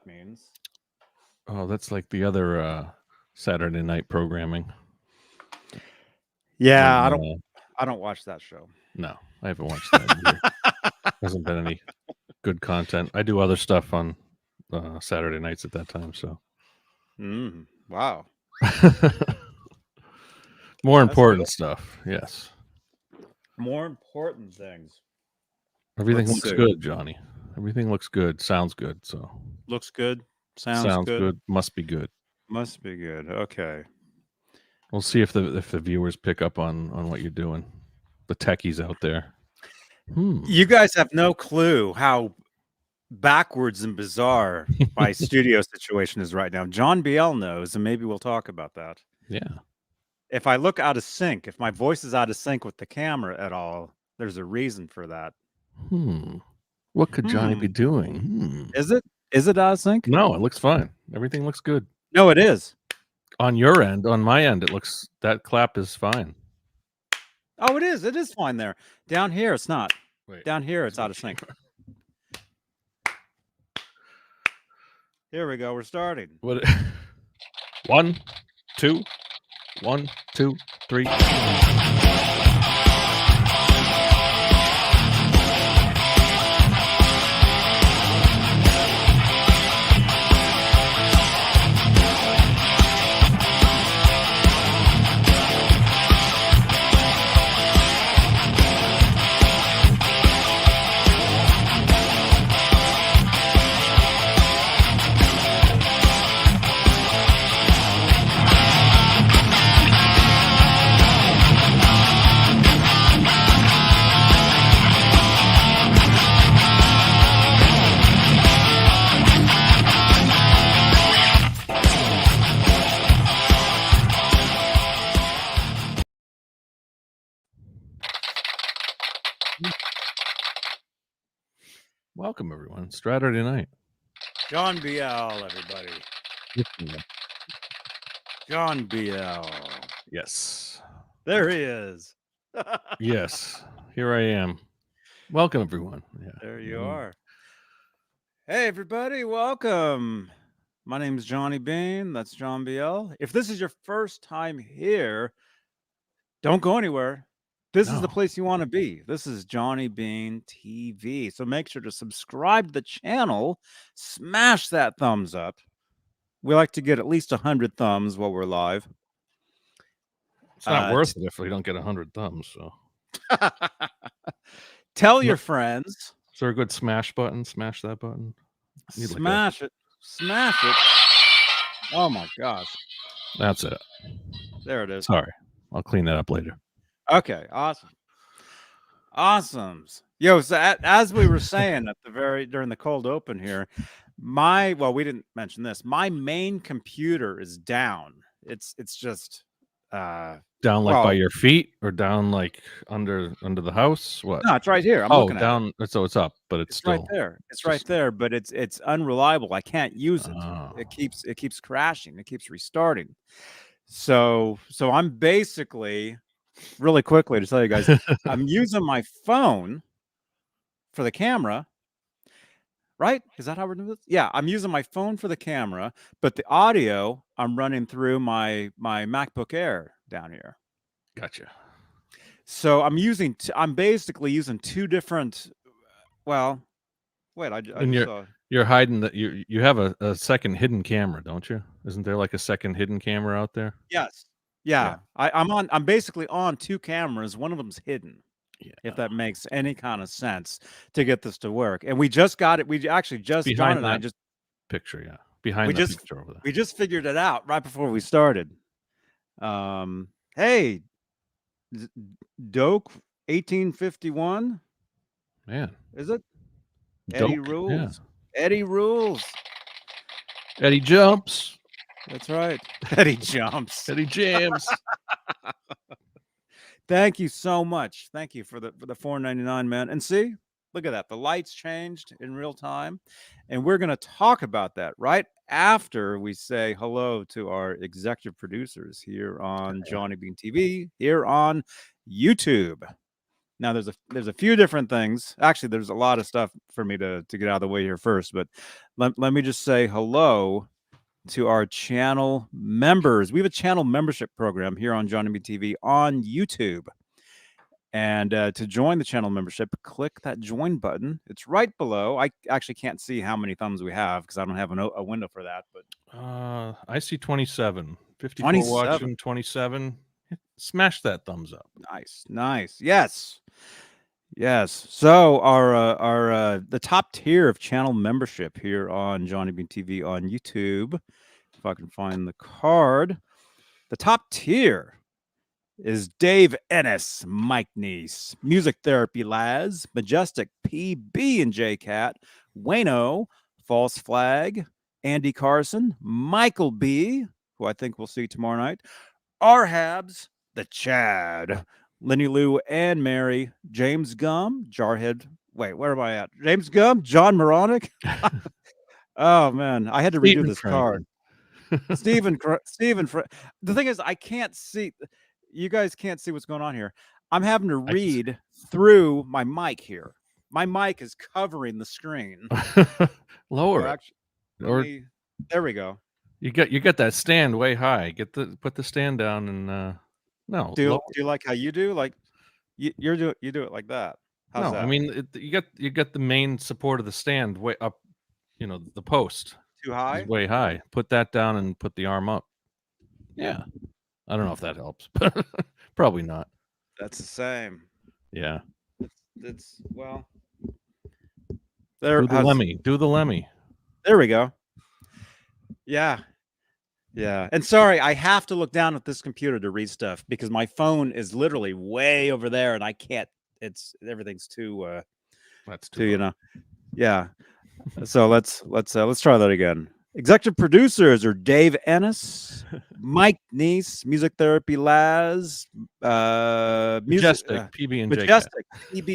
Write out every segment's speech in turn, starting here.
means. Oh, that's like the other Saturday night programming. Yeah, When, I don't watch that show. no, I haven't watched that either. Hasn't been any good content. I do other stuff on Saturday nights at that time, so Wow. more That's good. important stuff. Yes, More important things. everything Let's looks see. good, Johnny. Everything looks good. Sounds good. So Looks good. Sounds sounds good. good. Must be good. Must be good. Okay. We'll see if the viewers pick up on what you're doing. The techies out there. You guys have no clue how backwards and bizarre my studio situation is right now. John BL knows, and maybe we'll talk about that. Yeah. If I look out of sync, if my voice is out of sync with the camera at all, there's a reason for that. What could Johnny be doing? Is it? Is it out of sync? No, it looks fine. Everything looks good. No, it is. On your end, on my end, it looks that clap is fine. Oh, it is. It is fine there. Down here, it's not. Wait, Down here, it's out of sync. Here we go. We're starting. What? 1, 2, 1, 2, 3. Welcome, everyone. Straturday night. John BL, everybody. John BL. Yes. There he is. Yes. Here I am. Welcome, everyone. Yeah. There you are. Hey, everybody. Welcome. My name is Johnny Beane. That's John BL. If this is your first time here, don't go anywhere. This is the place you want to be. This is Johnny Beane TV. So make sure to subscribe to the channel. Smash that thumbs up. We like to get at least 100 thumbs while we're live. It's not worth it if we don't get 100 thumbs. So tell your friends. Is there a good smash button? Smash that button. Smash it. Smash it. Oh my gosh. That's it. There it is. Sorry. I'll clean that up later. Okay. Awesome. Awesomes. Yo, so as we were saying during the cold open here, we didn't mention this. My main computer is down. It's just down like by your feet or down like under the house. What? No, it's right here. I'm looking down. At it. So it's up, but it's still right there. It's right there, but it's unreliable. I can't use it. It keeps crashing. It keeps restarting. So I'm basically, really quickly to tell you guys, I'm using my phone for the camera. Right? Is that how we're doing this? Yeah, I'm using my phone for the camera, but the audio I'm running through my MacBook Air down here. Gotcha. So I'm basically using two different. Well, wait, you're hiding that you have a second hidden camera, don't you? Isn't there like a second hidden camera out there? Yes. Yeah. I'm basically on two cameras. One of them's hidden. Yeah. If that makes any kind of sense to get this to work. And we just got it. We actually just behind John and I just picture, yeah. Behind the picture over there. We just figured it out right before we started. Hey, Doke 1851. Man. Is it? Doke, Eddie Rules. Yeah. Eddie Rules. Eddie Jumps. That's right. Eddie Jumps. Eddie Jams. Thank you so much. Thank you for the $4.99, man. And see, look at that. The lights changed in real time. And we're going to talk about that right after we say hello to our executive producers here on Johnny Beane TV, here on YouTube. Now there's a few different things. Actually, there's a lot of stuff for me to get out of the way here first, but let me just say hello to our channel members. We have a channel membership program here on Johnny B TV on YouTube. And to join the channel membership, click that join button. It's right below. I actually can't see how many thumbs we have because I don't have a window for that. But I see 27, 54 27. watching, 27. Smash that thumbs up. Nice. Yes. So our the top tier of channel membership here on Johnny Bean TV on YouTube, if I can find the card, the top tier is Dave Ennis, Mike Neese, Music Therapy Laz, Majestic PB and J Cat, Wayno, False Flag, Andy Carson, Michael B, who I think we'll see tomorrow night, R Habs, the Chad, Lenny Lou and Mary, James Gum, Jarhead. Wait, where am I at? James Gum, John Moronic. Oh man, I had to redo this card. Stephen. The thing is, I can't see. You guys can't see what's going on here. I'm having to read through my mic here. My mic is covering the screen. Lower it. Actually, there we go. You got that stand way high. Put the stand down and no. Do you like how you do? Like you do it like that. How's that? I mean you got the main support of the stand way up. You know, the post too high. Is way high. Put that down and put the arm up. Yeah. I don't know if that helps, but probably not. That's the same. Yeah. It's well. There. Do the Lemmy. There we go. Yeah. And sorry, I have to look down at this computer to read stuff because my phone is literally way over there, and I can't. Everything's too. That's too. You know. Yeah. So let's try that again. Executive producers are Dave Ennis, Mike Neese, Music Therapy Laz, Majestic PB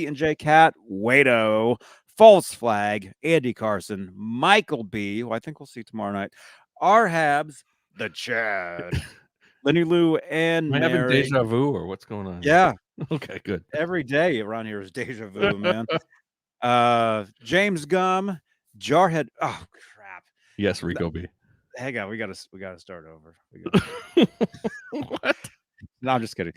and J Cat, Wado, False Flag, Andy Carson, Michael B, who I think we'll see tomorrow night, R Habs, the Chad, Lenny Lou and Am I Mary. having deja vu or what's going on? Yeah. Okay, good. Every day around here is deja vu, man. James Gum, Jarhead. Oh crap. Yes, Rico B. Hang on, we gotta start over. What? No, I'm just kidding.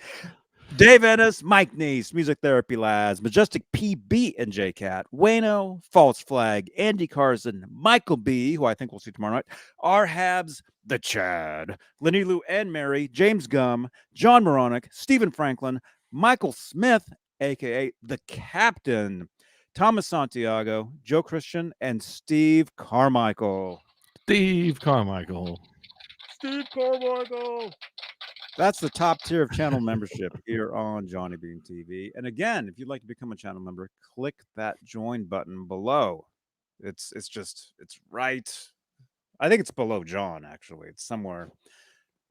Dave Ennis, Mike Neese, Music Therapy Laz, Majestic PB and J Cat, Wayno, False Flag, Andy Carson, Michael B, who I think we'll see tomorrow night, R Habs, the Chad, Lenny Lou and Mary, James Gum, John Moronic, Stephen Franklin, Michael Smith, aka the Captain, Thomas Santiago, Joe Christian, and Steve Carmichael. That's the top tier of channel membership here on Johnny Bean TV. And again, if you'd like to become a channel member, click that join button below. It's right. I think it's below John, actually. It's somewhere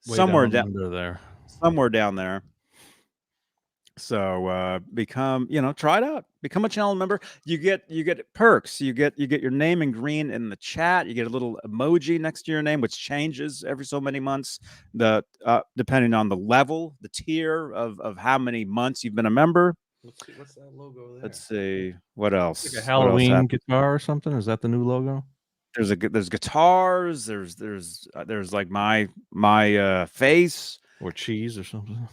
down there. Somewhere down there. So try it out. Become a channel member. You get perks. You get your name in green in the chat. You get a little emoji next to your name, which changes every so many months. Depending on the level, the tier of how many months you've been a member. Let's see, what's that logo there? Let's see what else. Like a Halloween guitar or something. Is that the new logo? There's guitars. There's like my face or cheese or something.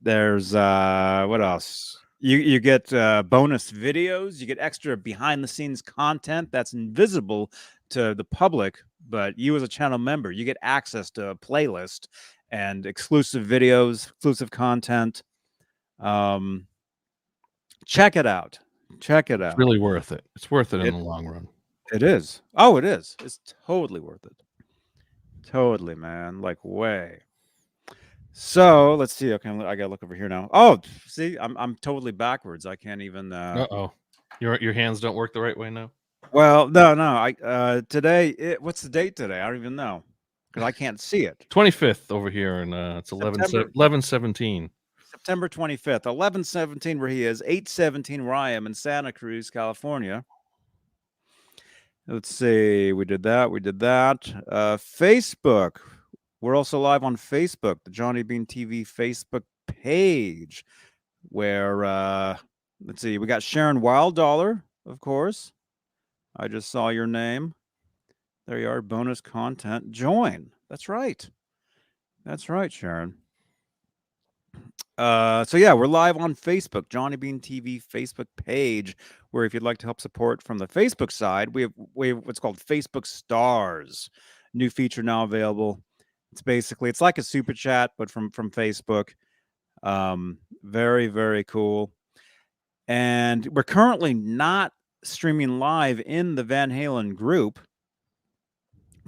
There's what else? You get bonus videos. You get extra behind the scenes content that's invisible to the public, but you as a channel member, you get access to a playlist and exclusive videos, exclusive content. Check it out. It's really worth it. It's worth it in the long run. It is. Oh, it is. It's totally worth it. Totally, man. Like way. So let's see. Okay, I gotta look over here now. Oh, see, I'm totally backwards. I can't even. Your hands don't work the right way now. Well, no. I today. What's the date today? I don't even know because I can't see it. 25th over here, and it's 11/17. September 25th, 11/17 where he is, 8/17 where I am in Santa Cruz, California. Let's see. We did that. Facebook. We're also live on Facebook, the Johnny Bean TV Facebook page. where let's see, we got Sharon Wilddollar, of course. I just saw your name. There you are. Bonus content. Join. That's right. That's right, Sharon. So yeah, we're live on Facebook, Johnny Beane TV Facebook page, where if you'd like to help support from the Facebook side, we have what's called Facebook Stars, new feature now available. It's like a super chat, but from Facebook. Very, very cool. And we're currently not streaming live in the Van Halen group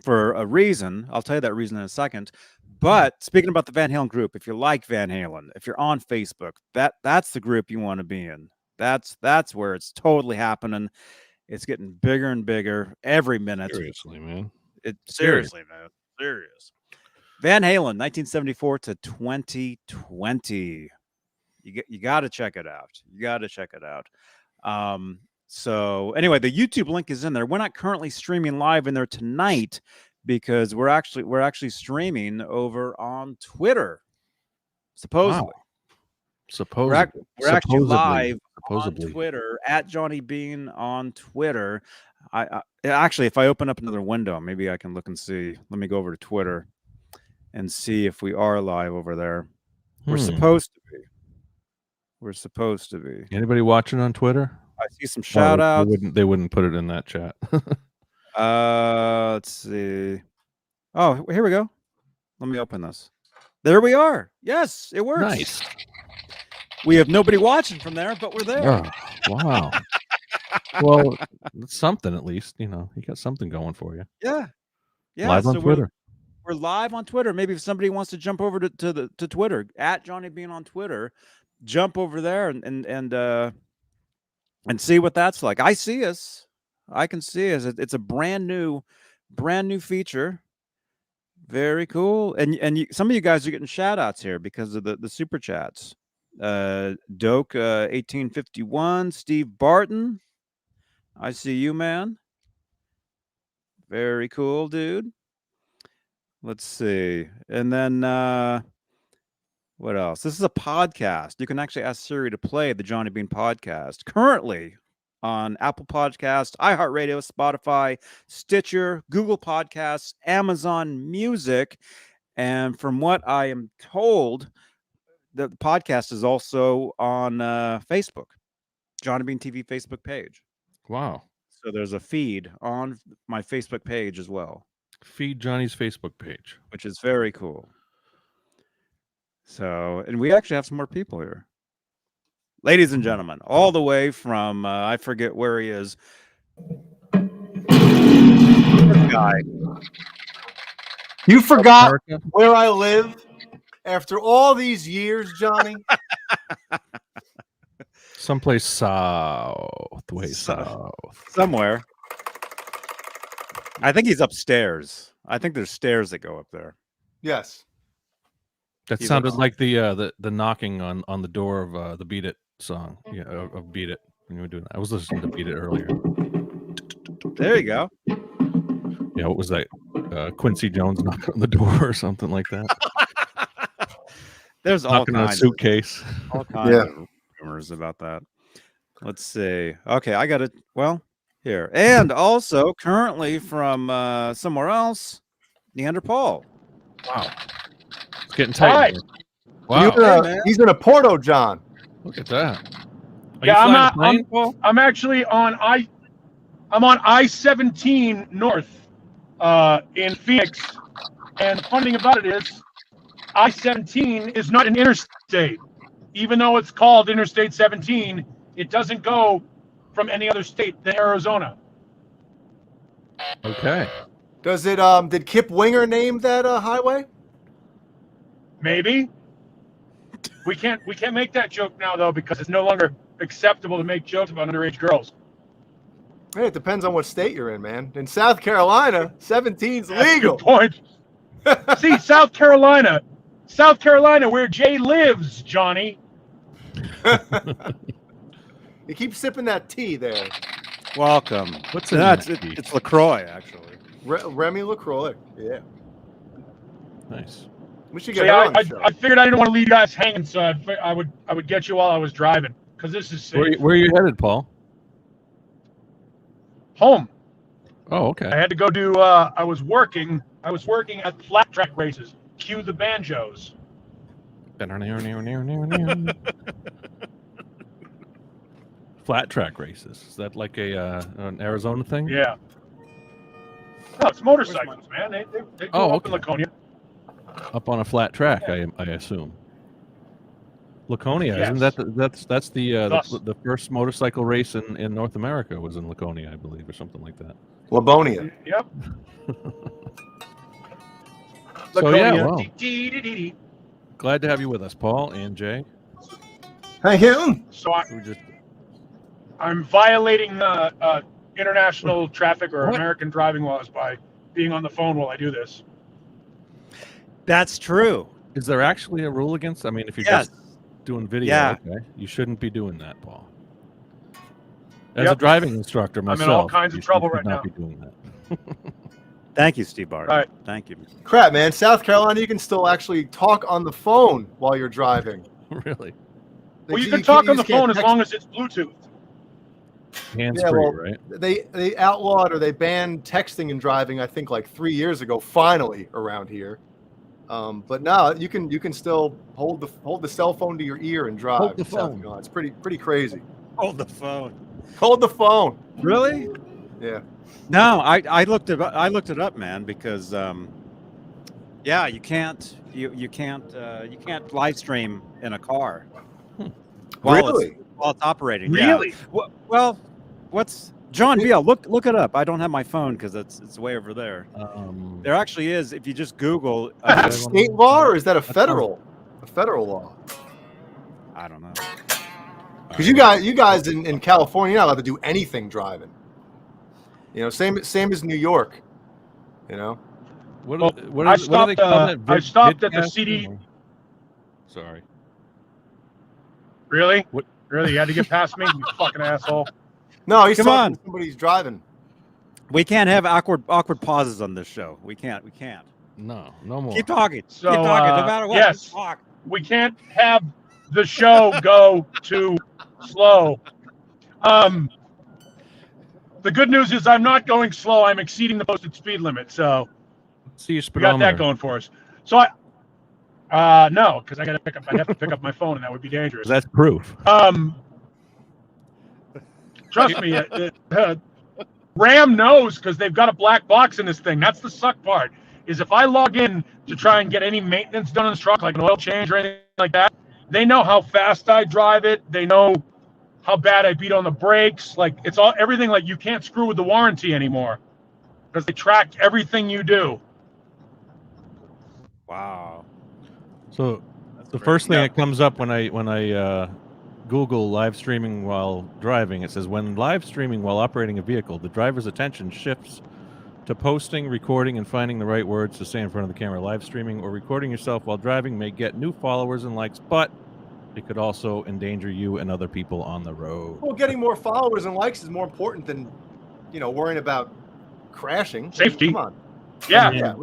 for a reason. I'll tell you that reason in a second. But speaking about the Van Halen group, if you like Van Halen, if you're on Facebook, that's the group you want to be in. That's where it's totally happening. It's getting bigger and bigger every minute. Seriously, man. Seriously, man. Serious. Van Halen, 1974 to 2020. You got to check it out. You got to check it out. So anyway, the YouTube link is in there. We're not currently streaming live in there tonight because we're actually streaming over on Twitter. Supposedly. Wow. Supposedly. We're actually live on Twitter at Johnny Beane on Twitter. I actually, if I open up another window, maybe I can look and see. Let me go over to Twitter and see if we are live over there. We're supposed to be. We're supposed to be. Anybody watching on Twitter? I see some shout outs. They wouldn't put it in that chat. Let's see. Oh, here we go. Let me open this. There we are. Yes, it works. Nice. We have nobody watching from there, but we're there. Oh, wow. Well, it's something at least. You know, you got something going for you. Yeah. Yeah. Live on Twitter. We're live on Twitter. Maybe if somebody wants to jump over to Twitter, at Johnny Beane on Twitter, jump over there and see what that's like. I see us. I can see us. It's a brand new feature. Very cool. And some of you guys are getting shout outs here because of the super chats. Doke 1851, Steve Barton. I see you, man. Very cool, dude. Let's see. And then what else? This is a podcast. You can actually ask Siri to play the Johnny Beane podcast. Currently on Apple Podcasts, iHeartRadio, Spotify, Stitcher, Google Podcasts, Amazon Music. And from what I am told, the podcast is also on Facebook, Johnny Beane TV Facebook page. Wow. So there's a feed on my Facebook page as well. Feed Johnny's Facebook page. Which is very cool. So, and we actually have some more people here. Ladies and gentlemen, all the way from, I forget where he is. This guy. You forgot where I live after all these years, Johnny? Someplace south, way south. Somewhere. I think he's upstairs. I think there's stairs that go up there. Yes. That sounded like the knocking on the door of the Beat It song. Yeah, of Beat It when you were doing that. I was listening to Beat It earlier. There you go. Yeah, what was that? Quincy Jones knocking on the door or something like that. There's all kinds on a suitcase. All kinds of rumors about that. Let's see. Okay, I got it. Well, here. And also currently from somewhere else, Neanderthal. Wow. It's getting tight. Wow. He's in a Porto John. Look at that. I'm actually on I'm on I-17 north in Phoenix. And the funny thing about it is I-17 is not an interstate. Even though it's called Interstate 17, it doesn't go from any other state than Arizona. Okay. Does it did Kip Winger name that highway? Maybe. We can't make that joke now though because it's no longer acceptable to make jokes about underage girls. Hey, it depends on what state you're in, man. In South Carolina, 17's legal. Good point. See, South Carolina, where Jay lives, Johnny. You keep sipping that tea there. Welcome. What's in that? It's LaCroix, actually. Remy LaCroix. Yeah. Nice. We should So get yeah, her on the show. I figured I didn't want to leave you guys hanging, so I would get you while I was driving because this is safe. Where are you headed, Paul? Home. Oh, okay. I had to go do. I was working at flat track races. Cue the banjos. Flat track races. Is that like an Arizona thing? Yeah. No, it's motorcycles, man. They go up in Laconia. Up on a flat track, I assume. Laconia, Yes. isn't that that's the first motorcycle race in North America was in Laconia, I believe, or something like that. Labonia. Yep. So yeah, well, Dee. glad to have you with us, Paul and Jay. Thank you. So I'm violating international traffic or American driving laws by being on the phone while I do this. That's true. Is there actually a rule against? I mean, if you're just doing video, okay, you shouldn't be doing that, Paul. As a driving instructor myself, I'm in all kinds of trouble right now. now. Be doing that. Thank you, Steve Barton. All right. Thank you. Crap, man. South Carolina, you can still actually talk on the phone while you're driving. Really? Well, you can talk on the phone as long as it's Bluetooth. Hands-free, right? They outlawed or they banned texting and driving, I think, like 3 years ago, finally, around here. But now you can still hold the cell phone to your ear and drive. Hold the phone. It's pretty crazy. Hold the phone. Hold the phone. Really? Yeah. No, I looked it up, man, because you can't live stream in a car. While it's operating. Really? Yeah. Well, what's John Beale? Look it up. I don't have my phone because it's way over there. There actually is. If you just Google, Is that a state law or is that a federal law? I don't know. Because you guys in California, you're not allowed to do anything driving. You know, same as New York. You know. What do they call it? I stopped at the CD. Sorry. Really? What? Really? You had to get past me, you fucking asshole. No, he's Come talking on. to somebody's driving. We can't have awkward pauses on this show. We can't. No more. Keep talking. So, Keep talking. No matter what. yes. Just talk. We can't have the show go too slow. The good news is I'm not going slow. I'm exceeding the posted speed limit. So See your we got speedometer. that going for us. So no, because I'd have to pick up my phone, and that would be dangerous. That's proof. Trust me, Ram knows because they've got a black box in this thing. That's the suck part. Is if I log in to try and get any maintenance done on this truck, like an oil change or anything like that, they know how fast I drive it. They know how bad I beat on the brakes. Like it's everything. Like you can't screw with the warranty anymore because they track everything you do. Wow. So the first thing that comes up when I Google live streaming while driving, it says when live streaming while operating a vehicle, the driver's attention shifts to posting, recording, and finding the right words to say in front of the camera. Live streaming or recording yourself while driving may get new followers and likes, but it could also endanger you and other people on the road. Well, getting more followers and likes is more important than, worrying about crashing. Safety. Come on. Yeah.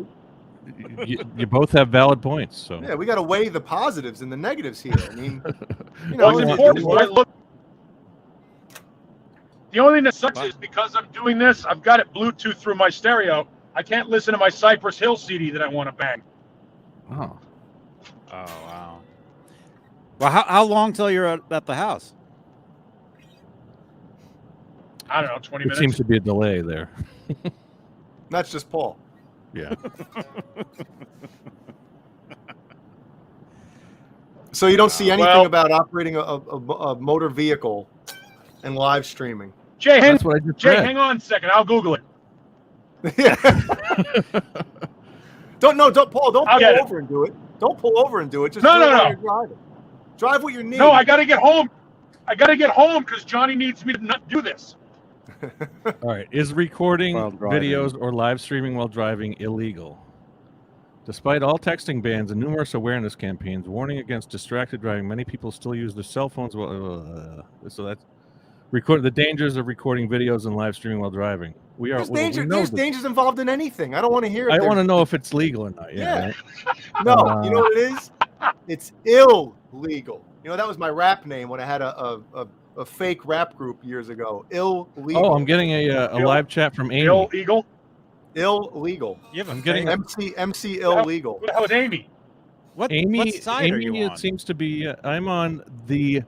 You both have valid points. So Yeah, we got to weigh the positives and the negatives here. I mean, What's important is when I look. The only thing that sucks is because I'm doing this, I've got it Bluetooth through my stereo. I can't listen to my Cypress Hill CD that I want to bang. Oh, wow. Well, how long till you're at the house? I don't know, 20 it minutes. seems to be a delay there. That's just Paul. Yeah. So you don't see anything about operating a motor vehicle and live streaming? Jay, That's what I just read. hang on a second. I'll Google it. Don't Paul. Don't I'll pull get it. over and do it. Don't pull over and do it. Just No. You're driving. Drive what you need. No, I got to get home. I got to get home because Johnny needs me to not do this. All right. Is recording While driving. videos or live streaming while driving illegal? Despite all texting bans and numerous awareness campaigns warning against distracted driving, many people still use their cell phones. So that's Record the dangers of recording videos and live streaming while driving. There's dangers involved in anything. I don't want to hear it. I want to know if it's legal or not. Yeah. Right? No, you know what it is? It's illegal. You know, that was my rap name when I had a fake rap group years ago. Illegal. Oh, I'm getting a live chat from Amy. Illegal? Illegal. I'm getting MC illegal. What the hell is Amy? What side are you on? It seems to be. I'm on the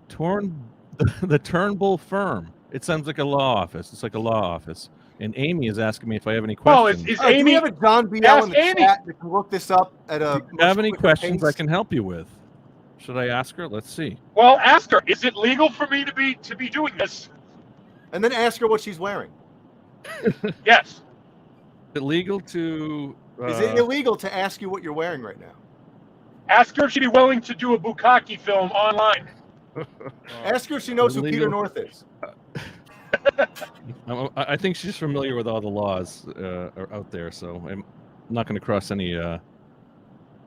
Turnbull firm. It sounds like a law office. It's like a law office. And Amy is asking me if I have any questions. Oh, is Amy? Do we have a John B. L in the chat that can look this up at a? Do you have any questions I can help you with? Should I ask her? Let's see. Well, ask her. Is it legal for me to be doing this? And then ask her what she's wearing. Yes. Is it legal to? Is it illegal to ask you what you're wearing right now? Ask her if she'd be willing to do a bukkake film online. Ask her if she knows who Peter North is. I think she's familiar with all the laws out there, so I'm not going to cross anything.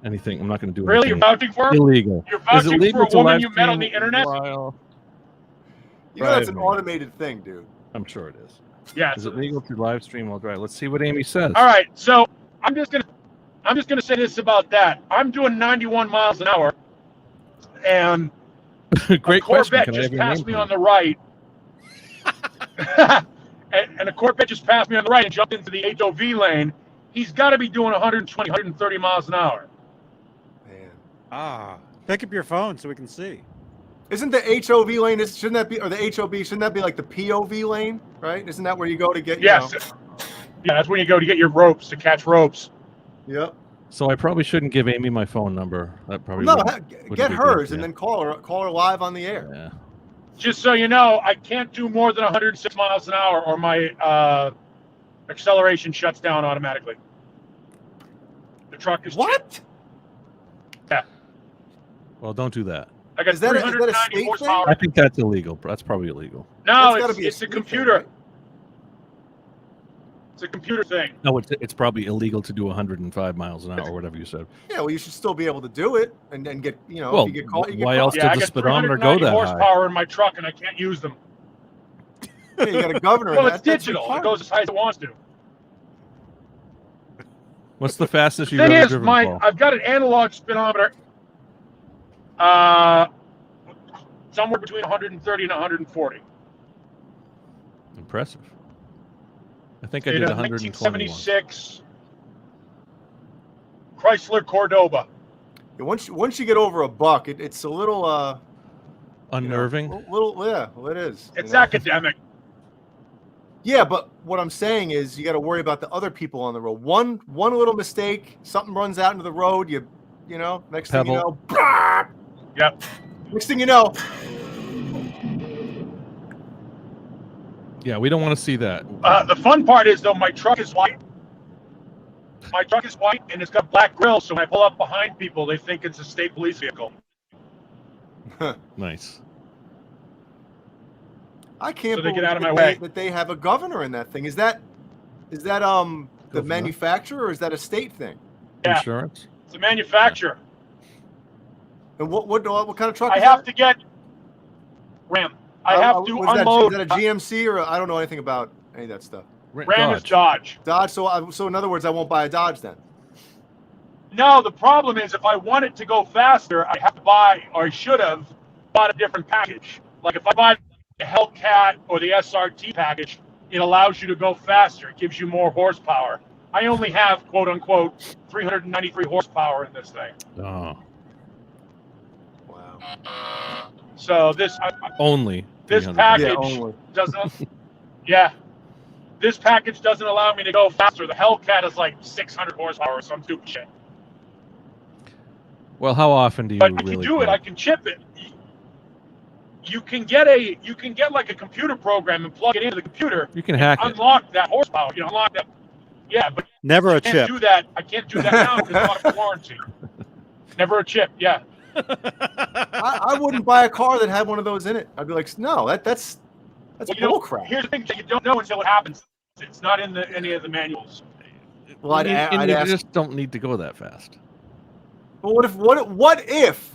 I'm not going to do really? anything You're vouching for her? illegal. You're vouching illegal for a woman you met on the internet? You know that's an automated thing, dude. I'm sure it is. Yeah. Is it legal to live stream while driving? Let's see what Amy says. All right, so I'm just gonna say this about that. I'm doing 91 miles an hour, and Great a Corvette question. just passed me on the right. and a Corvette just passed me on the right and jumped into the HOV lane. He's got to be doing 120, 130 miles an hour. Man. Pick up your phone so we can see. Isn't the HOV lane? Shouldn't that be, or the HOV? Shouldn't that be like the POV lane? Right? Isn't that where you go to get? Yes. Yeah, that's where you go to get your ropes, to catch ropes. Yep. So I probably shouldn't give Amy my phone number. That probably get hers and then call her live on the air. Yeah. Just so you know, I can't do more than 106 miles an hour, or my acceleration shuts down automatically. The truck is what? Yeah. Well, don't do that. I got 390 horsepower. I think that's illegal. That's probably illegal. No, it's a computer. Thing, right? It's a computer thing. No, it's probably illegal to do 105 miles an hour or whatever you said. Yeah, well, you should still be able to do it and get, well, if you get caught, you get why else caught. did the speedometer go that high? horsepower in my truck and I can't use them. Yeah, you got a governor. Well, it's digital. It goes as high as it wants to. What's the fastest you've ever driven, Paul? I've got an analog speedometer. Somewhere between 130 and 140. Impressive. I think I did 1976 Chrysler Cordoba. Yeah, once you get over $1, it's a little unnerving. Well, it is. It's academic. Yeah, but what I'm saying is you got to worry about the other people on the road. One little mistake, something runs out into the road. Next thing you know, yep. Next thing you know. Yeah, we don't want to see that. The fun part is, though, my truck is white. My truck is white, and it's got black grills, so when I pull up behind people, they think it's a state police vehicle. Nice. I can't so they believe get out of my way. that they have a governor in that thing. Is that the manufacturer, or is that a state thing? Yeah. Insurance? It's a manufacturer. And what kind of truck I is have that? to get Ram. I have to unload. Is that a GMC, or I don't know anything about any of that stuff? Ram is Dodge. Dodge. So in other words, I won't buy a Dodge then. No, the problem is if I want it to go faster, I have to buy, or I should have bought a different package. Like if I buy the Hellcat or the SRT package, it allows you to go faster. It gives you more horsepower. I only have, quote unquote, 393 horsepower in this thing. Oh. Wow. So this package doesn't. Yeah. This package doesn't allow me to go faster. The Hellcat is like 600 horsepower or some stupid shit. Well, how often do you But really I can do it. I can chip it. You can get like a computer program and plug it into the computer. You can hack it. Unlock that horsepower. Unlock that. Yeah, but never a chip. Do that. I can't do that now because it's out of warranty. Never a chip. Yeah. I wouldn't buy a car that had one of those in it. I'd be like, no, that's bull crap. Here's the thing that you don't know until it happens. It's not in any of the manuals. Well, I'd ask. You just don't need to go that fast. But what if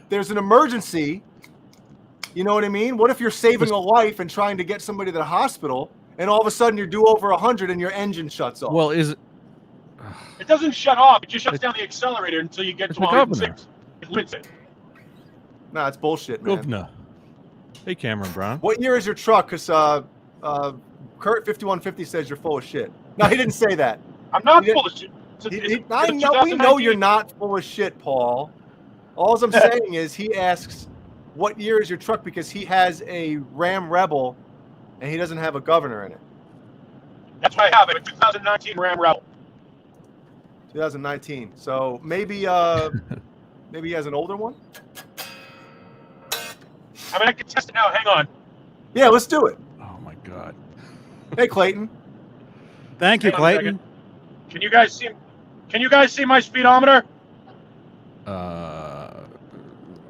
there's an emergency You know what I mean? What if you're saving a life and trying to get somebody to the hospital, and all of a sudden you're due over 100 and your engine shuts off? Well, is it? It doesn't shut off. It just shuts down the accelerator until you get to 106. It limits it. Nah, it's bullshit, man. Governor. Hey, Cameron Brown. What year is your truck? Because Kurt 5150 says you're full of shit. No, he didn't say that. I'm not full of shit. I know. We know you're not full of shit, Paul. All I'm saying is he asks, what year is your truck? Because he has a Ram Rebel, and he doesn't have a governor in it. That's why I have it. A 2019 Ram Rebel. 2019. So maybe maybe he has an older one. I mean, I can test it now. Hang on. Yeah, let's do it. Oh my God. Hey, Clayton. Thank you, Clayton. Can you guys see? Can you guys see my speedometer?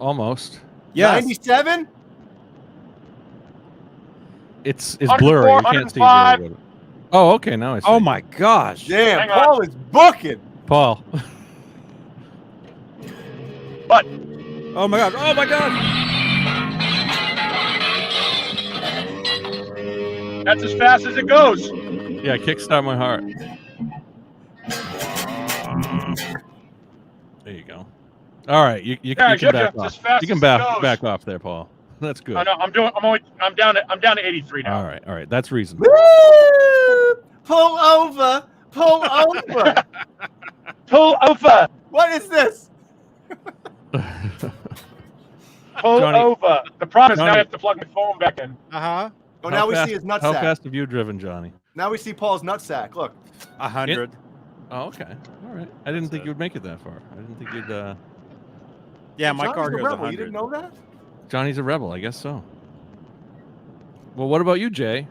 Almost. Yes. 97. It's blurry. You can't see really well. Oh, okay. Now I see. Oh my gosh. Damn, Hang Paul is booking. Paul. But Oh my god. Oh my god. that's as fast as it goes. Yeah, kickstart my heart. There you go. All right, you can back off. You can back off there, Paul. That's good. I know. I'm down to 83 now. All right. That's reasonable. Woo! Pull over. Pull over. Pull over. What is this? Pull Johnny, over. The problem is now Johnny. I have to plug my phone back in. Uh-huh. Oh, now we see his nutsack. How fast have you driven, Johnny? Now we see Paul's nutsack. Look. 100. Oh, okay. All right. I didn't think you would make it that far. I didn't think you'd. Yeah, my Johnny's car a goes rebel. 100. You didn't know that? Johnny's a rebel, I guess so. Well, what about you, Jay?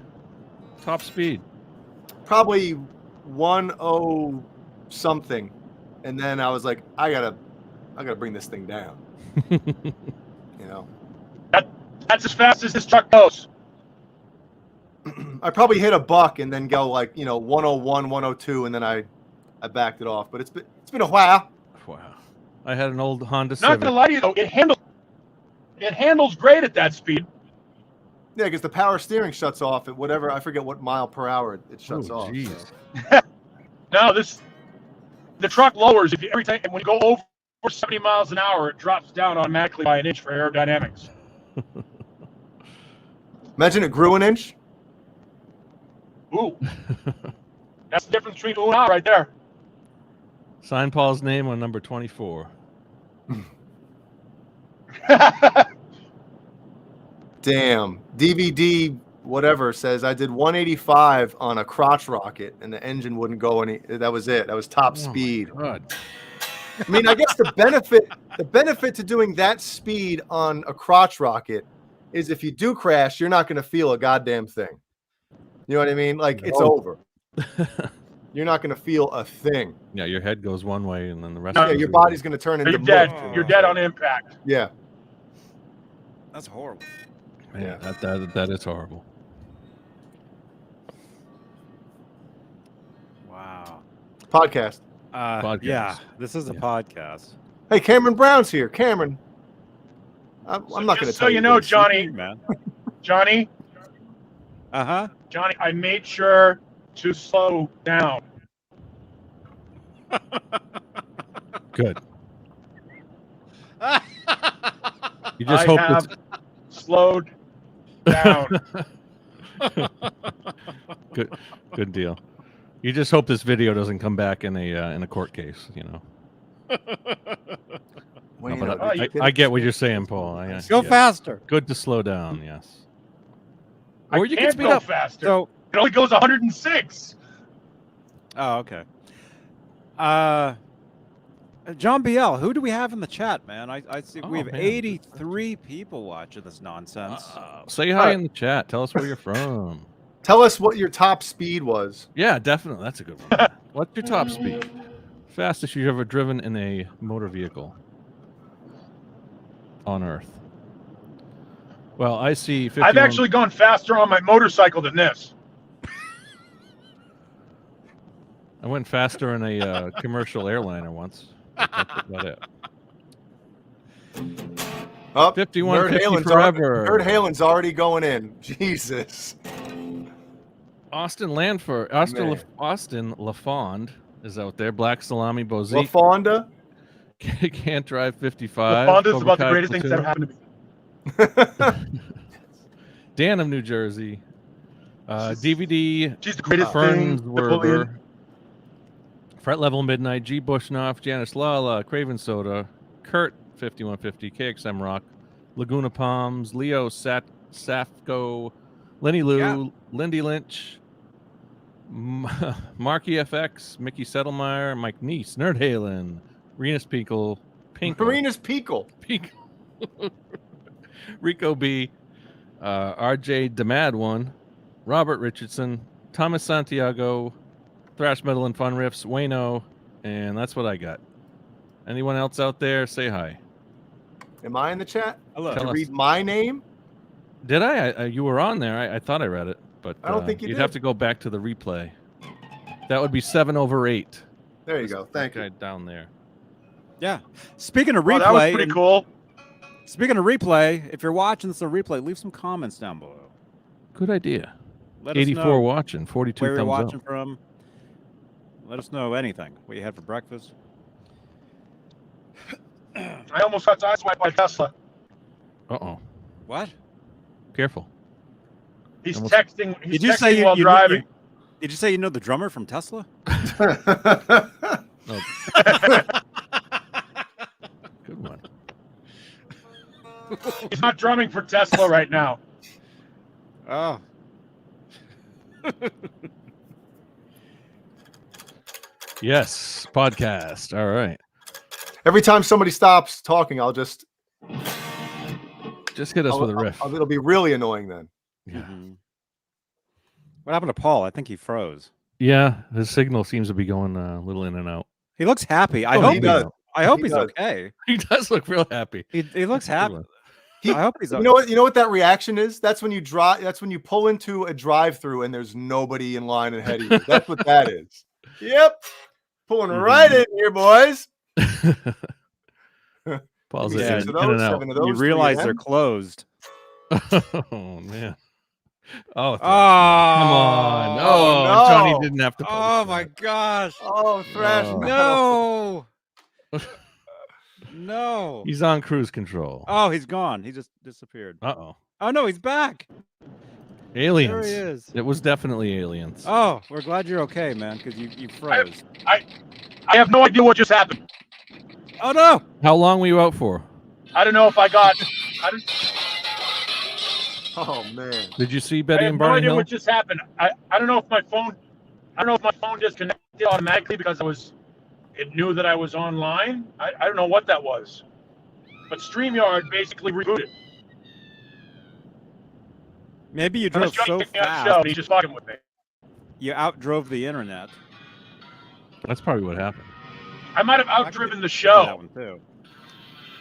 Top speed. Probably 10 something, and then I was like, I gotta bring this thing down. You know. That's as fast as this truck goes. I probably hit a buck and then go like 101, 102, and then I backed it off. But it's been a while. Wow. I had an old Honda Not Civic. gonna lie to you though, it handles great at that speed. Yeah, because the power steering shuts off at whatever, I forget what mile per hour it shuts off. Geez. So. No, the truck lowers every time when you go over 70 miles an hour, it drops down automatically by an inch for aerodynamics. Imagine it grew an inch. Ooh. That's the difference between ooh and ah right there. Sign Paul's name on number 24. Damn. DVD whatever says I did 185 on a crotch rocket and the engine wouldn't go any. That was it. That was top speed. God. I mean, I guess the benefit to doing that speed on a crotch rocket is if you do crash, you're not going to feel a goddamn thing. You know what I mean? Like it's over. You're not going to feel a thing. Yeah, your head goes one way and then the rest. Yeah, your body's going to turn into You're dead. mush. You're dead on impact. Yeah. That's horrible. Man, that is horrible. Wow. Podcast. Podcast. Yeah, this is a podcast. Hey, Cameron Brown's here. Cameron. I'm not going to tell so you know, this. Johnny. Johnny. Uh-huh. Johnny, I made sure to slow down. Good. You just hope have slowed down. Good deal. You just hope this video doesn't come back in a court case, you know. I get what you're saying, Paul. Go faster. Good to slow down, yes. Or you can speed up faster. So it only goes 106. Oh, okay. John BL, who do we have in the chat, man? I see we have 83 people watching this nonsense. Say hi in the chat. Tell us where you're from. Tell us what your top speed was. Yeah, definitely. That's a good one. What's your top speed? Fastest you've ever driven in a motor vehicle on Earth? Well, I see 51... I've actually gone faster on my motorcycle than this. I went faster in a commercial airliner once. That's about it. Oh, 5150 forever. Nerd Halen's already going in. Jesus. Austin LaFond is out there. Black Salami Bozique. LaFonda. Can't drive 55. LaFonda is about the greatest thing that's ever happened to me. Dan of New Jersey. DVD. She's the greatest Ferns thing. Werber. Fret Level Midnight. G. Bushnoff. Janice Lala. Craven Soda. Kurt 5150. KXM Rock. Laguna Palms. Leo Safko. Lenny Lou. Lindy Lynch. Marky FX. Mickey Settlemeyer. Mike Neese. Nerd Halen. Renus Pinkle. Renus Pinkle. Rico B. RJ Demad 1. Robert Richardson. Thomas Santiago. Thrash Metal and Fun Riffs. Wayno. And that's what I got. Anyone else out there? Say hi. Am I in the chat? Hello. To read my name? Did I? You were on there. I thought I read it, but I don't think you you'd did. have to go back to the replay. That would be 7/8. There you go. Thank you. Guy down there. Yeah. Speaking of replay, that was pretty cool. Speaking of replay, if you're watching this on replay, leave some comments down below. Good idea. Let us 84 know watching, 42 where you're thumbs watching up. from. Let us know anything. What you had for breakfast. I almost got sideswiped by Tesla. Uh-oh. What? Careful. He's Almost- texting. He's Did you say texting while driving. Did you say you know the drummer from Tesla? No. Good one. He's not drumming for Tesla right now. Oh. Yes, podcast. All right. Every time somebody stops talking, I'll just Just hit us with a riff. it'll be really annoying then. Yeah. Mhm. What happened to Paul? I think he froze. Yeah, his signal seems to be going a little in and out. He looks happy. I Oh, hope he does. I hope He he's does. okay. He does look real happy. He looks happy. one. I hope he's okay. You know what that reaction is? That's when you drive. That's when you pull into a drive-through and there's nobody in line ahead of you. That's what that is. Yep, pulling right in here, boys. Paul's Maybe in, six of in and those, out. 7 of those. You 3 realize of they're them. closed. Oh man. Oh, Oh, come on. Oh, no. Johnny didn't have to post Oh that. my gosh. Oh, thrash Oh. metal. No. No. He's on cruise control. Oh, he's gone. He just disappeared. Uh-oh. Oh no, he's back. Aliens. There he is. It was definitely aliens. Oh, we're glad you're okay, man, because you froze. I have no idea what just happened. Oh no. How long were you out for? I don't know if I got. Oh man. Did you see I Betty have and no Barney idea Hill? what just happened. I don't know if my phone. I don't know if my phone disconnected automatically because it knew that I was online. I don't know what that was. But StreamYard basically rebooted. Maybe you Unless drove Johnny so kicked me out of the show fast. and he's just fucking with me. You outdrove the internet. That's probably what happened. I might have I could outdriven the That show. one too.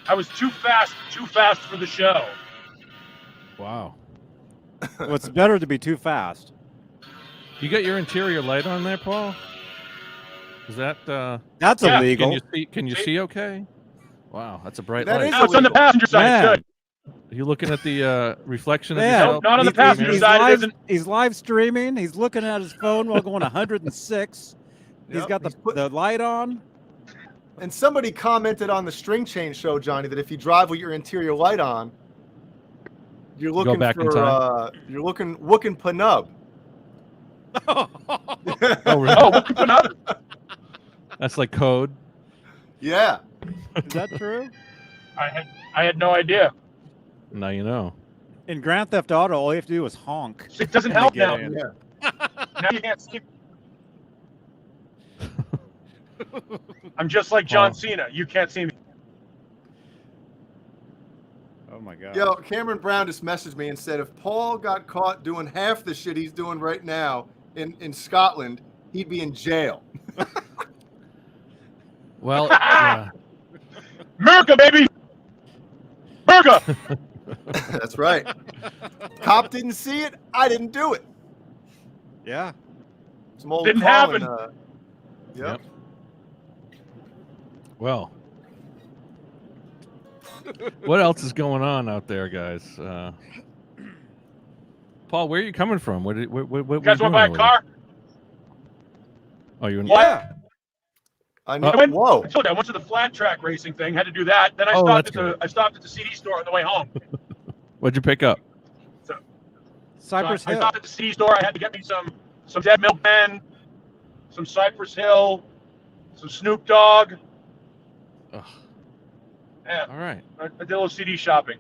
I was too fast for the show. Wow. Well, it's better to be too fast. You got your interior light on there, Paul? Is that That's Yeah, illegal. Can you see okay? Wow, that's a bright That light. is Now it's on the illegal. passenger side. Man. It's good. Are you looking at the reflection of Yeah, yourself? Not on the passenger he's side, it Live, isn't. he's live streaming. He's looking at his phone while going 106. He's Yep, got he's put- the light on. And somebody commented on the String Chain show, Johnny, that if you drive with your interior light on, you're looking back in for you're looking panub. Oh, really? Oh, what could another? That's like code. Yeah. Is that true? I had no idea. Now you know. In Grand Theft Auto, all you have to do is honk. It doesn't when they help get now. in. Yeah. Now you can't see. I'm just like John Oh. Cena. You can't see me. Oh my god. Yo, Cameron Brown just messaged me and said if Paul got caught doing half the shit he's doing right now in Scotland, he'd be in jail. Well, yeah. America, baby. America. That's right. Cop didn't see it. I didn't do it. Yeah. Some old Didn't Colin, happen. Yep. Well, What else is going on out there, guys? Paul, where are you coming from? What You guys want to buy a car? Oh, you in? Yeah. Whoa! I told you I went to the flat track racing thing. Had to do that. Then I stopped at the CD store on the way home. What'd you pick up? Cypress Hill. I stopped at the CD store. I had to get me some Dead Milkmen, some Cypress Hill, some Snoop Dogg. Ugh. Yeah. All right. I did a little CD shopping.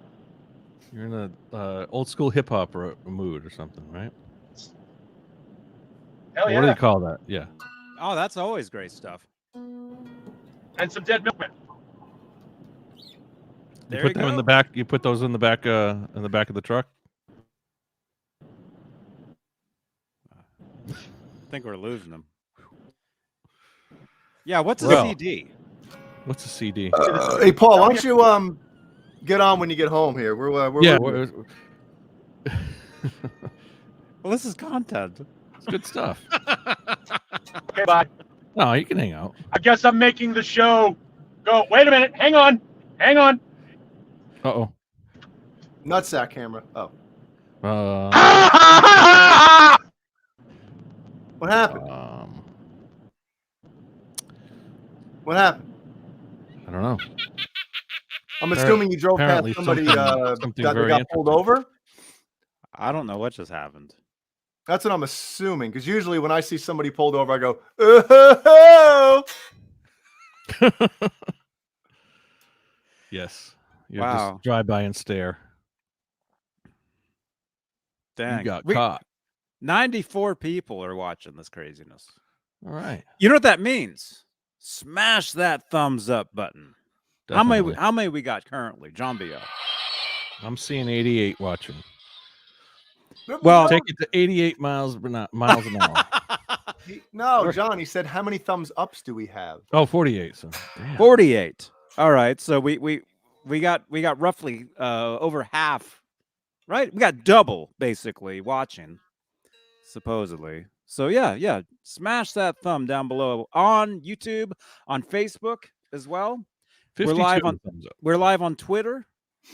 You're in a old school hip hop mood or something, right? Hell yeah. What do they call that? Yeah. Oh, that's always great stuff. And some Dead Milkmen. You put them in the back. You put those in the back of the truck. I think we're losing them. Yeah, what's a CD? What's a CD? Hey, Paul, why don't you get on when you get home here? Well, this is content. It's good stuff. Okay, bye. No, you can hang out. I guess I'm making the show go. Wait a minute. Hang on. Uh-oh. Nutsack camera. Oh. What happened? What happened? I don't know. I'm assuming you drove past somebody got pulled over. I don't know what just happened. That's what I'm assuming, because usually when I see somebody pulled over, I go, oh! Yes. You just drive by and stare. Dang. You got caught. 94 people are watching this craziness. All right. You know what that means? Smash that thumbs up button. Definitely. How many we got currently, John B.O.? I'm seeing 88 watching. Well, take it to 88 miles an hour. No, John, he said, how many thumbs ups do we have? Oh, 48. So 48. All right. So we got roughly over half, right? We got double basically watching, supposedly. So yeah. Smash that thumb down below on YouTube, on Facebook as well. We're live on Twitter.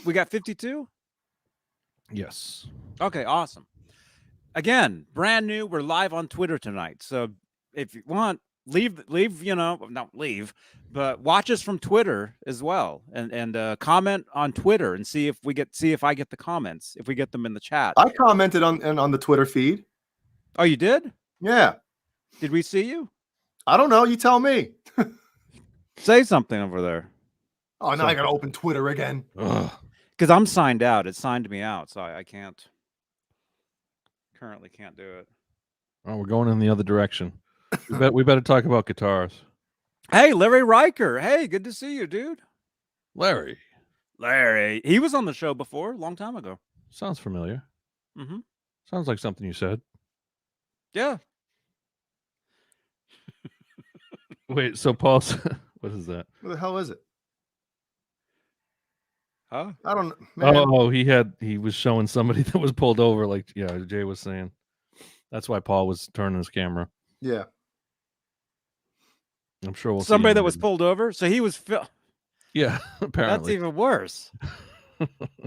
We got 52. Yes. Okay, awesome. Again, brand new. We're live on Twitter tonight. So if you want, leave, not leave, but watch us from Twitter as well, and comment on Twitter and see if I get the comments, if we get them in the chat. I commented on the Twitter feed. Oh, you did? Yeah. Did we see you? I don't know. You tell me. Say something over there. Oh, now I got to open Twitter again. Because I'm signed out. It signed me out, so I can't. Currently can't do it. Oh, we're going in the other direction. We better talk about guitars. Hey, Larry Riker. Hey, good to see you, dude. Larry. He was on the show before, a long time ago. Sounds familiar. Mm-hmm. Sounds like something you said. Yeah. Wait, so Paul's what is that? What the hell is it? Huh? I don't know. Oh, he was showing somebody that was pulled over, like Jay was saying. That's why Paul was turning his camera. Yeah. I'm sure we'll somebody see that was pulled over. So he was yeah, apparently. That's even worse.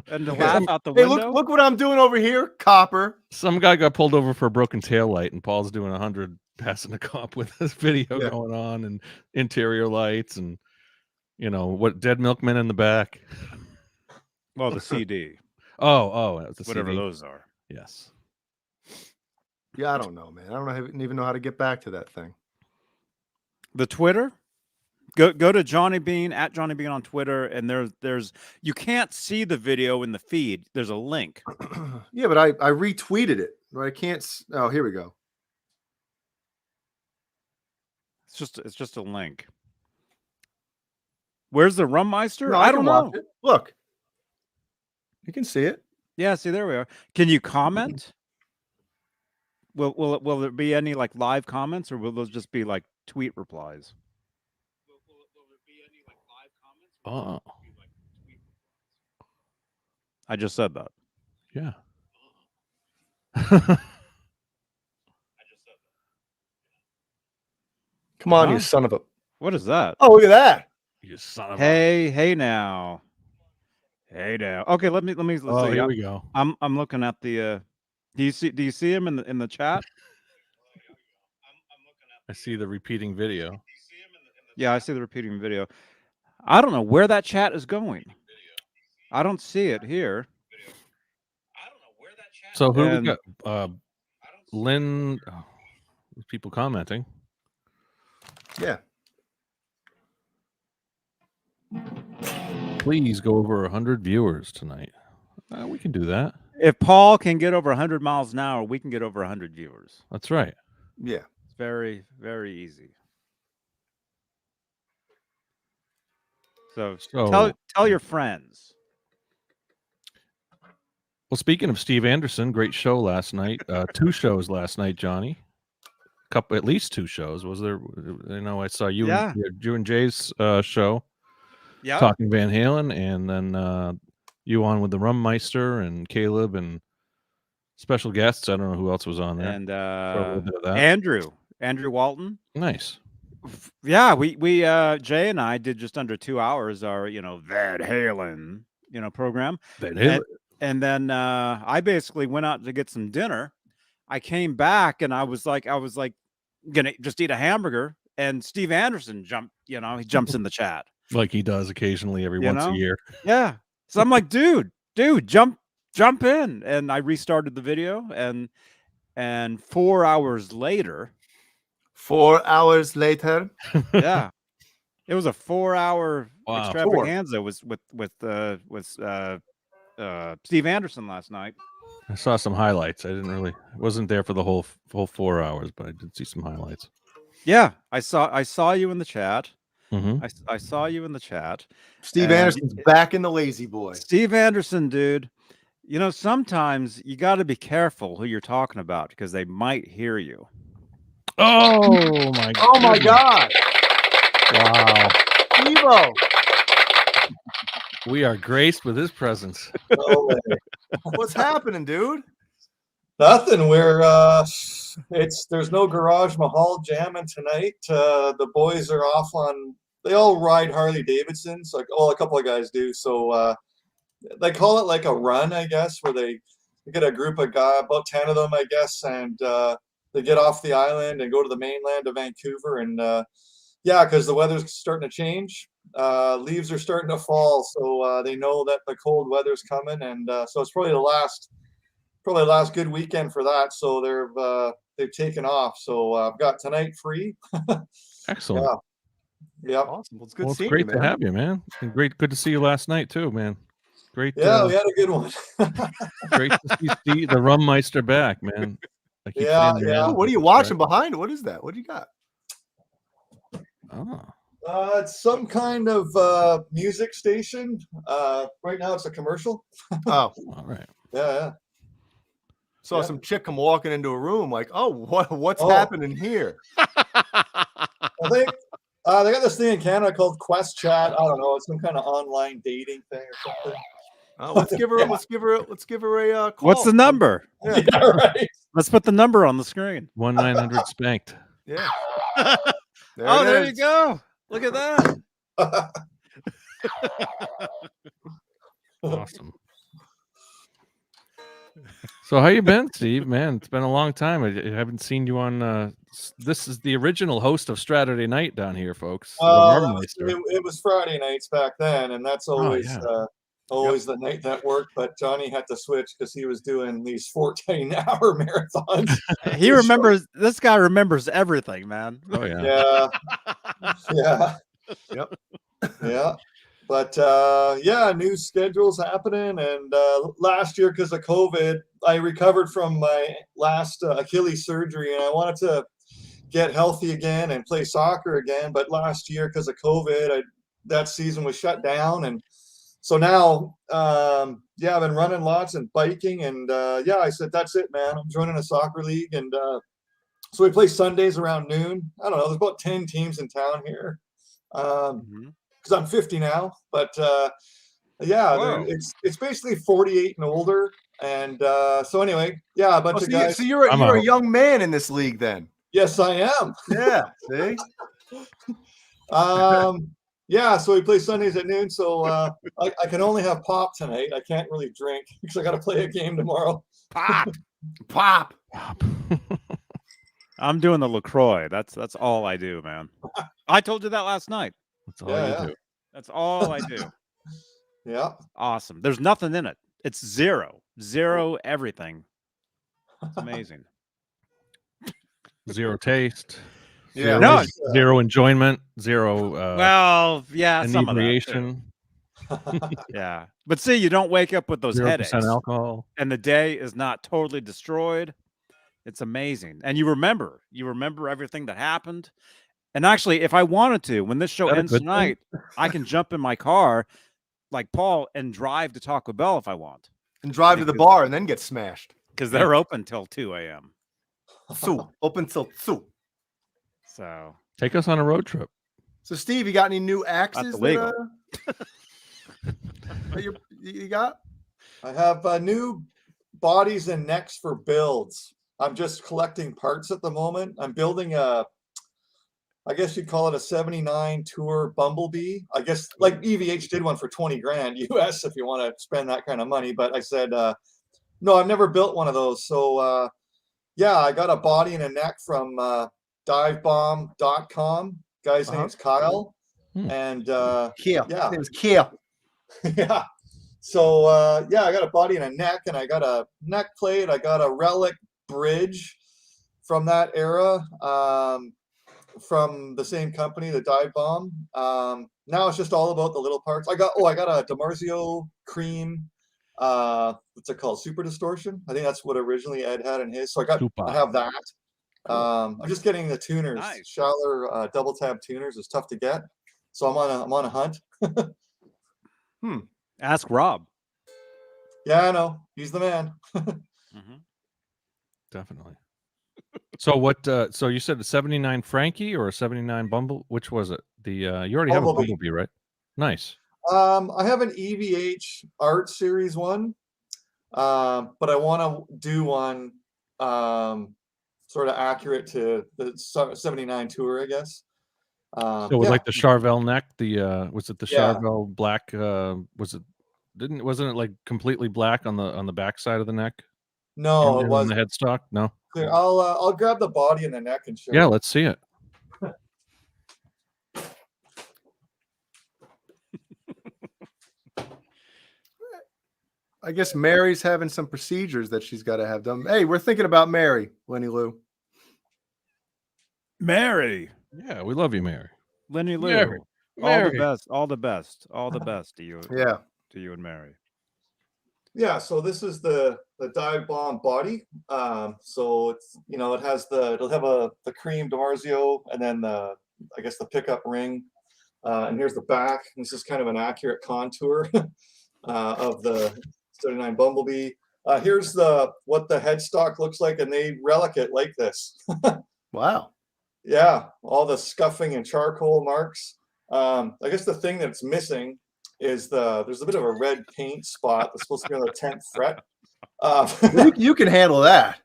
And to laugh out the window. Look what I'm doing over here, copper. Some guy got pulled over for a broken taillight, and Paul's doing 100 passing a cop with this video going on, and interior lights, and what Dead Milkmen in the back. Well, the CD. Oh, that's the whatever CD. Those are. Yes. Yeah, I don't know, man. I don't even know how to get back to that thing. The Twitter. Go to Johnny Beane at Johnny Beane on Twitter, and there's you can't see the video in the feed. There's a link. Yeah, but I retweeted it. I can't. Oh, here we go. It's just a link. Where's the Rummeister? No, I don't know. Watch it. Look, you can see it. Yeah, see, there we are. Can you comment? Will there be any like live comments, or will those just be like tweet replies? Oh, I just said that. Yeah. Come on, you son of a. What is that? Oh, look at that. You son of Hey now. Hey now. Okay, let's Oh, see. here we go. I'm looking at the do you see him in the chat? I see the repeating video. Yeah, I see the repeating video. I don't know where that chat is going. I don't see it here. So who we And got? Lynn. Oh, there's people commenting. Yeah. Please go over 100 viewers tonight. We can do that. if Paul can get over 100 miles an hour, we can get over 100 viewers. That's right. Yeah. It's very, very easy. So tell your friends. Well, speaking of Steve Andersen, great show last night. 2 shows last night, Johnny. At least 2 shows. Was there? You know, I saw you and you and Jay's show. Yeah. Talking Van Halen, and then you on with the Rummeister and Caleb and special guests. I don't know who else was on there. And a bit of that. Andrew Walton. Nice. Yeah, we Jay and I did just under 2 hours our Van Halen program. Van Halen. And then I basically went out to get some dinner. I came back and I was like gonna just eat a hamburger, and Steve Andersen he jumps in the chat Like he does occasionally every once a year. Yeah. So I'm like, dude, jump in. And I restarted the video, and 4 hours later. 4 hours later. Yeah. It was a 4-hour Wow. extravaganza with Steve Andersen last night. I saw some highlights. I wasn't there for the whole 4 hours, but I did see some highlights. Yeah, I saw you in the chat. Mm-hmm. I saw you in the chat. Steve Andersen's back in the lazy boy. Steve Andersen, dude. Sometimes you got to be careful who you're talking about because they might hear you. Oh my! Oh my God! Wow, Evo. We are graced with his presence. No way. What's happening, dude? Nothing. There's no Garage Mahal jamming tonight. The boys are off on. They all ride Harley Davidsons. Like, a couple of guys do. So they call it like a run, I guess, where they get a group of guys, about 10 of them, I guess, and they get off the island and go to the mainland of Vancouver. And because the weather's starting to change. Leaves are starting to fall, so they know that the cold weather's coming, and so it's probably the last good weekend for that. So they've taken off. So I've got tonight free. Excellent. Yeah. Awesome. Well, it's good seeing great you, to man. have you, man. And good to see you last night too, man. Great. Yeah, we had a good one. Great to see the Rummeister back, man. Yeah. Oh, what are you watching behind? What is that? What do you got? Oh. It's some kind of music station. Right now, it's a commercial. Oh, all right. Yeah. Saw some chick come walking into a room like, oh, what's happening here? I think they got this thing in Canada called Quest Chat. I don't know. It's some kind of online dating thing or something. Oh, let's give her a call. What's the number? Yeah. Yeah, right. Let's put the number on the screen. 1-900 spanked. Yeah. There you go. Look at that. Awesome. So how you been, Steve? Man, it's been a long time. I haven't seen you on. This is the original host of Straturday Night down here, folks. It was Friday nights back then, and that's always always the night that worked. But Johnny had to switch because he was doing these 14-hour marathons. He remembers. This guy remembers everything, man. Oh yeah. Yeah. Yep. Yeah. But new schedules happening. And last year, because of COVID, I recovered from my last Achilles surgery, and I wanted to get healthy again and play soccer again. But last year, because of COVID, that season was shut down. And so now, I've been running lots and biking. And I said, that's it, man. I'm joining a soccer league. And so we play Sundays around noon. I don't know. There's about 10 teams in town here. Because I'm 50 now, but it's basically 48 and older, and so anyway, a bunch of guys. So you're a young man in this league, then? Yes, I am. Yeah. See. Yeah, so we play Sundays at noon. So I can only have pop tonight. I can't really drink because I got to play a game tomorrow. Pop. Pop. I'm doing the LaCroix. That's all I do, man. I told you that last night. That's all you do. That's all I do. Yeah. Awesome. There's nothing in it. It's zero everything. It's amazing. Zero taste. Yeah. Zero enjoyment. Zero. Well, yeah, some of that inebriation. Yeah, but see, you don't wake up with those 0% headaches, alcohol, and the day is not totally destroyed. It's amazing, and you remember everything that happened. And actually, if I wanted to, when this show ends tonight, I can jump in my car, like Paul, and drive to Taco Bell if I want, and drive to the bar and then get smashed because they're open till 2 a.m. So open till 2. So take us on a road trip. So Steve, you got any new axes? That's illegal. That you got? I have new bodies and necks for builds. I'm just collecting parts at the moment. I'm building I guess you'd call it a 79 Tour Bumblebee. I guess like EVH did one for 20 grand US if you want to spend that kind of money. But I said, no, I've never built one of those. So yeah, I got a body and a neck from divebomb.com. Guy's name's Kyle. And Kiel. yeah. His name's Kiel. Yeah. So yeah, I got a body and a neck, and I got a neck plate. I got a relic bridge from that era, from the same company, the Dive Bomb. Now it's just all about the little parts. I got a DiMarzio cream. What's it called? Super distortion. I think that's what originally Ed had in his. So I have that. I'm just getting the tuners. Nice. Schaller double tab tuners is tough to get, so I'm on a hunt. Ask Rob. Yeah, I know. He's the man. Definitely. So what? So you said a 79 Frankie or a 79 Bumble? Which was it? The you already have a Bumblebee, right? Nice. I have an EVH Art Series one, but I want to do one sort of accurate to the 79 Tour, I guess. So with like the Charvel neck, the was it the Charvel black? Wasn't it like completely black on the back side of the neck? No, it wasn't. The headstock. No. Clear. I'll grab the body and the neck and show. Yeah, let's see it. I guess Mary's having some procedures that she's got to have done. Hey, we're thinking about Mary, Lenny Lou. Mary. Yeah, we love you, Mary. Lenny Lou. Mary. All the best. All the best. All the best to you. Yeah. To you and Mary. Yeah, so this is the Dive Bomb body. So it's it'll have the cream DiMarzio and then I guess the pickup ring. And here's the back. This is kind of an accurate contour of the 79 Bumblebee. Here's what the headstock looks like, and they relic it like this. Wow. Yeah, all the scuffing and charcoal marks. I guess the thing that's missing is there's a bit of a red paint spot that's supposed to be on the 10th fret. You can handle that.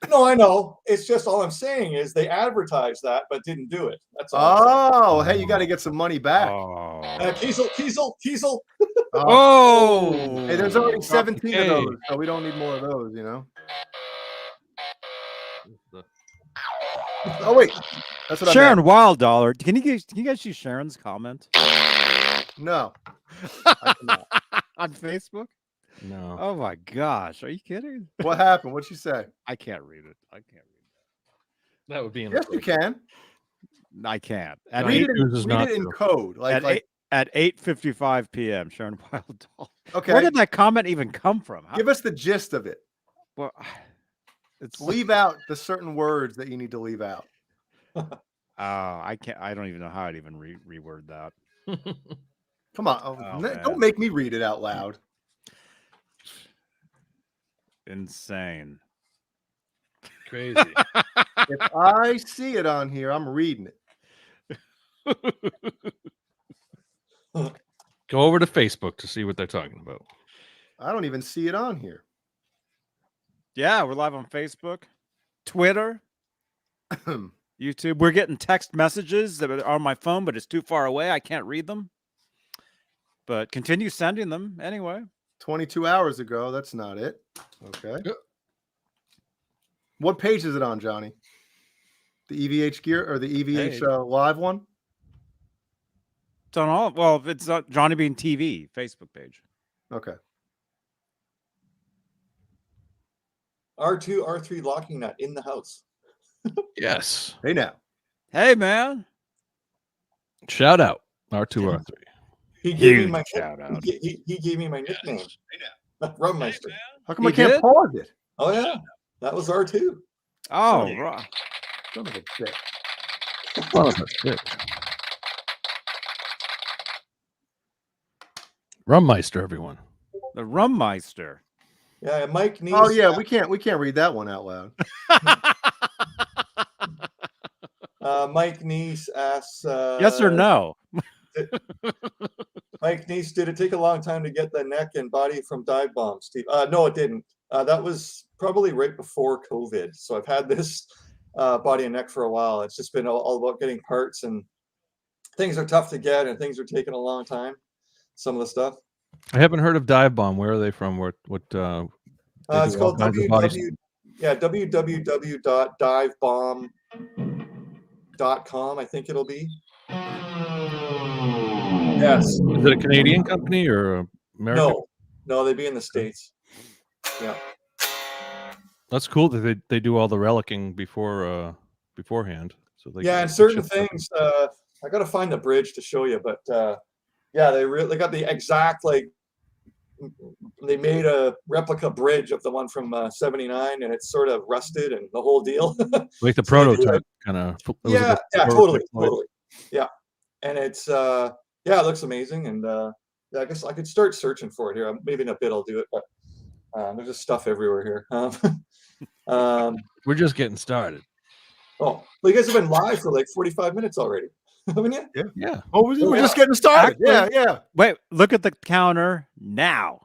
No, I know. It's just all I'm saying is they advertised that but didn't do it. That's all. Oh, hey, you got to get some money back. Oh. Kiesel. Oh. Hey, there's already 17 of those, so we don't need more of those, Oh wait, that's what Sharon I meant. Wild Dollar. Can you guys see Sharon's comment? No. On Facebook? No. Oh my gosh, are you kidding? What happened? What'd she say? I can't read it. That would be in Yes, you can. I can't. Read it in code. At 8:55 p.m. Sharon Wild Dollar. Okay. Where did that comment even come from? Give us the gist of it. Well, it's leave out the certain words that you need to leave out. I can't. I don't even know how I'd even reword that. Come on, don't make me read it out loud. Insane. Crazy. If I see it on here, I'm reading it. Go over to Facebook to see what they're talking about. I don't even see it on here. Yeah, we're live on Facebook, Twitter. YouTube. We're getting text messages that are on my phone, but it's too far away. I can't read them. But continue sending them anyway. 22 hours ago. That's not it. Okay. Yep. What page is it on, Johnny? The EVH gear or the EVH Hey. live one? It's on all. Well, it's on Johnny Beane TV Facebook page. Okay. R2, R3 locking nut in the house. Yes. Hey now. Hey, man. Shout out R2, R3. He gave me Huge my shout out. He gave me my nickname. Rummeister. How come He I can't did? pause it? Oh yeah, that was R2. Oh, Son right. Son of a bitch. Rummeister, everyone. The Rummeister. Yeah, and Mike Neese. Oh yeah, we can't read that one out loud. Mike Neese asks. Yes or no? Mike Neese, did it take a long time to get the neck and body from Dive Bomb, Steve? No, it didn't. That was probably right before COVID. So I've had this body and neck for a while. It's just been all about getting parts, and things are tough to get, and things are taking a long time. Some of the stuff. I haven't heard of Dive Bomb. Where are they from? What? It's called www.divebomb.com. I think it'll be. Yes. Is it a Canadian company or American? No, they'd be in the States. Yeah. That's cool that they do all the relicking beforehand. So they and certain things. I got to find the bridge to show you, but yeah, they got the exact they made a replica bridge of the one from '79, and it's sort of rusted and the whole deal. Like the So they do prototype kind of. Yeah, totally. Yeah, and it's it looks amazing, and I guess I could start searching for it here. Maybe in a bit I'll do it, but there's just stuff everywhere here. We're just getting started. Oh, well, you guys have been live for like 45 minutes already, haven't you? Yeah. Oh, we're just getting started. Actually, Yeah. Wait, look at the counter now.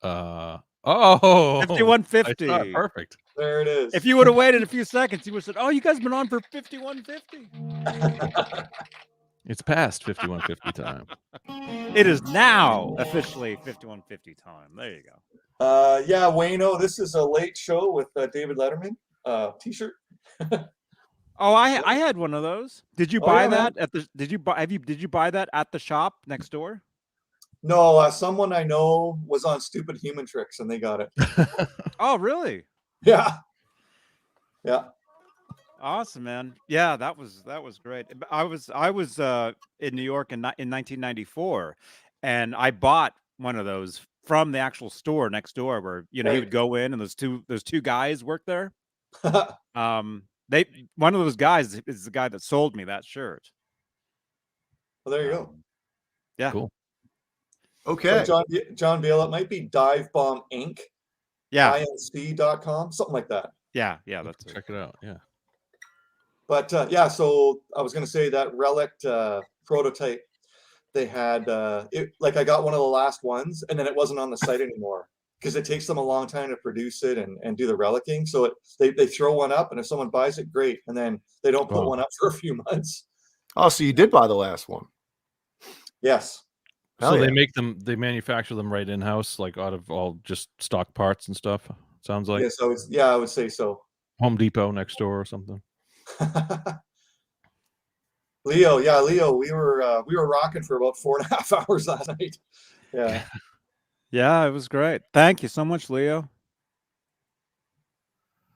5150. Perfect. There it is. If you would have waited a few seconds, you would have said, "Oh, you guys been on for 5150." It's past 5150 time. It is now officially 5150 time. There you go. Yeah, Wayno, this is a late show with David Letterman t-shirt. Oh, I had one of those. Did you buy yeah, that at the? Did you buy that at the shop next door? No, someone I know was on Stupid Human Tricks and they got it. Oh, really? Yeah. Awesome, man. Yeah, that was great. I was in New York in 1994, and I bought one of those from the actual store next door, where he would go in, and those two guys worked there. One of those guys is the guy that sold me that shirt. Well, there you go. Yeah. Cool. Okay. So John Bale, it might be Dive Bomb Inc. Yeah. Inc.com, something like that. Yeah, that's it. Check it out. Yeah. But so I was going to say that relic prototype they had. I got one of the last ones, and then it wasn't on the site anymore because it takes them a long time to produce it and do the relicking. So they throw one up, and if someone buys it, great, and then they don't put one up for a few months. Oh, so you did buy the last one? Yes. So they manufacture them right in house, like out of all just stock parts and stuff. Sounds like. Yeah, so I would say so. Home Depot next door or something. Leo, we were rocking for about 4.5 hours last night. Yeah. Yeah, it was great. Thank you so much, Leo.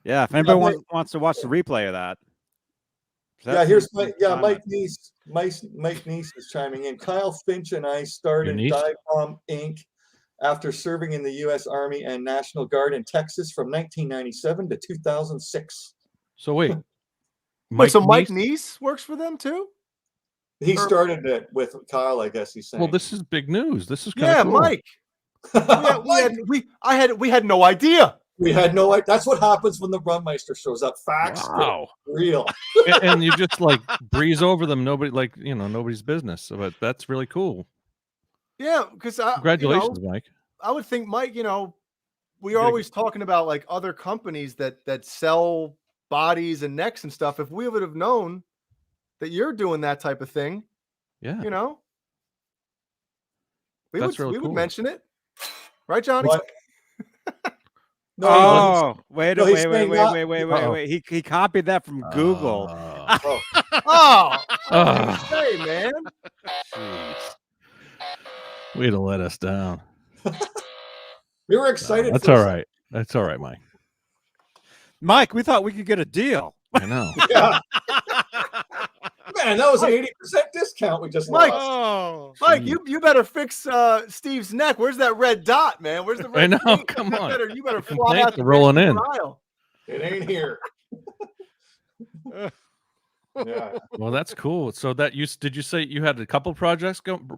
Yeah, if anybody wants to watch the replay of that. Here's Mike Neese. Mike Neese is chiming in. Kyle Finch and I started Dive Bomb Inc. after serving in the U.S. Army and National Guard in Texas from 1997 to 2006. So wait. Mike Neese works for them too? He started it with Kyle, I guess he's saying. Well, this is big news. This is kind of cool. Mike. We had no idea. We had no idea. That's what happens when the Rummeister shows up. Facts. Wow. Real. And you just breeze over them. Nobody's business. But that's really cool. Yeah, because congratulations, Mike. I would think, Mike, we are always talking about other companies that sell bodies and necks and stuff. If we would have known that you're doing that type of thing, Yeah. you know, we That's would really cool. mention it, right, Johnny? What? No, Oh, wait. no, he's saying not- He copied that from Google. Oh, say, man. Jeez. Way to let us down. we were excited. That's for all a right. That's all right, Mike. Mike, we thought we could get a deal. I know. Yeah. Man, that was an 80% discount we just Mike, lost. Oh, Mike, you better fix Steve's neck. Where's that red dot, man? Where's the red? I know. paint? Come on. You better fly out Thanks for rolling in. aisle. It ain't here. Yeah. Well, that's cool. So did you say you had a couple projects going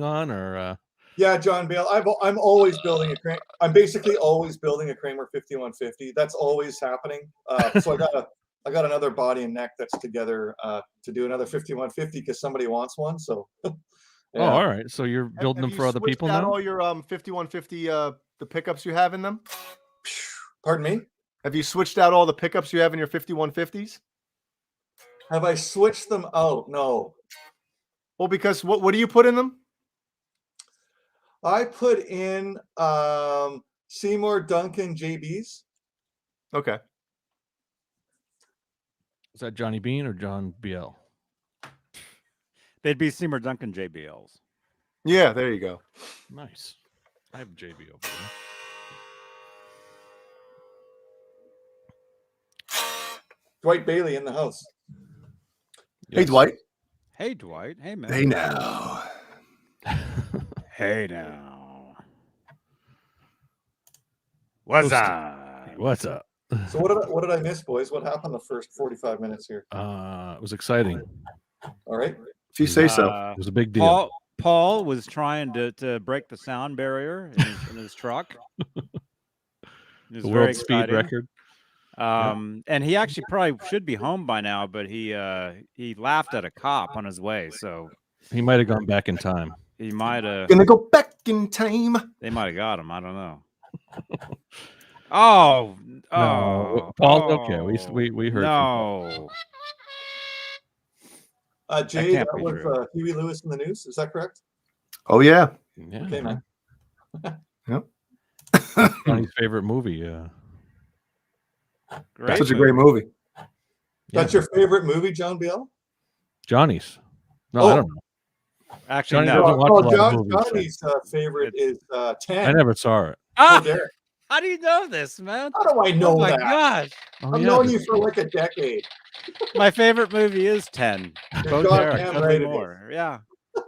on, or? Yeah, John Bale. I'm always building a Kramer. I'm basically always building a Kramer 5150. That's always happening. So I got another body and neck that's together to do another 5150 because somebody wants one. So. Yeah. Oh, all right. So you're building them for other people now. All your 5150 the pickups you have in them. Pardon me. Have you switched out all the pickups you have in your 5150s? Have I switched them out? No. Well, because what do you put in them? I put in Seymour Duncan JBs. Okay. Is that Johnny Beane or John BL? they'd be Seymour Duncan JBLs. Yeah, there you go. Nice. I have JB over there. Dwight Bailey in the house. Hey, Yes. Dwight. Hey, Dwight. Hey, man. Hey now. Hey now. What's up? What's up? So what did I miss, boys? What happened the first 45 minutes here? It was exciting. All right. If you say so. It was a big deal. Paul was trying to break the sound barrier in his truck. It was The very world speed exciting. record. And he actually probably should be home by now, but he laughed at a cop on his way, so He might have gone back in time. he might have. Gonna go back in time. They might have got him. I don't know. Oh, No, Paul's okay. We heard. No. Jay, can't that be was true. Huey Lewis in the news. Is that correct? Oh yeah. From him. Okay, man. Johnny's favorite movie. Great Such a great movie. That's your favorite movie, John Biel? Johnny's. No, Oh. I don't know. Actually, Johnny no. doesn't watch a lot of movies. Johnny's favorite is 10. I never saw it. Ah, Derek. how do you know this, man? How do I know Oh my that? gosh. Oh, I've yeah, known but- you for like a decade. My favorite movie is 10. You're Bo Derek, goddamn Dudley right it Moore. Yeah.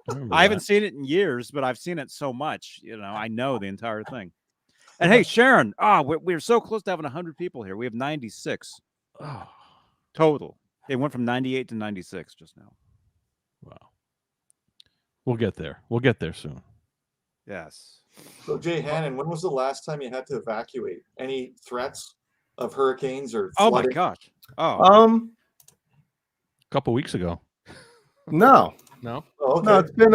remember I haven't that. seen it in years, but I've seen it so much. I know the entire thing. And hey, Sharon, we're so close to having 100 people here. We have 96 Oh, total. It went from 98 to 96 just now. wow. We'll get there. We'll get there soon. Yes. So Jay Hannon, when was the last time you had to evacuate? Any threats of hurricanes or Oh my flooding? gosh. Oh, A couple weeks ago. No. No. Oh, okay. No, it's been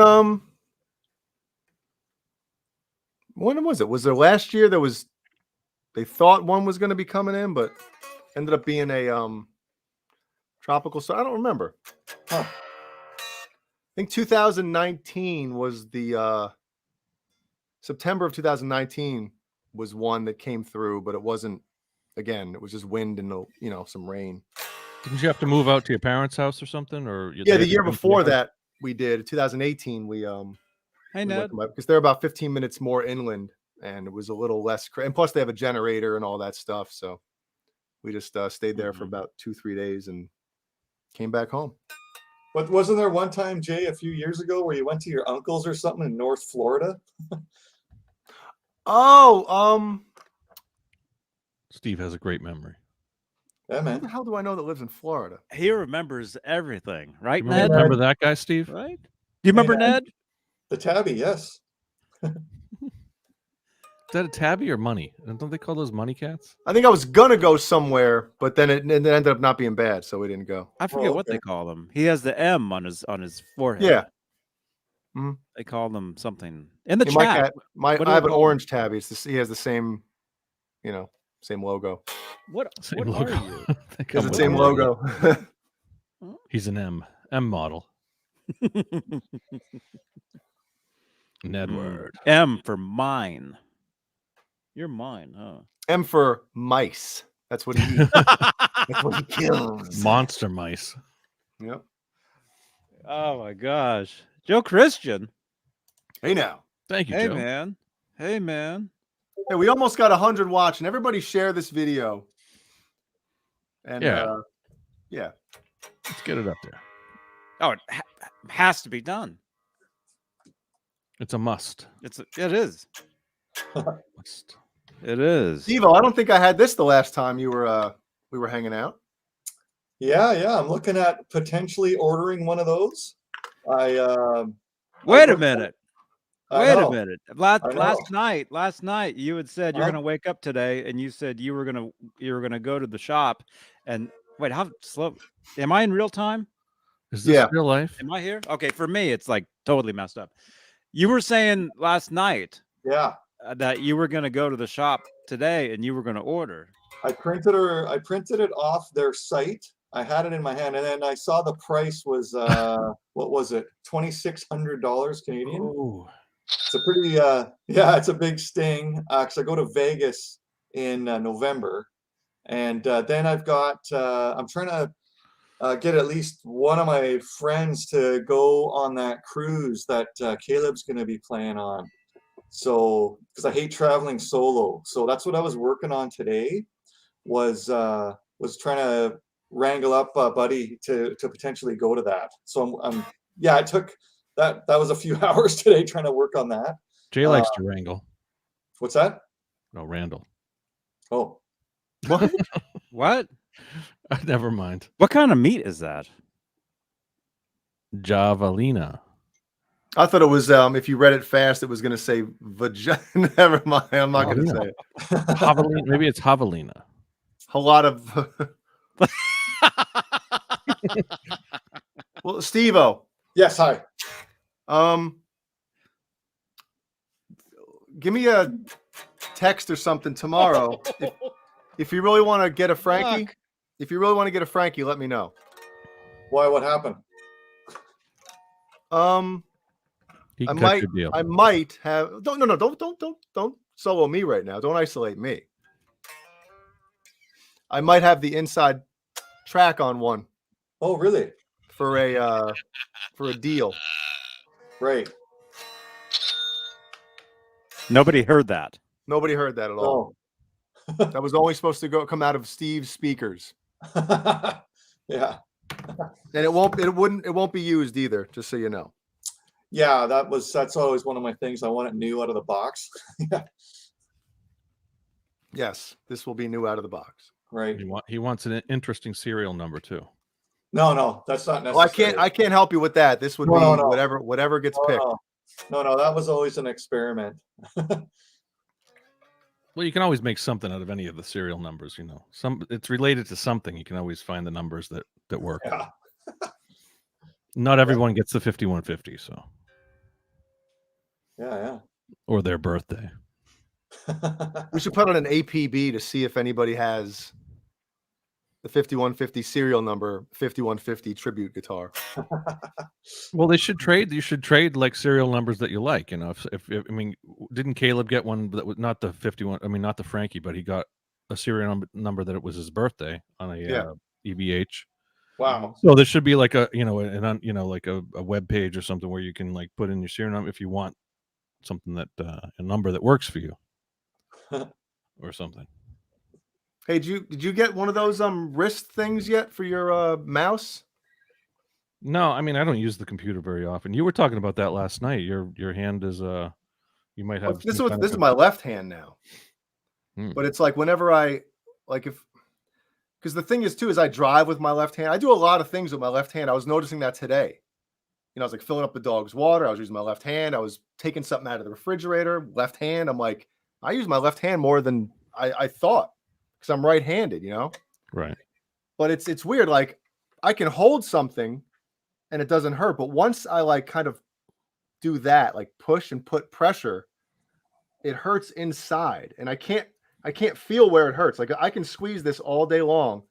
when was it? Was there last year? They thought one was going to be coming in, but ended up being a tropical storm. I don't remember. Huh. I think 2019 was the September of 2019 was one that came through, but it wasn't. Again, it was just wind and some rain. Didn't you have to move out to your parents' house or something? Or Yeah, the year before that we did. 2018 we hey, we Ned. went to because they're about 15 minutes more inland, and it was a little less. And plus, they have a generator and all that stuff. So we just stayed there for about 2-3 days and came back home. But wasn't there one time, Jay, a few years ago where you went to your uncle's or something in North Florida? Oh, Steve has a great memory. Yeah, who the man. hell do I know that lives in Florida? He remembers everything, right, You Ned? remember that guy, Steve? Right? Do you remember Ned. Ned? The Tabby, yes. Is that a tabby or money? Don't they call those money cats? I think I was gonna go somewhere, but then it ended up not being bad, so we didn't go. I forget Oh, what okay. they call him. He has the M on his forehead. Yeah. They call them something in the Yeah, chat. What do I you have an call orange tabby. He has the same, Same logo. What Same what logo. are you? They It's come the with same a logo. He's an M model. Nedward. M for mine. You're mine, huh? M for mice. That's what he eats. That's what he kills. Monster mice. Yep. Oh my gosh. Joe Christian. Hey now. Thank you, Hey Joe. man. Hey man. Hey, we almost got 100 watching. Everybody share this video. And Yeah. Let's get it up there. Oh, it has to be done. It's a must. It is. Must. It is. Steve-O, I don't think I had this the last time we were hanging out. Yeah. I'm looking at potentially ordering one of those. Wait a minute. I know. Wait a minute. Last night you had said you're gonna wake up today and you said you were gonna go to the shop and wait, how slow am I in real time? Is this real life? Am I here? Okay, for me it's like totally messed up. You were saying last night that you were gonna go to the shop today and you were gonna order. I printed it off their site. I had it in my hand, and then I saw the price was what was it? $2,600 Canadian. Ooh. It's a pretty it's a big sting because I go to Vegas in November, and then I've got I'm trying to get at least one of my friends to go on that cruise that Caleb's going to be playing on. So because I hate traveling solo, so that's what I was working on today. Was trying to wrangle up a buddy to potentially go to that. So it took that was a few hours today trying to work on that. Jay likes to wrangle. What's that? No, Randall. Oh, What? What? Never mind. What kind of meat is that? Javelina. I thought it was if you read it fast, it was gonna say vagina. Never mind. I'm not gonna say it. Javelina. Maybe it's javelina. A lot of well, Steve-O. yes, hi. Give me a text or something tomorrow. If you really want to get a Frankie, let me know. Why? What happened? He I can cut your deal. might have don't solo me right now. Don't isolate me. I might have the inside track on one Oh, really? for a deal. Right. Nobody heard that. Nobody heard that at all. Oh. That was only supposed to come out of Steve's speakers. Yeah. And it won't be used either, just so you know. Yeah, that's always one of my things. I want it new out of the box. Yes, this will be new out of the box. Right. He wants an interesting serial number too. No, that's not necessary. Well, I can't help you with that. This would be No. whatever gets picked. No, that was always an experiment. Well, you can always make something out of any of the serial numbers, you know. It's related to something. You can always find the numbers that work. Yeah. Not everyone gets the 5150, so. Yeah. Or their birthday. We should put on an APB to see if anybody has the 5150 serial number, 5150 tribute guitar. Well, they should trade. You should trade like serial numbers that you like. You know, if I mean, didn't Caleb get one that was not the 51? I mean, not the Frankie, but he got a serial number that it was his birthday on a EVH. Wow. So there should be like a like a web page or something where you can like put in your serial number if you want something that a number that works for you or something. Hey, did you get one of those wrist things yet for your mouse? No, I mean I don't use the computer very often. You were talking about that last night. Your hand is you might have This is my left hand now. But it's like whenever because the thing is too is I drive with my left hand. I do a lot of things with my left hand. I was noticing that today. You know, I was like filling up the dog's water. I was using my left hand. I was taking something out of the refrigerator, left hand. I'm like, I use my left hand more than I thought. Because I'm right-handed, you know? Right. But it's weird. Like, I can hold something and it doesn't hurt. But once I like kind of do that, like push and put pressure, it hurts inside. And I can't I can't feel where it hurts. Like I can squeeze this all day long,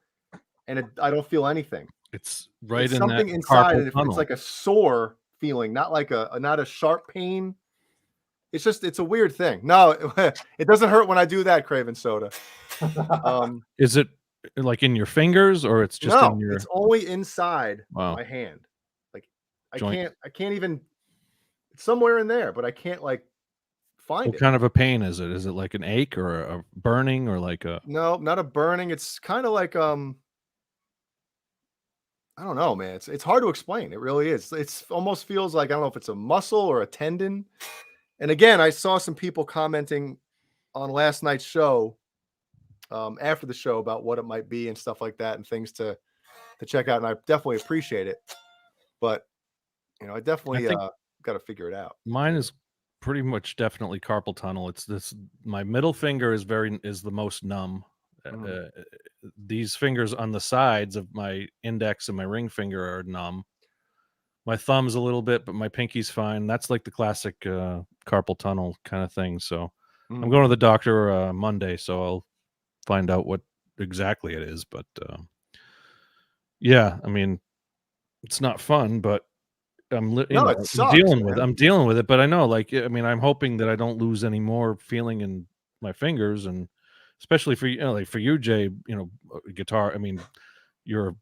and I don't feel anything. It's right It's in something that inside. carpal tunnel. It's like a sore feeling, not like not a sharp pain. It's a weird thing. No, it doesn't hurt when I do that, Craven Soda. Is it like in your fingers, or it's just in your? It's only inside Wow. my hand. Like Joint. I can't even. It's somewhere in there, but I can't like find it. What kind of a pain is it? Is it like an ache or a burning or like a? No, not a burning. It's kind of like I don't know, man. It's hard to explain. It really is. It's almost feels like I don't know if it's a muscle or a tendon. And again, I saw some people commenting on last night's show, after the show, about what it might be and stuff like that, and things to check out. And I definitely appreciate it. But I definitely got to figure it out. Mine is pretty much definitely carpal tunnel. It's this. My middle finger is the most numb. These fingers on the sides of my index and my ring finger are numb. My thumb's a little bit, but my pinky's fine. That's like the classic carpal tunnel kind of thing. So I'm going to the doctor Monday, so I'll find out what exactly it is. But yeah, I mean, it's not fun, but I'm dealing with it. But I know, like, I mean, I'm hoping that I don't lose any more feeling in my fingers, and especially for like for you, Jay, guitar. I mean, you're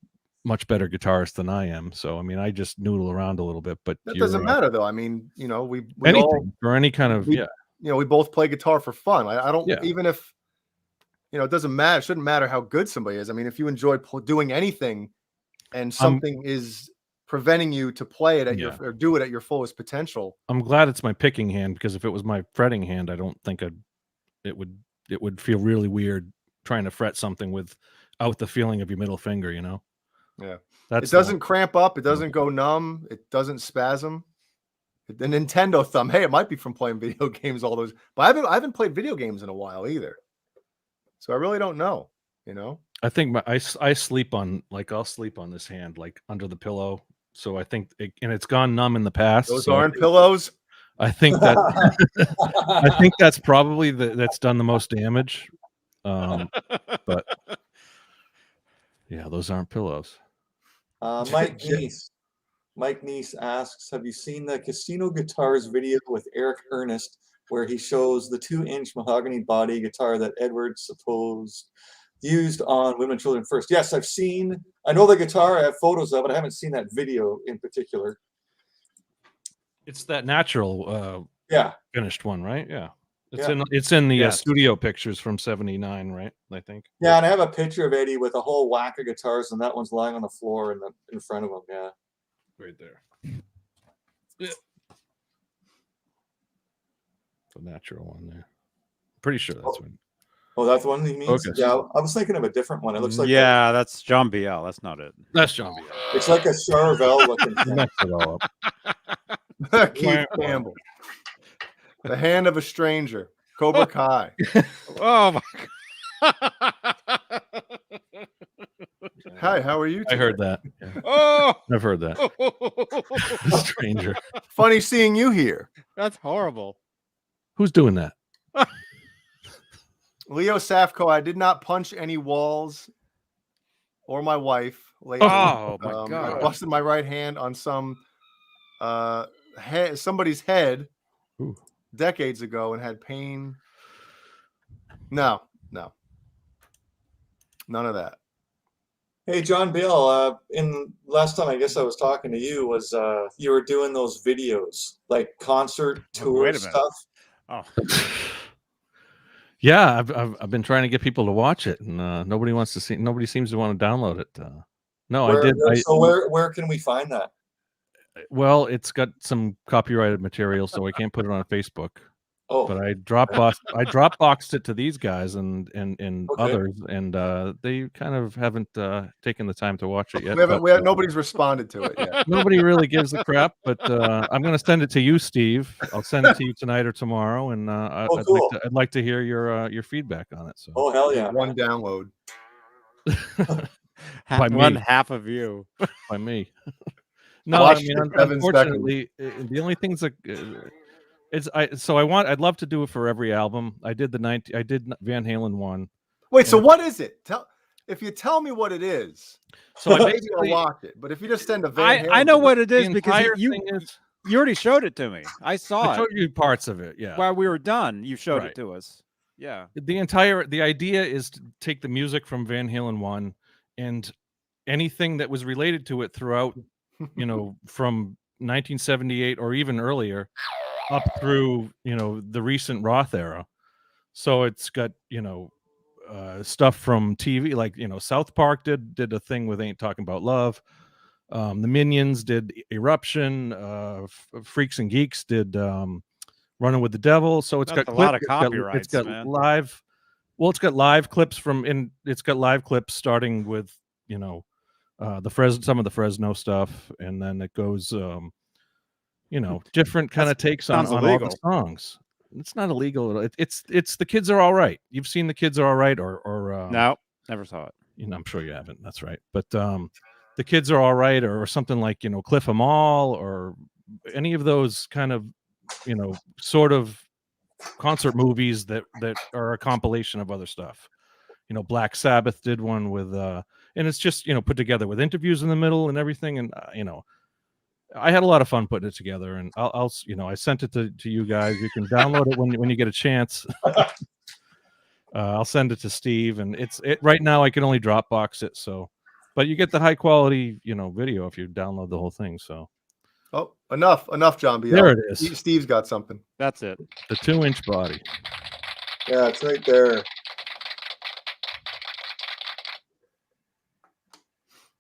much better guitarist than I am, so I mean, I just noodle around a little bit, but that doesn't matter though. I mean, we anything all, or any kind of we both play guitar for fun. I don't even if it doesn't matter. It shouldn't matter how good somebody is. I mean, if you enjoy doing anything, and something is preventing you to play it at or do it at your fullest potential. I'm glad it's my picking hand, because if it was my fretting hand, I don't think it would feel really weird trying to fret something without the feeling of your middle finger. Yeah, it doesn't cramp up. It doesn't go numb. It doesn't spasm. The Nintendo thumb. Hey, it might be from playing video games. All those, but I haven't played video games in a while either. So I really don't know. I think I sleep on, like, I'll sleep on this hand, like under the pillow. So I think, and it's gone numb in the past. Those aren't pillows. I think that I think that's probably that's done the most damage. But yeah, those aren't pillows. Mike Neese asks, have you seen the Casino Guitars video with Eric Ernest, where he shows the 2-inch mahogany body guitar that Edward supposed used on Women and Children First? Yes, I know the guitar. I have photos of it. I haven't seen that video in particular. It's that natural finished one, right? Yeah. It's in the studio pictures from '79, right? I think. Yeah, and I have a picture of Eddie with a whole whack of guitars, and that one's lying on the floor in front of him. Yeah, right there. Yeah. The natural one there. Pretty sure that's one. Oh, that's the one he means. Okay. Yeah, I was thinking of a different one. It looks like that's John BL. That's not it. That's John BL. It's like a Charvel looking thing. Mess it all up. Keith Campbell. The Hand of a Stranger, Cobra Kai. Oh my God. Hi, how are you today? I heard that. Yeah. Oh, I've heard that. Stranger. Funny seeing you here. That's horrible. Who's doing that? Leo Safko, I did not punch any walls or my wife lately. Oh my God. I busted my right hand on somebody's head decades ago and had pain. No. None of that. Hey, John Bill, in last time I guess I was talking to you was you were doing those videos, like concert tour stuff. Oh. Yeah, I've been trying to get people to watch it, and nobody wants to see. Nobody seems to want to download it. I did. So where can we find that? Well, it's got some copyrighted material, so I can't put it on Facebook. Oh, but I Dropboxed it to these guys and others, and they kind of haven't taken the time to watch it yet. Nobody's responded to it yet. Nobody really gives a crap, but I'm going to send it to you, Steve. I'll send it to you tonight or tomorrow, and cool. I'd like to hear your feedback on it. So, oh hell yeah, one download. One half of you by me. No, I mean, unfortunately, the only things that I'd love to do it for every album. I did I did Van Halen 1. Wait, so what is it? If you tell me what it is, so I maybe I'll watch it. But if you just send a Van Halen, I know what it is the because entire you thing is, you already showed it to me. I saw I showed you parts of it. Yeah. while we were done. You showed Right. it to us. Yeah. The idea is to take the music from Van Halen 1 and anything that was related to it throughout, you know, from 1978 or even earlier up through, you know, the recent Roth era. So it's got, you know, stuff from TV, like, you know, South Park did a thing with Ain't Talking About Love. The Minions did Eruption. Freaks and Geeks did Running with the Devil. So it's That's got a lot of it's copyrights, got man. live. Well, it's got live clips it's got live clips starting with, you know, some of the Fresno stuff, and then it goes, you know, different kind of takes on all the songs. It's not illegal. It's The Kids Are All Right. You've seen The Kids Are All Right, or No, never saw it. You know, I'm sure you haven't. That's right. But The Kids Are All Right, or something like, you know, Cliff 'Em All, or any of those kind of, you know, sort of concert movies that are a compilation of other stuff. You know, Black Sabbath did one with and it's just, you know, put together with interviews in the middle and everything. And you know, I had a lot of fun putting it together, and I'll you know, I sent it to you guys. You can download it when you get a chance. I'll send it to Steve, and right now I can only Dropbox it, so, but you get the high quality, you know, video if you download the whole thing. So, oh, enough, John B. There it is. Steve's got something. That's it. The 2-inch body. Yeah, it's right there.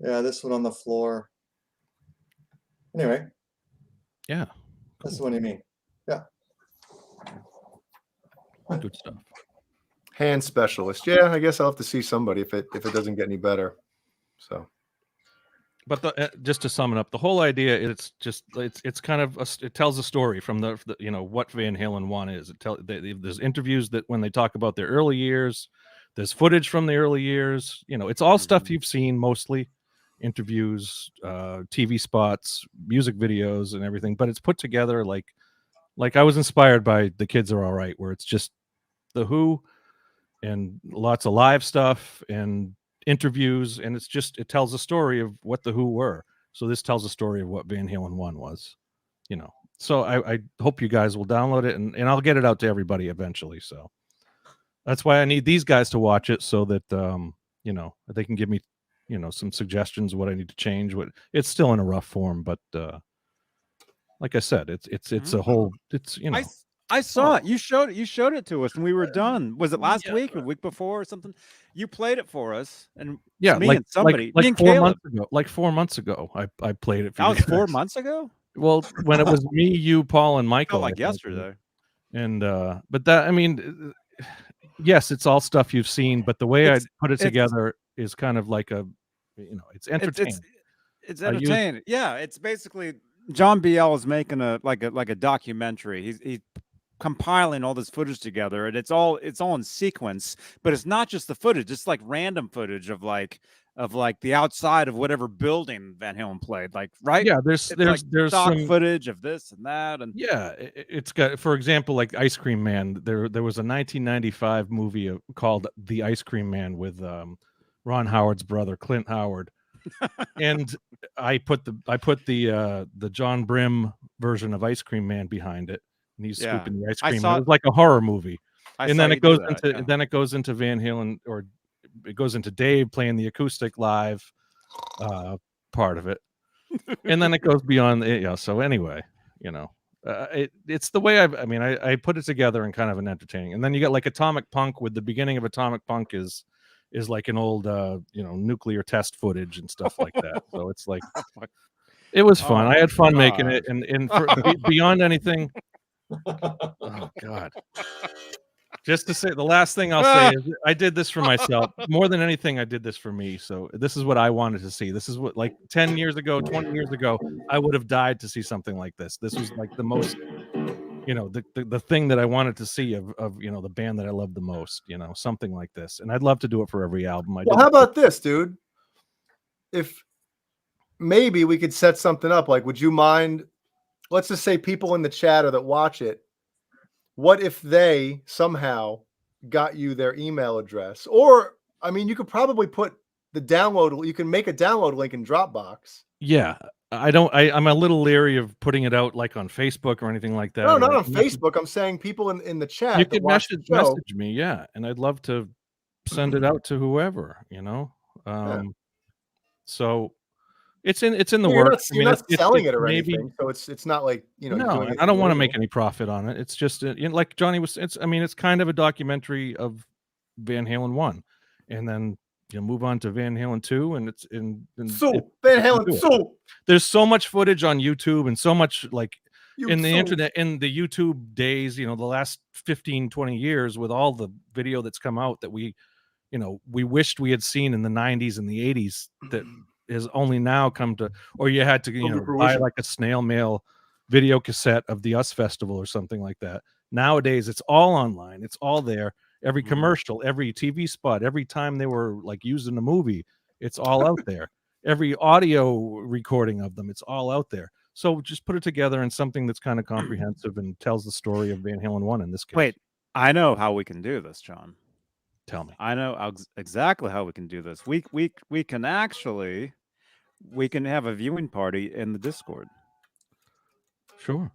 Yeah, this one on the floor. Anyway. Yeah. That's the one you mean. Yeah. Good stuff. Hand specialist. Yeah, I guess I'll have to see somebody if it doesn't get any better. So, but just to sum it up, the whole idea it's kind of it tells a story from the you know, what Van Halen 1 is. There's interviews that when they talk about their early years, there's footage from the early years. You know, it's all stuff you've seen mostly. Interviews, TV spots, music videos, and everything, but it's put together like I was inspired by The Kids Are All Right, where it's just The Who and lots of live stuff and interviews, and it tells a story of what The Who were. So this tells a story of what Van Halen 1 was, you know. So I hope you guys will download it, and I'll get it out to everybody eventually. So that's why I need these guys to watch it, so that you know, they can give me, you know, some suggestions of what I need to change. It's still in a rough form, but like I said, it's a whole, it's, you know. I saw it. You showed it to us, and we were done. Was it last week or week before or something? You played it for us, and yeah, me and somebody, me and 4 Caleb. months ago. Like 4 months ago, I played it for that you was guys. 4 months ago. Well, when it was me, you, Paul, and Michael, Felt like yesterday. And but that, I mean, yes, it's all stuff you've seen, but the way I put it together is kind of like a, you know, it's entertaining. It's entertaining. Yeah, it's basically John BL is making a documentary. He's compiling all this footage together, and it's all in sequence, but it's not just the footage. It's like random footage of like the outside of whatever building Van Halen played, like, right? Yeah, there's stock some footage of this and that, and yeah, it's got, for example, like Ice Cream Man. There was a 1995 movie called The Ice Cream Man with Ron Howard's brother, Clint Howard. And I put the John Brim version of Ice Cream Man behind it, and he's scooping the ice cream. It was like a horror movie. And then it goes into Van Halen, or it goes into Dave playing the acoustic live part of it. And then it goes beyond, you know. So anyway, you know, it's the way I put it together in kind of an entertaining. And then you got like Atomic Punk, with the beginning of Atomic Punk is like an old you know, nuclear test footage and stuff like that. So it's like, it was fun. I had fun making it, and for, beyond anything. Oh God. Just to say, the last thing I'll say is I did this for myself. More than anything, I did this for me. So this is what I wanted to see. This is what, like 10 years ago, 20 years ago, I would have died to see something like this. This was like the most, you know, the thing that I wanted to see of you know, the band that I love the most, you know, something like this. And I'd love to do it for every album. Well, how about this, dude? If maybe we could set something up, like, would you mind, let's just say people in the chat or that watch it what if they somehow got you their email address? Or, I mean, you could probably put the download. You can make a download link in Dropbox. Yeah. I'm a little leery of putting it out like on Facebook or anything like that. No, not or on Facebook. I'm saying people in the chat. You that could watch the show. message me, yeah, and I'd love to send it out to whoever, you know. So it's in the works. You're not selling it or maybe, anything, so it's not like, you know. No, you're doing I don't want to make any profit on it. It's just like Johnny was. It's kind of a documentary of Van Halen 1, and then you move on to Van Halen 2, and it's in Van Halen 2. There's so much footage on YouTube and so much like in the YouTube. internet, in the YouTube days, you know, the last 15, 20 years, with all the video that's come out that we wished we had seen in the 90s and the 80s, that has only now come to, or you had to, buy like a snail mail video cassette of the US Festival or something like that. Nowadays, it's all online. It's all there. Every commercial, every TV spot, every time they were like used in a movie, it's all out there. Every audio recording of them, it's all out there. So just put it together in something that's kind of comprehensive and tells the story of Van Halen 1 in this case. Wait, I know how we can do this, John. Tell me. I know exactly how we can do this. We can actually, we can have a viewing party in the Discord. Sure.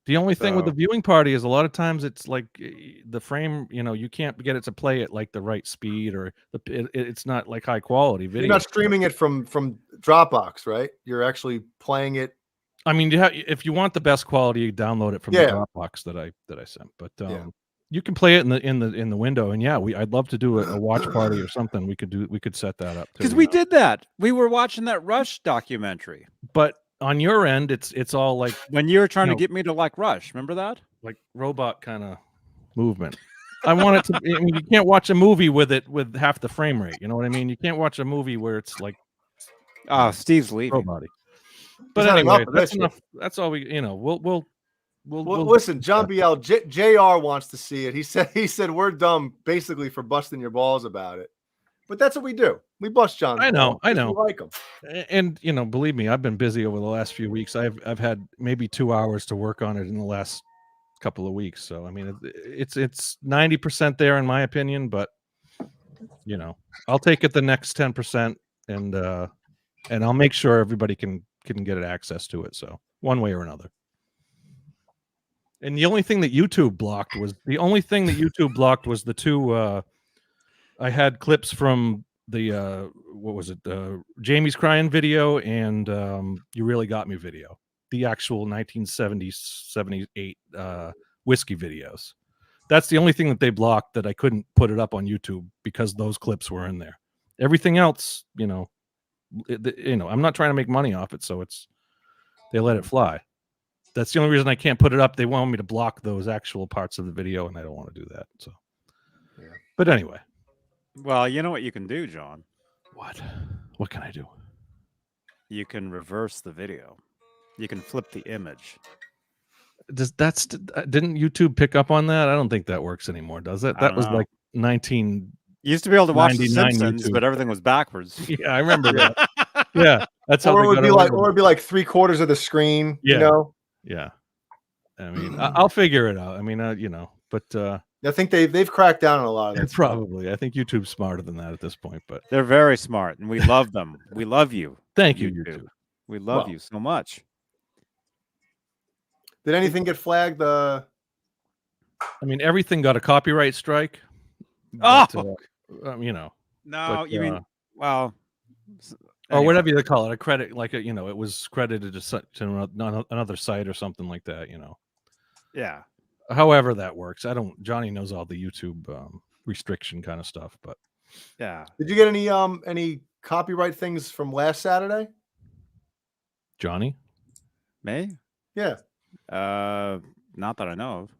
The only thing with the viewing party is a lot of times it's like the frame, you can't get it to play at like the right speed, or it's not like high quality video. You're not streaming it from Dropbox, right? You're actually playing it. I mean, if you want the best quality, you download it from the Dropbox that I sent. But you can play it in the window, and I'd love to do a watch party or something. We could set that up because we did that. We were watching that Rush documentary, but on your end, it's all like when you were trying to get me to like Rush. Remember that? Like robot kind of movement. I want it to. I mean, you can't watch a movie with half the frame rate. You know what I mean? You can't watch a movie where it's like, Steve's leaving. Robot-y. But anyway, that's enough. That's all we. We'll listen. John BL JR wants to see it. He said we're dumb basically for busting your balls about it. But that's what we do. We bust John. I know. We like him. And believe me, I've been busy over the last few weeks. I've had maybe 2 hours to work on it in the last couple of weeks. So I mean, it's 90% there in my opinion. But I'll take it the next 10%, and I'll make sure everybody can get access to it. So one way or another. And the only thing that YouTube blocked was the two. I had clips from the what was it? Jamie's Crying video and You Really Got Me video. The actual 1978 whiskey videos. That's the only thing that they blocked, that I couldn't put it up on YouTube because those clips were in there. Everything else, I'm not trying to make money off it, so they let it fly. That's the only reason I can't put it up. They want me to block those actual parts of the video, and I don't want to do that. So, but anyway. Well, you know what you can do, John? What can I do? You can reverse the video. You can flip the image. Didn't YouTube pick up on that? I don't think that works anymore, does it? That was like 19. You used to be able to watch The Simpsons, but everything was backwards. Yeah, I remember that. Yeah, that's how. Or it would be like 3/4 of the screen. Yeah. Yeah. I mean, I'll figure it out. I mean, but. I think they've cracked down on a lot of that. Probably. I think YouTube's smarter than that at this point, but they're very smart, and we love them. We love you. Thank you, YouTube. We love you so much. Did anything get flagged? I mean, everything got a copyright strike. But, No, but, you mean or whatever you call it, a credit, like it was credited to another site or something like that. Yeah. However that works, Johnny knows all the YouTube restriction kind of stuff, but yeah. Did you get any copyright things from last Saturday? Johnny? Me? Yeah. Not that I know of.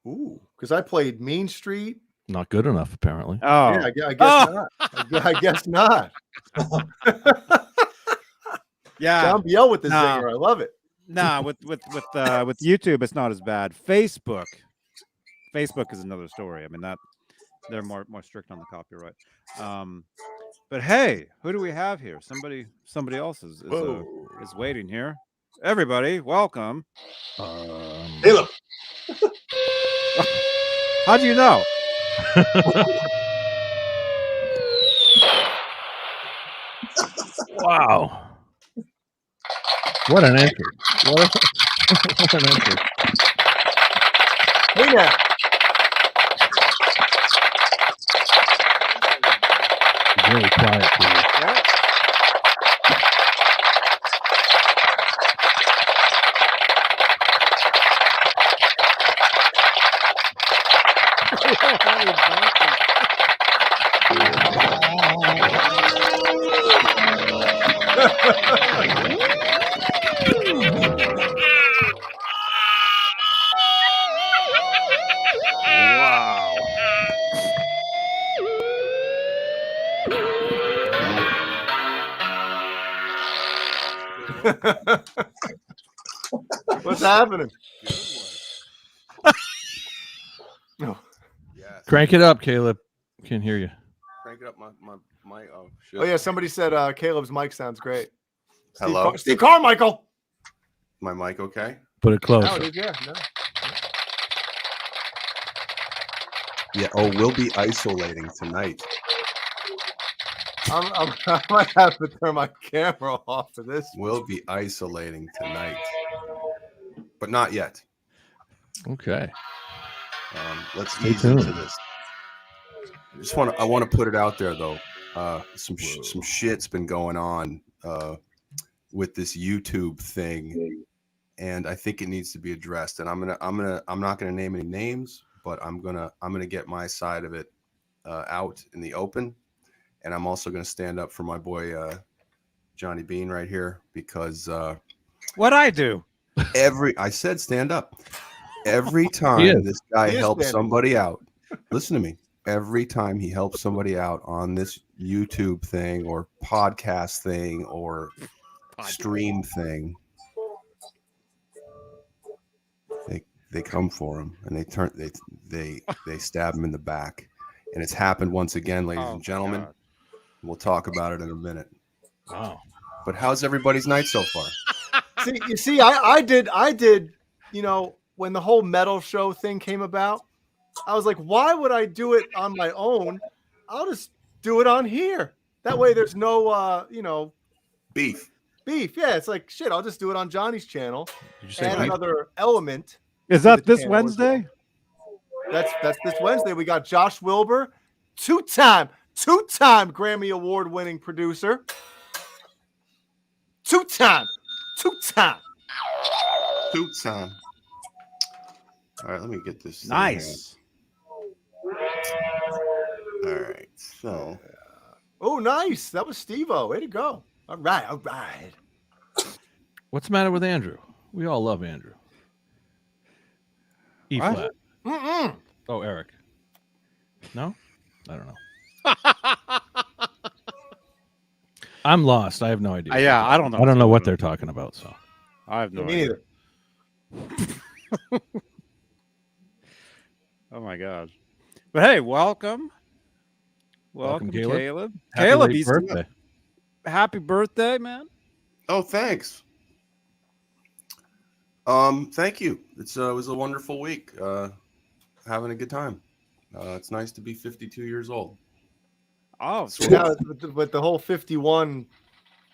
Ooh, because I played Mean Street. Not good enough, apparently. Oh, yeah, I guess not. I guess not. Yeah, John BL with the zinger. I love it. Nah, with YouTube, it's not as bad. Facebook is another story. I mean, that they're more strict on the copyright. But hey, who do we have here? Somebody else is waiting here. everybody, welcome. Caleb. How do you know? Wow. What an entry. What an entry. Hey now. Very quiet. Yeah. Wow. What's happening? No. Yes. Crank it up, Caleb. Can't hear you. Crank it up my oh shit. Oh yeah, somebody said Caleb's mic sounds great. Hello. Steve Carmichael. My mic okay? Put it close. Oh, it is, yeah. No. Yeah. Oh, we'll be isolating tonight. I might have to turn my camera off for this. We'll be isolating tonight, but not yet. Okay. Let's Stay ease tuned. into this. I want to put it out there though. Some shit's been going on with this YouTube thing, and I think it needs to be addressed. And I'm not gonna name any names, but I'm gonna get my side of it out in the open, and I'm also gonna stand up for my boy Johnny Beane right here because What'd I do? I said stand up. Every time this guy helps somebody out, listen to me. Every time he helps somebody out on this YouTube thing or podcast thing or stream thing, they come for him and they stab him in the back. And it's happened once again, ladies and gentlemen. We'll talk about it in a minute. Wow. But how's everybody's night so far? I did, you know, when the whole metal show thing came about, I was like, why would I do it on my own? I'll just do it on here. That way there's no, you know, beef. Yeah, it's like, shit, I'll just do it on Johnny's channel. Did you say Add beef? another element. Is that this Wednesday? That's this Wednesday. We got Josh Wilbur, two-time Grammy Award-winning producer. Two-time. All right, let me get this. Nice. All right, so. Oh, nice. That was Steve-O. Way to go. All right. What's the matter with Andrew? We all love Andrew. E flat. Oh, Eric. No? I don't know. I'm lost. I have no idea. Yeah, I don't know. I don't know what they're talking about. So I have no Me idea. neither. Oh my God. But hey, welcome. Welcome, Caleb. happy Caleb, late birthday. Happy birthday, man. Oh, thanks. Thank you. It was a wonderful week. Having a good time. It's nice to be 52 years old. Oh, So Now, with the whole 51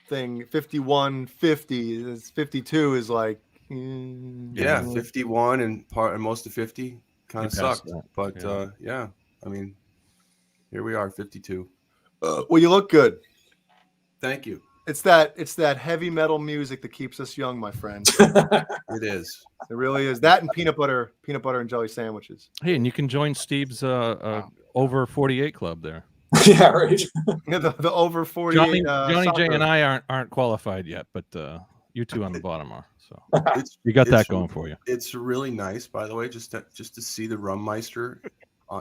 thing, 51, 50, 52 is like. yeah, 51 and most of 50 kind of You passed sucked. that. But yeah, I mean, here we are, 52. Well, you look good. Thank you. It's that heavy metal music that keeps us young, my friend. It is. It really is. That and peanut butter and jelly sandwiches. Hey, and you can join Steve's over 48 club there. Yeah, right. The over 48. Johnny J soccer. and I aren't qualified yet, but you two on the bottom are. So It's, you got that it's- going for you. It's really nice, by the way, just to see the Rum Meister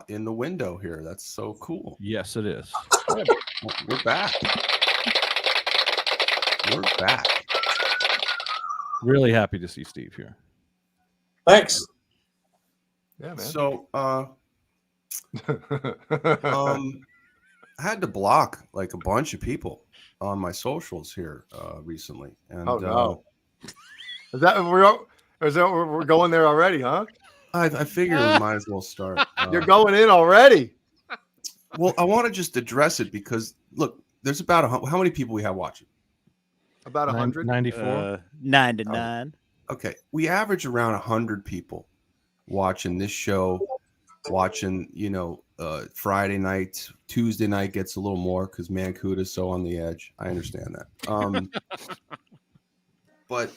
in the window here. That's so cool. Yes, it is. We're back. We're back. Really happy to see Steve here. Thanks. Yeah, man. So, I had to block like a bunch of people on my socials here recently, and Oh, no. Is that we're going there already, huh? I figure we might as well start. You're going in already. Well, I want to just address it because look, there's about how many people we have watching? About 100. 94. 99. Okay, we average around 100 people watching this show, watching, Friday night. Tuesday night gets a little more because Mancuda's so on the edge. I understand that. But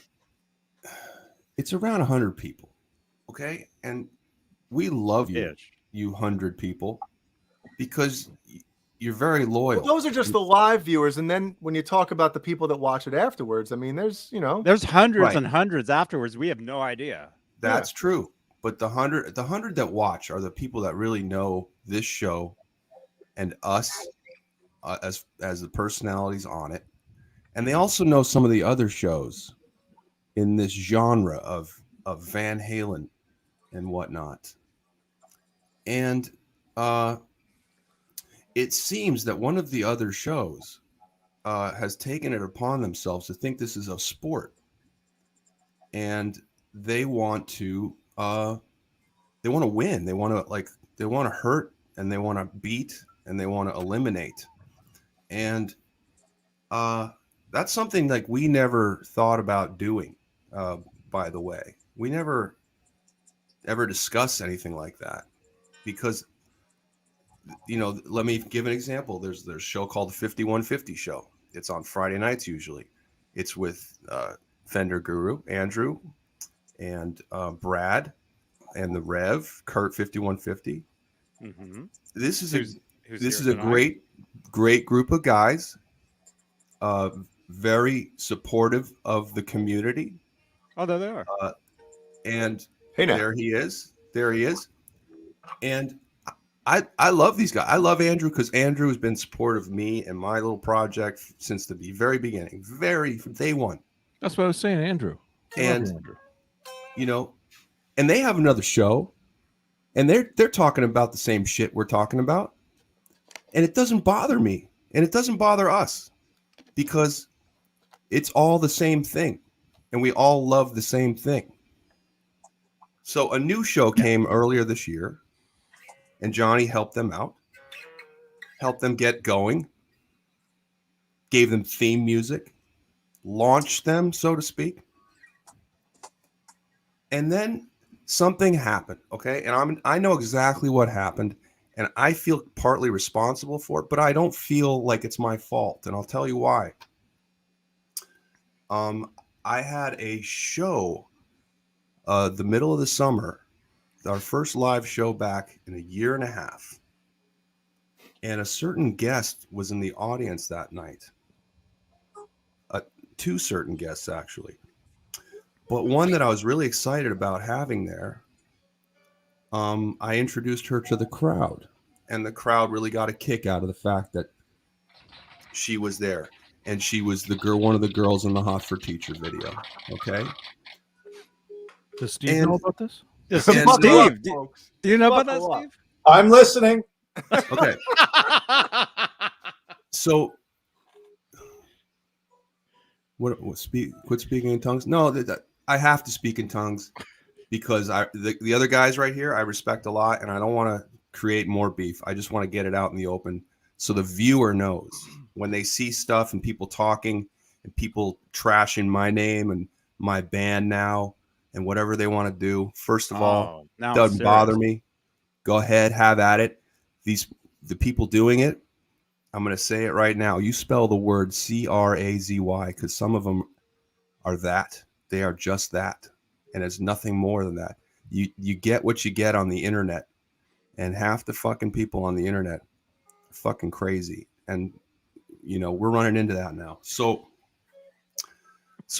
it's around 100 people, okay? And we love you, you 100 people, because you're very loyal. Well, those are just the live viewers, and then when you talk about the people that watch it afterwards, I mean, there's hundreds and hundreds afterwards. We have no idea. That's true. But the 100 that watch are the people that really know this show and us as the personalities on it, and they also know some of the other shows in this genre of Van Halen and whatnot. And it seems that one of the other shows has taken it upon themselves to think this is a sport, and they want to win. They want to hurt, and they want to beat, and they want to eliminate. And that's something like we never thought about doing. By the way, we never ever discuss anything like that because, let me give an example. There's a show called the 5150 Show. It's on Friday nights usually. It's with Fender Guru, Andrew, and Brad, and the Rev, Kurt 5150. Mm-hmm. This is a great group of guys. Very supportive of the community. Oh, there they are. And hey, now. There he is. And I love these guys. I love Andrew because Andrew has been supportive of me and my little project since the very beginning, from day one. That's what I was saying, Andrew. And and they have another show, and they're talking about the same shit we're talking about, and it doesn't bother me, and it doesn't bother us, because it's all the same thing, and we all love the same thing. So a new show came earlier this year, and Johnny helped them out, helped them get going, gave them theme music, launched them, so to speak. And then something happened, okay? And I know exactly what happened, and I feel partly responsible for it, but I don't feel like it's my fault, and I'll tell you why. I had a show the middle of the summer, our first live show back in a year and a half, and a certain guest was in the audience that night. Two certain guests, actually. But one that I was really excited about having there, I introduced her to the crowd, and the crowd really got a kick out of the fact that she was there, and she was one of the girls in the Hot for Teacher video. Okay. Does Steve know about this? Steve, do you know about that, Steve? I'm listening. Okay. So, quit speaking in tongues? No, I have to speak in tongues because the other guys right here I respect a lot, and I don't want to create more beef. I just want to get it out in the open so the viewer knows when they see stuff and people talking and people trashing my name and my band now and whatever they want to do. First of all, doesn't bother me. Go ahead, have at it. The people doing it, I'm going to say it right now. You spell the word Crazy because some of them are that. They are just that. And it's nothing more than that. You get what you get on the internet. And half the fucking people on the internet are fucking crazy. And, we're running into that now. So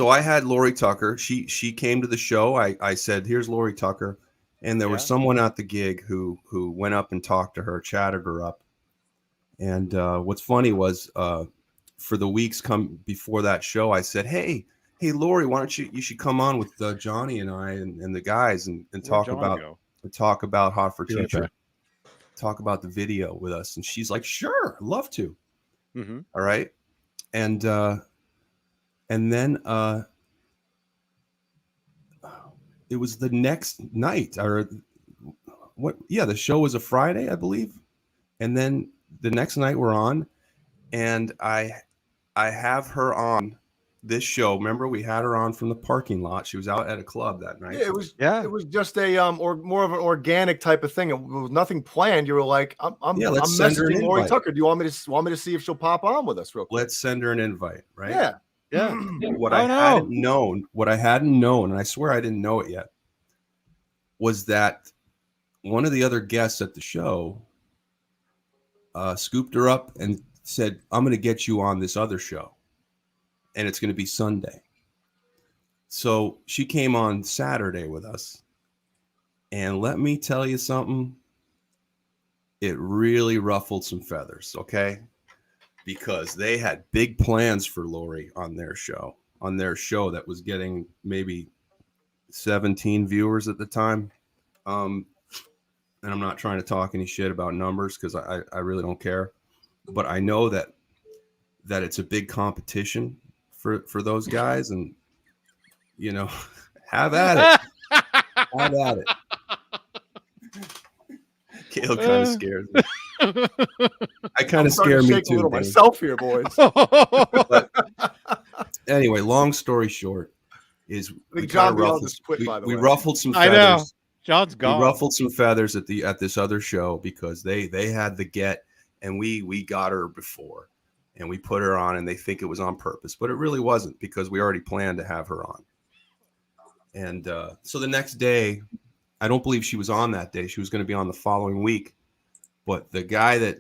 I had Lori Tucker. She came to the show. I said, here's Lori Tucker. And there was someone at the gig who went up and talked to her, chatted her up. And what's funny was for the weeks before that show, I said, hey, Lori, why don't you should come on with Johnny and I and the guys and talk about Hot for Teacher, talk about the video with us. And she's like, sure, I'd love to. Mm-hmm. All right. And then it was the next night, or what? Yeah, the show was a Friday, I believe, and then the next night we're on, and I have her on this show. Remember, we had her on from the parking lot. She was out at a club that night. Yeah, it was just a or more of an organic type of thing. It was nothing planned. You were like, I'm messaging Lori Tucker. Do you want me to see if she'll pop on with us real quick? Let's send her an invite, right? Yeah. What I hadn't known, and I swear I didn't know it yet, was that one of the other guests at the show scooped her up and said, I'm going to get you on this other show, and it's going to be Sunday. So she came on Saturday with us, and let me tell you something, it really ruffled some feathers, okay? Because they had big plans for Lori on their show that was getting maybe 17 viewers at the time. And I'm not trying to talk any shit about numbers because I really don't care. But I know that it's a big competition for those guys, and you know, have at it. Have at it. Kale kind of scares me. I kind of scare me too. A little myself here, boys. But anyway, long story short, is we ruffled some feathers. I know. John's gone. We ruffled some feathers at this other show because they had the get, and we got her before, and we put her on, and they think it was on purpose, but it really wasn't, because we already planned to have her on. And so the next day, I don't believe she was on that day. She was going to be on the following week. But the guy that,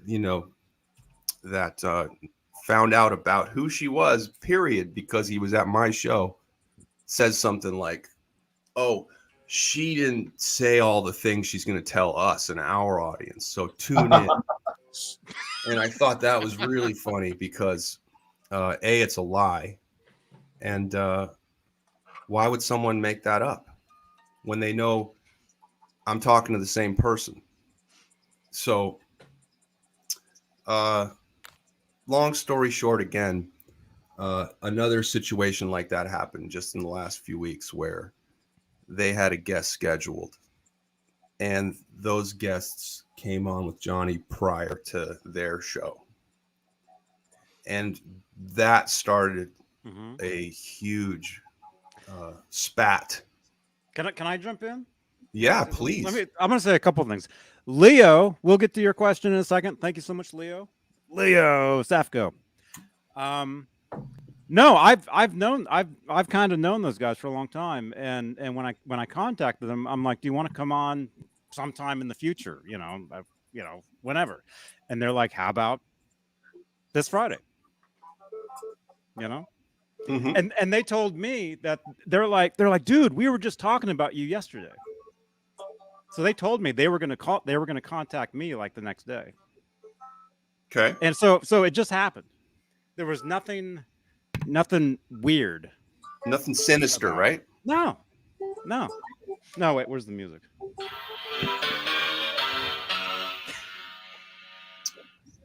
found out about who she was, period, because he was at my show, says something like, oh, she didn't say all the things she's going to tell us and our audience, so tune in. And I thought that was really funny because, A, it's a lie. And why would someone make that up when they know I'm talking to the same person? So, long story short, again, another situation like that happened just in the last few weeks where they had a guest scheduled, and those guests came on with Johnny prior to their show. And that started a huge spat. Can I jump in? Yeah, please. I'm going to say a couple of things. Leo, we'll get to your question in a second. Thank you so much, Leo. Leo Safko. No, I've kind of known those guys for a long time, and when I contacted them, I'm like, do you want to come on sometime in the future? Whenever. And they're like, how about this Friday? And they told me that they're like, dude, we were just talking about you yesterday. So they told me they were going to contact me like the next day. Okay. And so it just happened. There was nothing weird. Nothing sinister, right? No, wait, where's the music?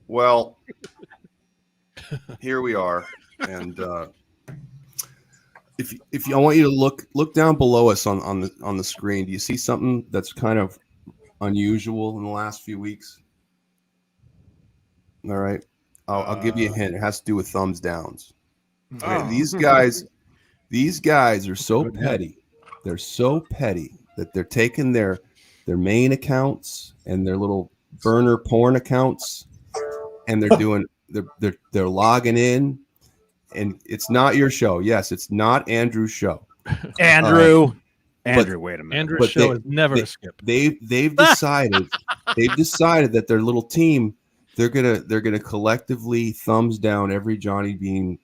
Well, here we are. And if I want you to look down below us on the screen, do you see something that's kind of unusual in the last few weeks? All right, I'll give you a hint. It has to do with thumbs downs. Okay, these guys are so petty. They're so petty that they're taking their main accounts and their little burner porn accounts, and they're doing they're logging in. And it's not your show. Yes, it's not Andrew's show. Andrew, wait a minute. Andrew's show is never a skip. They've decided that their little team, they're gonna collectively thumbs down every Johnny Beane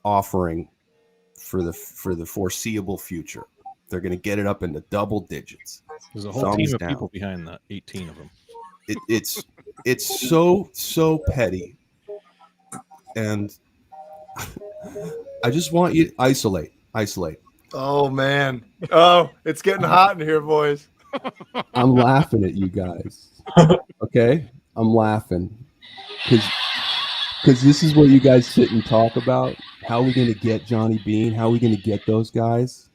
offering for the foreseeable future. They're gonna get it up into double digits. There's a whole team of people behind that. 18 of them. It's so petty, and I just want you to isolate. Oh man. Oh, it's getting hot in here, boys. I'm laughing at you guys. Okay? I'm laughing. Because this is what you guys sit and talk about. How are we going to get Johnny Beane? How are we going to get those guys?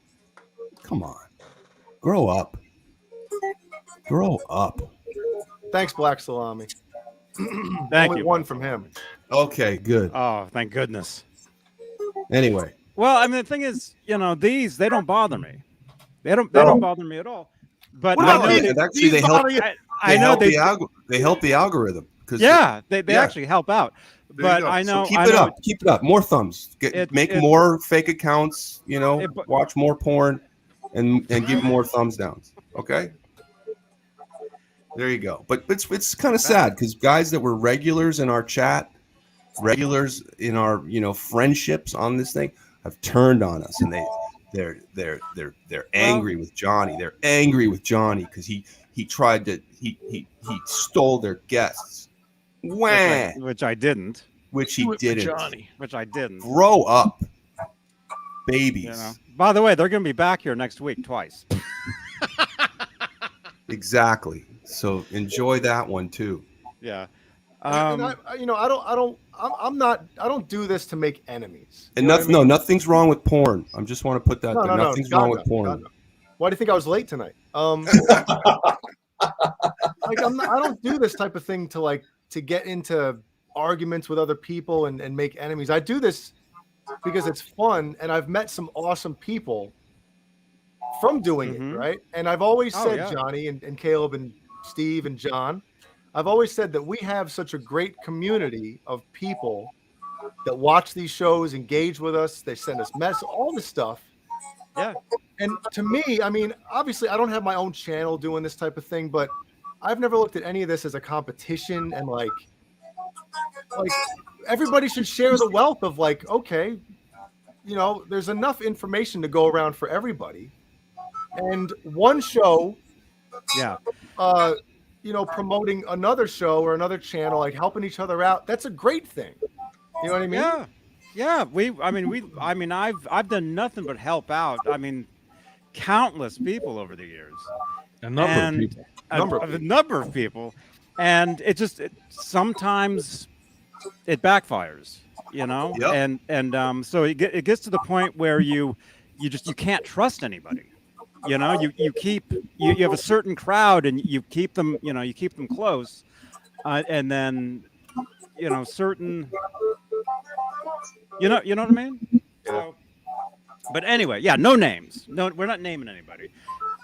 Come on. Grow up. Grow up. Thanks, Black Salami. Thank Only you. one from him. Okay, good. Oh, thank goodness. Anyway, Well, I mean, the thing is, they don't bother me. They don't bother me at all. But What I about know these? actually they These help. bother you? I know they help the algorithm because yeah, they yeah. actually help out. There you But go. I know, So keep it up. Keep it up. More thumbs. Make more fake accounts. Watch more porn, and give more thumbs downs. Okay. There you go. But it's kind of sad because guys that were regulars in our chat, regulars in our friendships on this thing, have turned on us, and they're angry with Johnny. They're angry with Johnny because he tried to he stole their guests. which I didn't. Which he didn't. Johnny. Which I didn't. Grow up, babies. By the way, they're going to be back here next week twice. Exactly. So enjoy that one too. Yeah. And I don't do this to make enemies. And nothing's wrong with porn. I just want to put that there. Nothing's wrong with porn. Why do you think I was late tonight? I don't do this type of thing to get into arguments with other people and make enemies. I do this because it's fun, and I've met some awesome people from doing it, right? And I've always said, Johnny and Caleb and Steve and John, I've always said that we have such a great community of people that watch these shows, engage with us, they send us messages, all this stuff. Yeah. And to me, I mean, obviously I don't have my own channel doing this type of thing, but I've never looked at any of this as a competition, and like everybody should share the wealth of okay, there's enough information to go around for everybody. And one show, promoting another show or another channel, helping each other out, that's a great thing. You know what I mean? Yeah. I've done nothing but help out. I mean, countless people over the years. A number of people. And sometimes it backfires, Yep. and so it gets to the point where you can't trust anybody. You have a certain crowd, and you keep them close, and then certain you know what I mean. So, but anyway, no names. No, we're not naming anybody.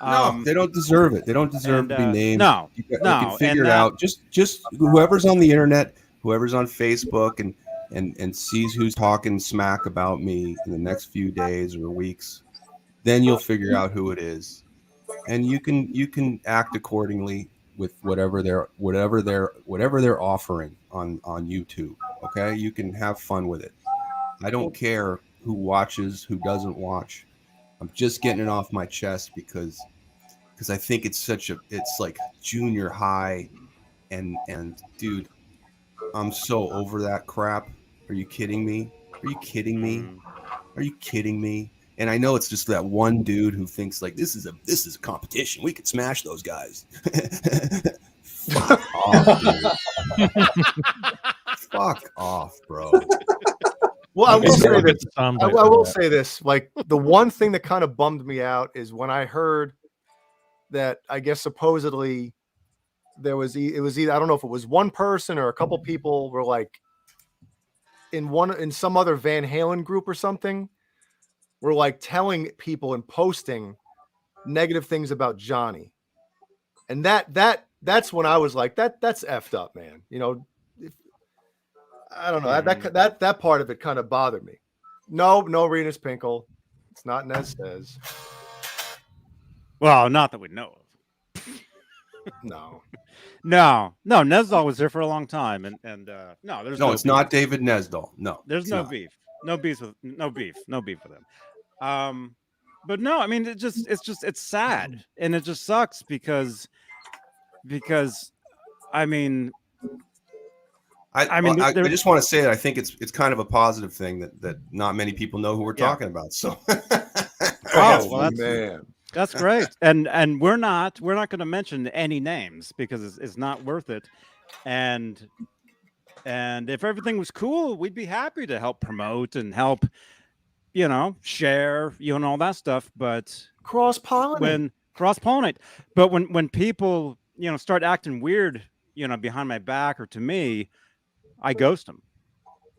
No, they don't deserve it. They don't deserve to be named. No, you can figure it out. Just whoever's on the internet, whoever's on Facebook, and sees who's talking smack about me in the next few days or weeks, then you'll figure out who it is, and you can act accordingly with whatever they're offering on YouTube. Okay, you can have fun with it. I don't care who watches, who doesn't watch. I'm just getting it off my chest because I think it's like junior high, and dude, I'm so over that crap. Are you kidding me? Are you kidding me? Are you kidding me? And I know it's just that one dude who thinks this is a competition. We could smash those guys. Fuck off, dude. Fuck off, bro. Well, I will say this. The one thing that kind of bummed me out is when I heard that, I guess supposedly it was either, I don't know if it was one person or a couple people were in some other Van Halen group or something, were telling people and posting negative things about Johnny. And that's when I was that's effed up, man. I don't know. That part of it kind of bothered me. No, Renus Pinkle. It's not Nez says. Well, not that we know of. No. Nesdal was there for a long time, and there's no it's beef. Not David Nesdal. No, there's no beef. No beef with him. But no, I mean, it's sad, and it just sucks because I mean. I just want to say that I think it's kind of a positive thing that not many people know who we're talking about. So, that's great. And we're not going to mention any names because it's not worth it. And if everything was cool, we'd be happy to help promote and help, share, and all that stuff. But cross-pollinate. cross-pollinate. But when people, start acting weird, behind my back or to me, I ghost them.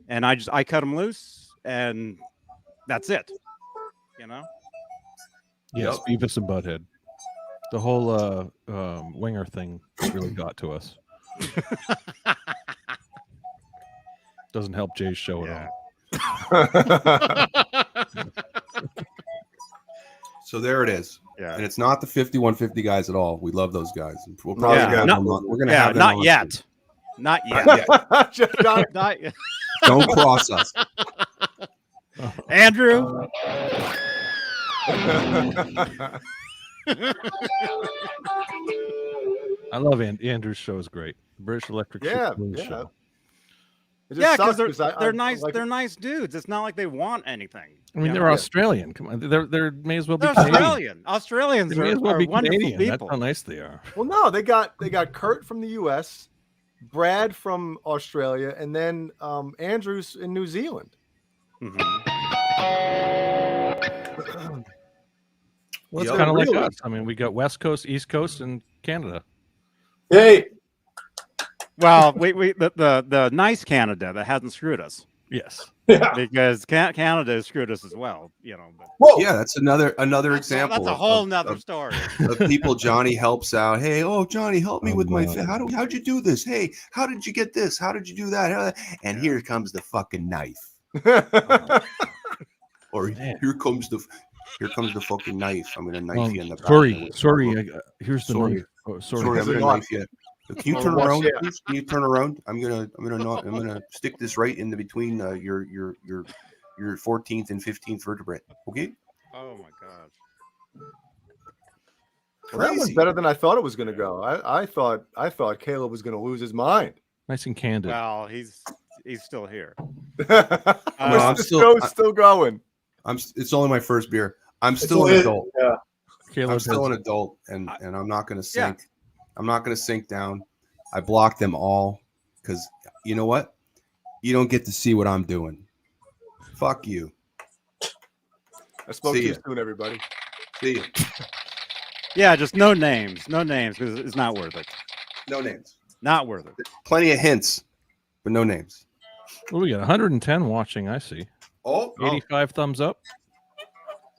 And I cut them loose, and that's it. Yes, Beavis and Butthead. The whole winger thing really got to us. Doesn't help Jay's show at all. So there it is. Yeah. And it's not the 5150 guys at all. We love those guys. We're probably gonna have them on. We're gonna have them not on yet. soon. Not yet. Not Not yet. Don't cross us. Andrew. I love Andrew's show is great. British Electric Blues show. Yeah, because they're nice. They're nice dudes. It's not like they want anything. I mean, they're Australian. Come on, they may as well be they're Canadian. Australians They may as well are be wonderful Canadian. people. That's how nice they are. Well, no, they got Kurt from the U.S., Brad from Australia, and then Andrew's in New Zealand. Well, it's kind of like us. I mean, we got West Coast, East Coast, and Canada. Hey. Well, the nice Canada that hasn't screwed us. Yes. Yeah. Because Canada has screwed us as well. But Whoa. Yeah, that's another example. That's a whole nother story. Of people Johnny helps out. Hey, Johnny, help me with my how'd you do this? Hey, how did you get this? How did you do that? And here comes the fucking knife. Or here comes the fucking knife. I'm gonna knife you in the back. Sorry. Here's the knife. Oh, sorry. I'm gonna knife you. Can you turn around, please? Can you turn around? I'm gonna stick this right in between your 14th and 15th vertebrae. Okay. Oh my god. Well, that was better than I thought it was going to go. I thought Caleb was going to lose his mind. Nice and candid. Well, he's still here. The show's still going. It's only my first beer. I'm still an adult. Yeah. I'm still an adult, and I'm not going to sink. Yeah. I'm not going to sink down. I blocked them all because you know what? You don't get to see what I'm doing. Fuck you. I spoke to you soon, everybody. See you. Yeah, just no names. No names because it's not worth it. No names. Not worth it. Plenty of hints, but no names. Well, we got 110 watching. I see. 85 thumbs up.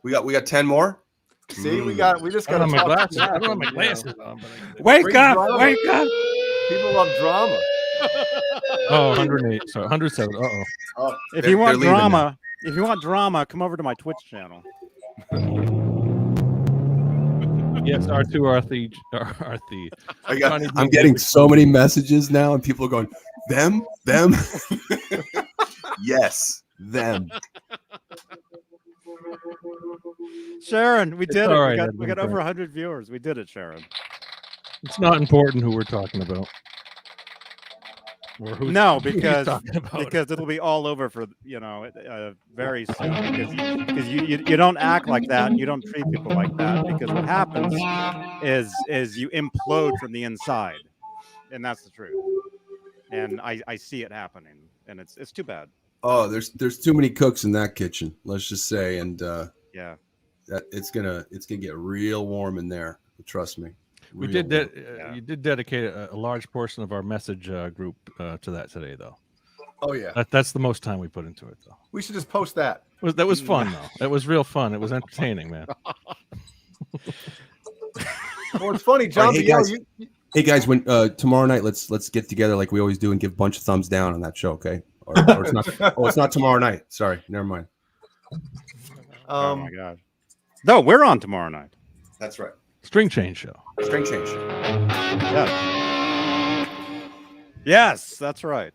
We got 10 more. See, we just got my glasses. I don't have my glasses on. Wake up! Wake up! People love drama. 108. Sorry, 107. If you want drama, come over to my Twitch channel. Yes, R2, R3. I'm getting so many messages now, and people are going, them. Yes, them. Sharon, we did it. Right, we got over 100 viewers. We did it, Sharon. It's not important who we're talking about. No, because it'll be all over for very soon. Because you don't act like that, and you don't treat people like that. Because what happens is you implode from the inside, and that's the truth. And I see it happening, and it's too bad. Oh, there's too many cooks in that kitchen. Let's just say, and yeah, that it's gonna get real warm in there. Trust me. You did dedicate a large portion of our message group to that today, though. Oh yeah, that's the most time we put into it, though. We should just post that. That was fun, though. It was real fun. It was entertaining, man. Well, it's funny, John. Right, hey guys, when tomorrow night, let's get together like we always do and give a bunch of thumbs down on that show, okay? Or it's not. It's not tomorrow night. Sorry, never mind. Oh my god. No, we're on tomorrow night. That's right. String Change Show. String Change Show. Yeah. Yes, that's right.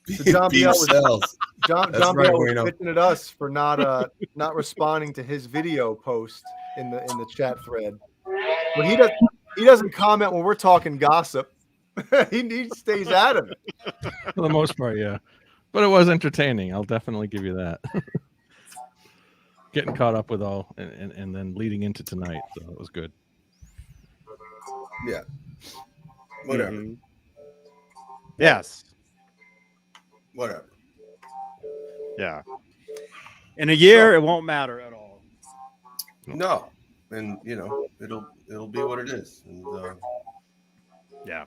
So John Biel was bitching at us for not responding to his video post in the chat thread. But he doesn't comment when we're talking gossip. he stays out of it. For the most part, yeah. But it was entertaining. I'll definitely give you that. Getting caught up with all and then leading into tonight, so it was good. Yeah. Whatever. Mm-hmm. Yes. Whatever. Yeah. In a year, it won't matter at all. No. and it'll be what it is. And Yeah.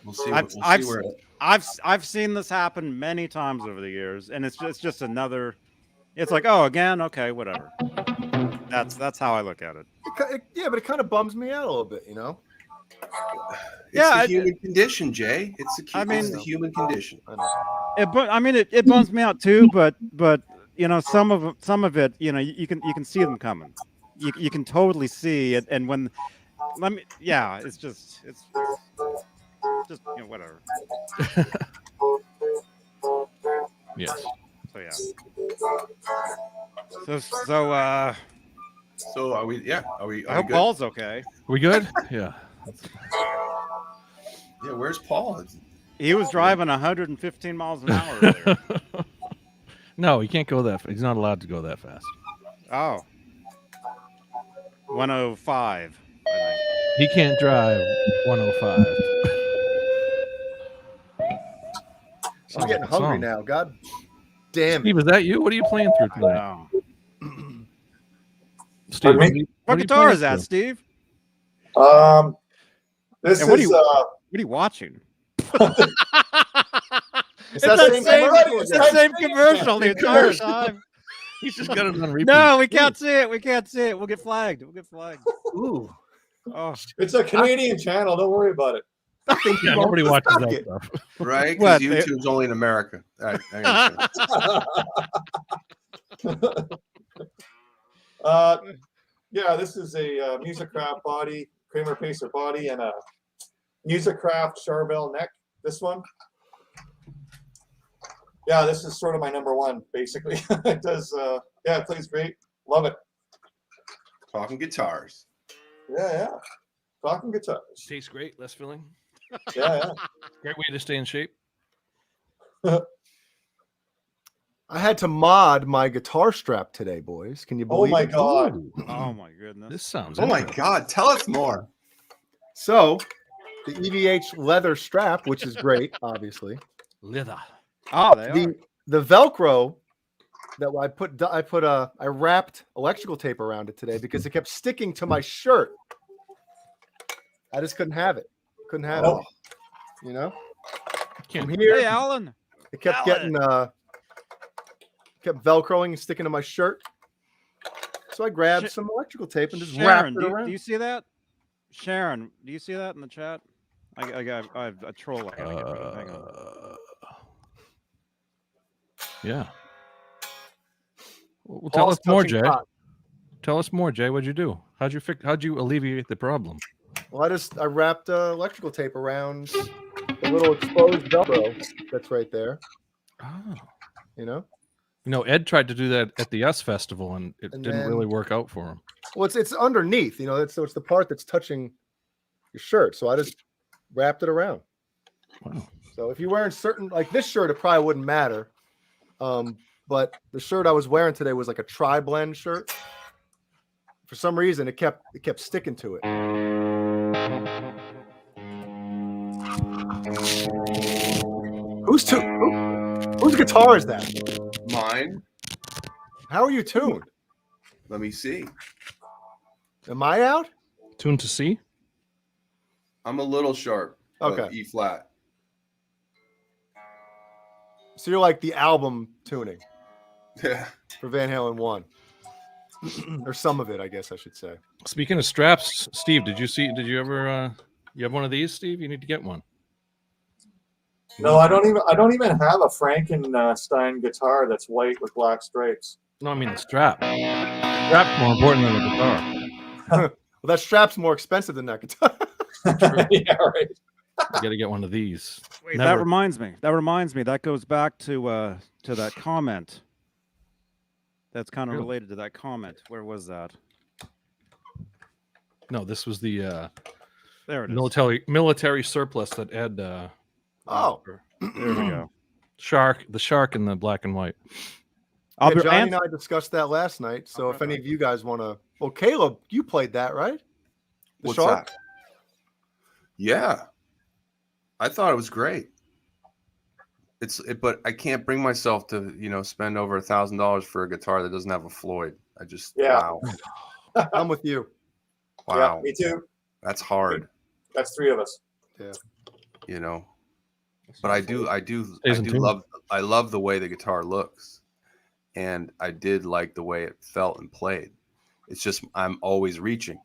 we'll see. I've We'll I've see where. I've seen this happen many times over the years, and it's just another. It's like, oh, again, okay, whatever. That's how I look at it. Yeah, but it kind of bums me out a little bit, you know. It's the human condition, Jay. It's the human condition. I know. It bums me out too, but some of it, you can see them coming. You can totally see it, and when it's just whatever. Yes. So yeah. So are we? Yeah. Are we? I hope good? Paul's okay. We good? Yeah. Yeah. Where's Paul? He was driving 115 miles an hour earlier. No, he can't go that fast. He's not allowed to go that fast. Oh. 105. I think. He can't drive 105. I'm getting hungry now. God damn it. Steve, is that you? What are you playing through tonight? Steve, what guitar is that, Steve? This what is. What are you watching? It's that same commercial the entire time. He's just got it on repeat. No, we can't see it. We can't see it. We'll get flagged. Ooh. Oh. It's a Canadian channel. Don't worry about it. Yeah, nobody watches that stuff. Right? Because YouTube's only in America. Yeah, this is a Musicraft body, Kramer Pacer body, and a Musicraft Charvel neck. This one. Yeah, this is sort of my number one, basically. It does, it plays great. Love it. Talking guitars. Yeah. Talking guitars. Tastes great, less filling. Yeah. Great way to stay in shape. I had to mod my guitar strap today, boys. Can you believe it? Oh my God. Oh my goodness. This sounds Oh my God. Tell us more. So, the EVH leather strap, which is great, obviously. Leather. Oh, they are. The Velcro that I wrapped electrical tape around it today because it kept sticking to my shirt. I just couldn't have it. Couldn't have it. You know? From here, hey, Alan. it kept getting kept Velcroing and sticking to my shirt. So I grabbed some electrical tape and just wrapped it around. Do you see that? Sharon, do you see that in the chat? I have a troll. I gotta get rid of. Hang on. Yeah. Well, tell us more, Jay. Tell us more, Jay. What'd you do? How'd you alleviate the problem? Well, I wrapped electrical tape around the little exposed Velcro that's right there. Oh. You know? Ed tried to do that at the S Festival, and it didn't really work out for him. Well, it's underneath, so it's the part that's touching your shirt. So I just wrapped it around. Wow. So if you're wearing like this shirt, it probably wouldn't matter. But the shirt I was wearing today was like a tri-blend shirt. For some reason, it kept sticking to it. Whose guitar is that? Mine. How are you tuned? Let me see. Am I out? Tuned to C? I'm a little sharp. Okay. E flat. So you're like the album tuning. Yeah. For Van Halen 1. Or some of it, I guess I should say. Speaking of straps, Steve, did you ever you have one of these, Steve? You need to get one. No, I don't even have a Frankenstein guitar that's white with black stripes. No, I mean the strap. Strap's more important than the guitar. Well, that strap's more expensive than that guitar. Yeah, right. You got to get one of these. Wait, that reminds me. That goes back to that comment. That's kind of related to that comment. Where was that? No, this was the there it is. Military surplus that Ed. There we go. The shark in the black and white. Johnny and I discussed that last night. So if any of you guys want to, well, Caleb, you played that, right? The shark. That? Yeah, I thought it was great. But I can't bring myself to spend over $1,000 for a guitar that doesn't have a Floyd. Wow. I'm with you. Wow. Yeah, me too. That's hard. That's 3 of us. Yeah. You know. But I Stays in tune. love the way the guitar looks. And I did like the way it felt and played. It's just I'm always reaching.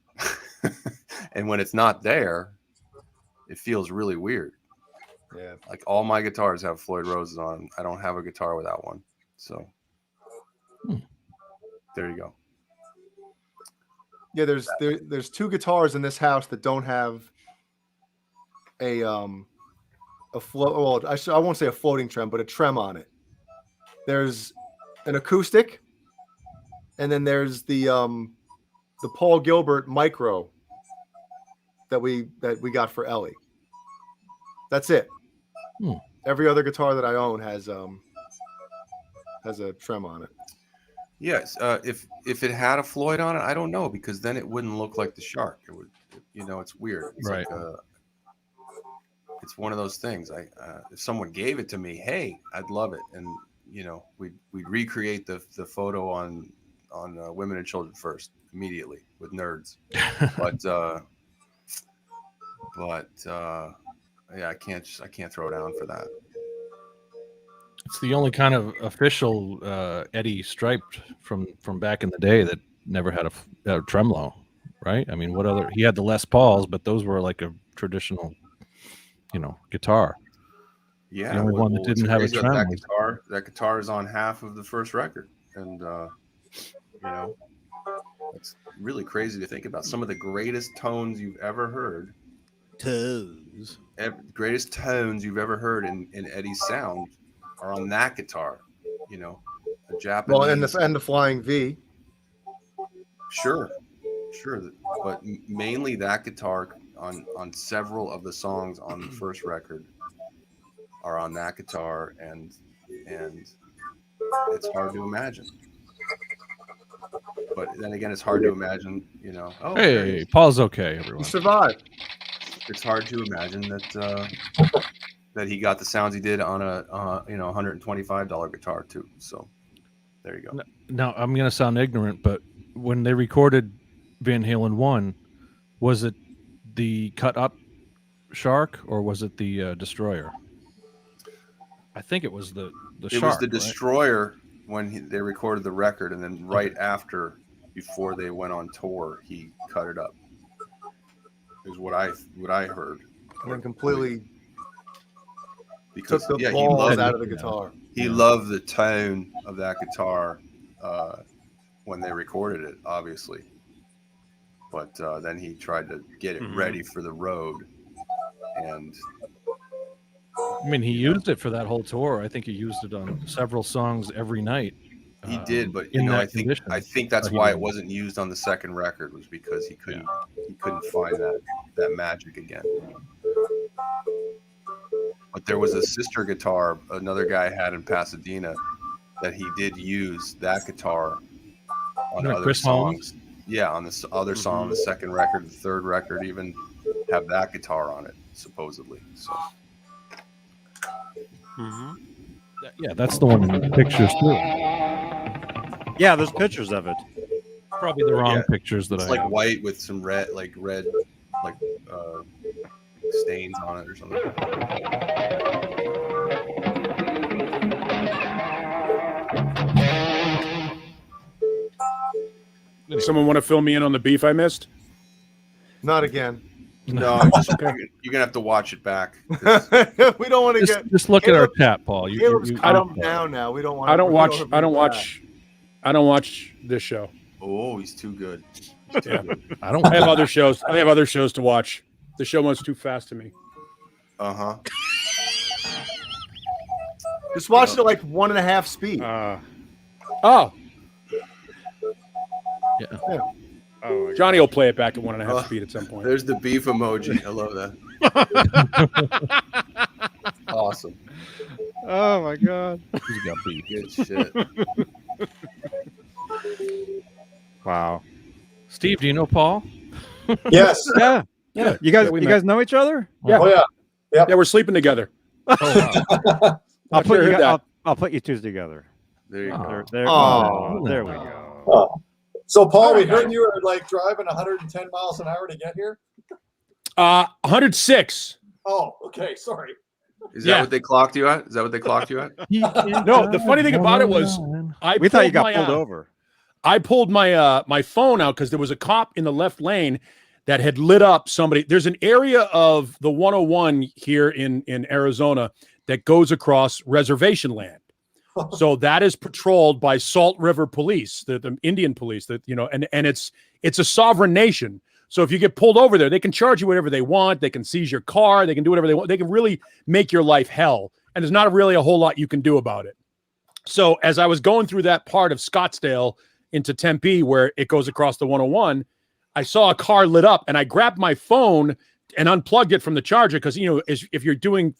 And when it's not there, it feels really weird. Yeah. Like all my guitars have Floyd Roses on them. I don't have a guitar without one. So there you go. Yeah, there's 2 guitars in this house that don't have a float. Well, I won't say a floating trem, but a trem on it. There's an acoustic, and then there's the Paul Gilbert micro that we got for Ellie. That's it. Every other guitar that I own has a trem on it. Yes, if it had a Floyd on it, I don't know, because then it wouldn't look like the Shark. It would, it's weird. It's Right. like it's one of those things. If someone gave it to me, hey, I'd love it, and we'd recreate the photo on Women and Children First immediately with Nerds, but yeah, I can't throw down for that. It's the only kind of official Eddie striped from back in the day that never had a tremolo, right? I mean, what other? He had the Les Pauls, but those were like a traditional, guitar. Yeah, the only one that didn't have a trem. That guitar is on half of the first record, and it's really crazy to think about. Some of the greatest tones you've ever heard. Greatest tones you've ever heard in Eddie's sound are on that guitar, a Japanese. Well, and the Flying V. Sure, but mainly that guitar on several of the songs on the first record are on that guitar, and it's hard to imagine. But then again, it's hard to imagine, Oh, hey, Paul's okay, everyone. He survived. It's hard to imagine that he got the sounds he did on a $125 guitar too. So there you go. Now I'm going to sound ignorant, but when they recorded Van Halen 1, was it the cut up Shark or was it the Destroyer? I think it was the Shark. It was the right? Destroyer when they recorded the record, and then right after, before they went on tour, he cut it up. Is what I heard. And then completely because took the he balls loved out of the guitar. He loved the tone of that guitar when they recorded it, obviously. But then he tried to get it ready for the road, and I mean, he used it for that whole tour. I think he used it on several songs every night. He did, but I think that's why it wasn't used on the second record, was because he couldn't find that magic again. But there was a sister guitar another guy had in Pasadena that he did use that guitar on other songs. Holmes? Yeah, on this other song, the second record, the third record, even have that guitar on it, supposedly. So. Yeah, that's the one in the pictures too. Yeah, there's pictures of it. Probably the wrong pictures that it's I like have. white with some red stains on it or something. Someone want to fill me in on the beef I missed? Not again. No, you're gonna have to watch it back. We don't want to just look at our chat, Paul. Caleb's calm down now. We don't want. I don't watch this show. Oh, he's too good. Yeah. I have other shows. I have other shows to watch. The show was too fast to me. Just watch it at like 1.5 speed. Oh. Yeah. Oh, Johnny will play it back at 1.5 speed at some point. There's the beef emoji. I love that. Awesome. Oh my god. He's got beef. Good shit. Wow. Steve, do you know Paul? Yes. Yeah. You guys know each other? Yeah. Oh yeah. Yep. Yeah, we're sleeping together. Oh, wow. I'll put you two together. There you go. There we go. Oh, So Paul, we heard you were like driving 110 miles an hour to get here. 106. Oh, okay. Sorry. Is that what they clocked you at? Is that what they clocked you at? No, the funny thing about it was We thought you got pulled over. I pulled my my phone out because there was a cop in the left lane that had lit up somebody. There's an area of the 101 here in Arizona that goes across reservation land. So that is patrolled by Salt River Police, the Indian police, that and it's a sovereign nation. So if you get pulled over there, they can charge you whatever they want. They can seize your car. They can do whatever they want. They can really make your life hell. And there's not really a whole lot you can do about it. So as I was going through that part of Scottsdale into Tempe, where it goes across the 101, I saw a car lit up, and I grabbed my phone and unplugged it from the charger because, if you're using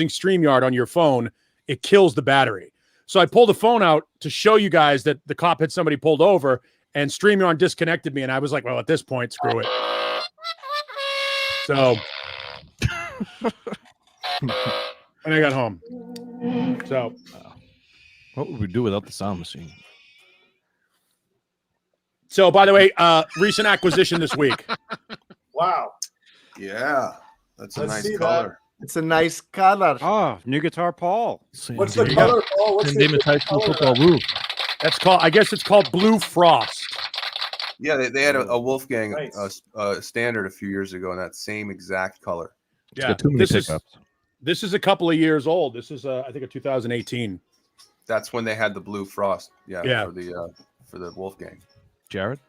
StreamYard on your phone, it kills the battery. So I pulled the phone out to show you guys that the cop had somebody pulled over, and StreamYard disconnected me, and I was like, well, at this point, screw it. So, and I got home. So, what would we do without the sound machine? So, by the way, recent acquisition this week. Wow. Yeah, that's a Let's nice see color. It's a nice color. Oh, new guitar, Paul. What's the color, Paul? What's the High School color? football roof. That's called, I guess it's called Blue Frost. Yeah, they had a Wolfgang Nice. standard a few years ago in that same exact color. It's got too many pickups. This is a couple of years old. This is, I think, a 2018. That's when they had the blue frost. Yeah. For the Wolfgang. Jared?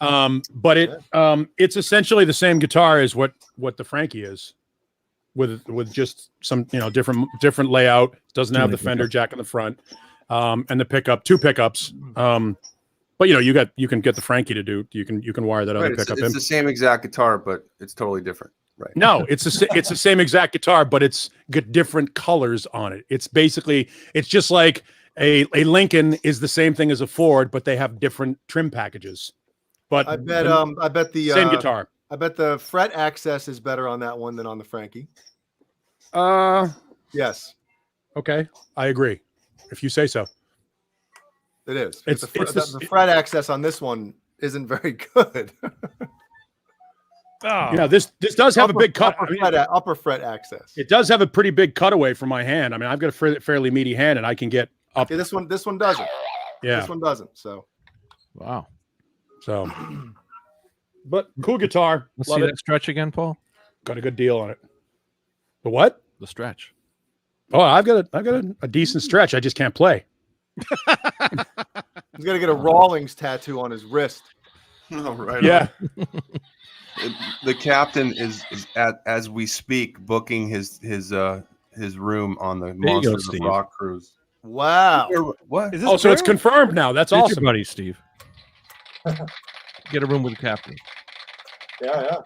But it's essentially the same guitar as what the Frankie is, with just some different layout. It doesn't have the Fender jack in the front, and the pickup, two pickups. But you can get the Frankie to do. You can wire that other pickup in. It's the same exact guitar, but it's totally different. Right. No, it's the same exact guitar, but it's got different colors on it. It's just like a Lincoln is the same thing as a Ford, but they have different trim packages. But I bet the same guitar. I bet the fret access is better on that one than on the Frankie. Yes, Okay, I agree. If you say so. it is. It's The fret access on this one isn't very good. This does have a big cut. Upper fret access. It does have a pretty big cutaway from my hand. I mean, I've got a fairly meaty hand, and I can get up. Yeah, this one doesn't. Yeah, This one doesn't. So, Wow. so. But cool guitar. Let's Love see it. that stretch again, Paul. Got a good deal on it. The what? The stretch. Oh, I've got a decent stretch. I just can't play. he's got to get a Rawlings tattoo on his wrist. Oh, right. Yeah. The captain is as we speak booking his room on the Monsters of Rock cruise. Wow. What? Is this So it's true? confirmed now. That's It's awesome. your buddy, Steve. Get a room with the captain. Yeah.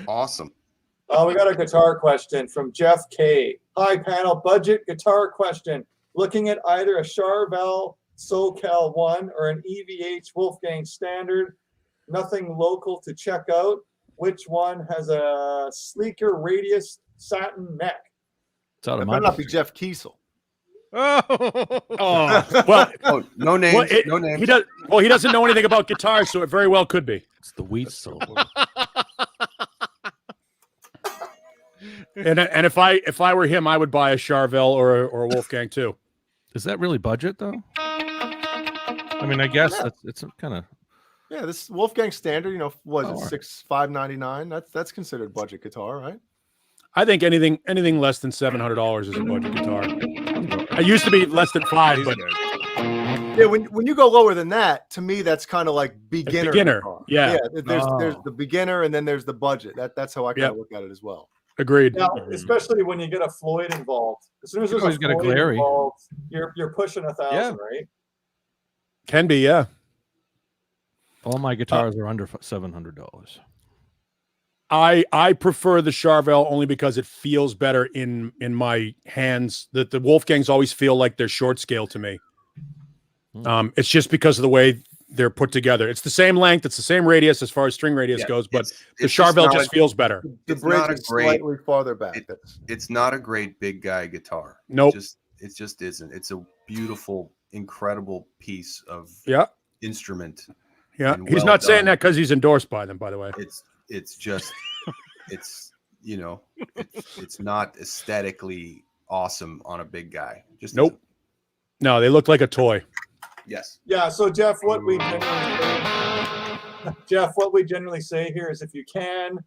Awesome. We got a guitar question from Jeff K. Hi, panel. Budget guitar question. Looking at either a Charvel Soquel 1 or an EVH Wolfgang Standard. Nothing local to check out. Which one has a sleeker radius satin neck? It's out It of my better not be budget. Jeff Kiesel. Oh, well, Oh, no names. well, no names. he doesn't know anything about guitars, so it very well could be. It's the wheat silver. And if I were him, I would buy a Charvel or a Wolfgang too. Is that really budget though? I mean, I guess it's kind of. Yeah, this Wolfgang Standard, was Oh, it all right. $599? That's considered budget guitar, right? I think anything less than $700 is a budget guitar. It used to be less than $500, but Yeah, when you go lower than that, to me that's kind of like beginner. guitar. Yeah. There's the beginner and then there's the budget. That's how I kind of look at it as well. agreed. Now, especially when you get a Floyd involved. As soon as there's always a get a Floyd Glary. involved, you're pushing 1,000, right? Can be, yeah. All my guitars are under $700. I prefer the Charvel only because it feels better in my hands. That the Wolfgangs always feel like they're short scale to me. It's just because of the way they're put together. It's the same length, it's the same radius as far as string radius goes, but the Charvel just feels better. The It's bridge not a is great- slightly farther back. It's not a great big guy guitar. Nope. It just isn't. It's a beautiful incredible piece of Yeah. instrument. Yeah. and He's well not saying done. that because he's endorsed by them, by the way. It's just it's it's not aesthetically awesome on a big guy. Just Nope. No, they look like a toy. Yes. Yeah. So Jeff, what we generally say here is if you can,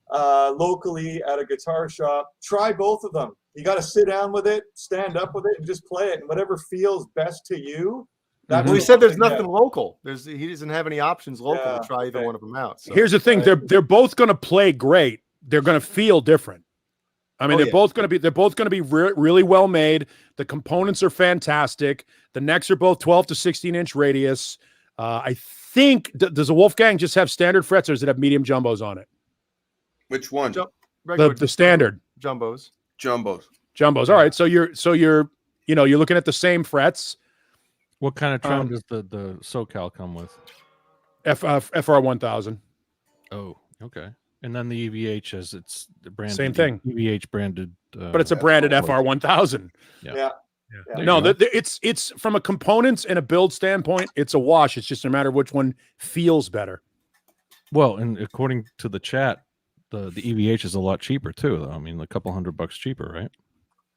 locally at a guitar shop, try both of them. You got to sit down with it, stand up with it, and just play it. And whatever feels best to you. That's Well, he said there's nothing local. He doesn't have any options local to try either one of them out. So. Here's the thing: they're both going to play great. They're going to feel different. I mean, they're both going to be really well made. The components are fantastic. The necks are both 12 to 16-inch radius. I think does a Wolfgang just have standard frets, or does it have medium jumbos on it? Which one? The standard jumbos. All right. So you're looking at the same frets. What kind of trem does the Soquel come with? FR 1000. Oh, okay. And then the EVH as it's branded. Same thing. EVH branded. But it's a branded FR 1000. Yeah. No, it's from a components and a build standpoint, it's a wash. It's just a matter of which one feels better. Well, and according to the chat, the EVH is a lot cheaper too, though. I mean, a couple $100 cheaper, right?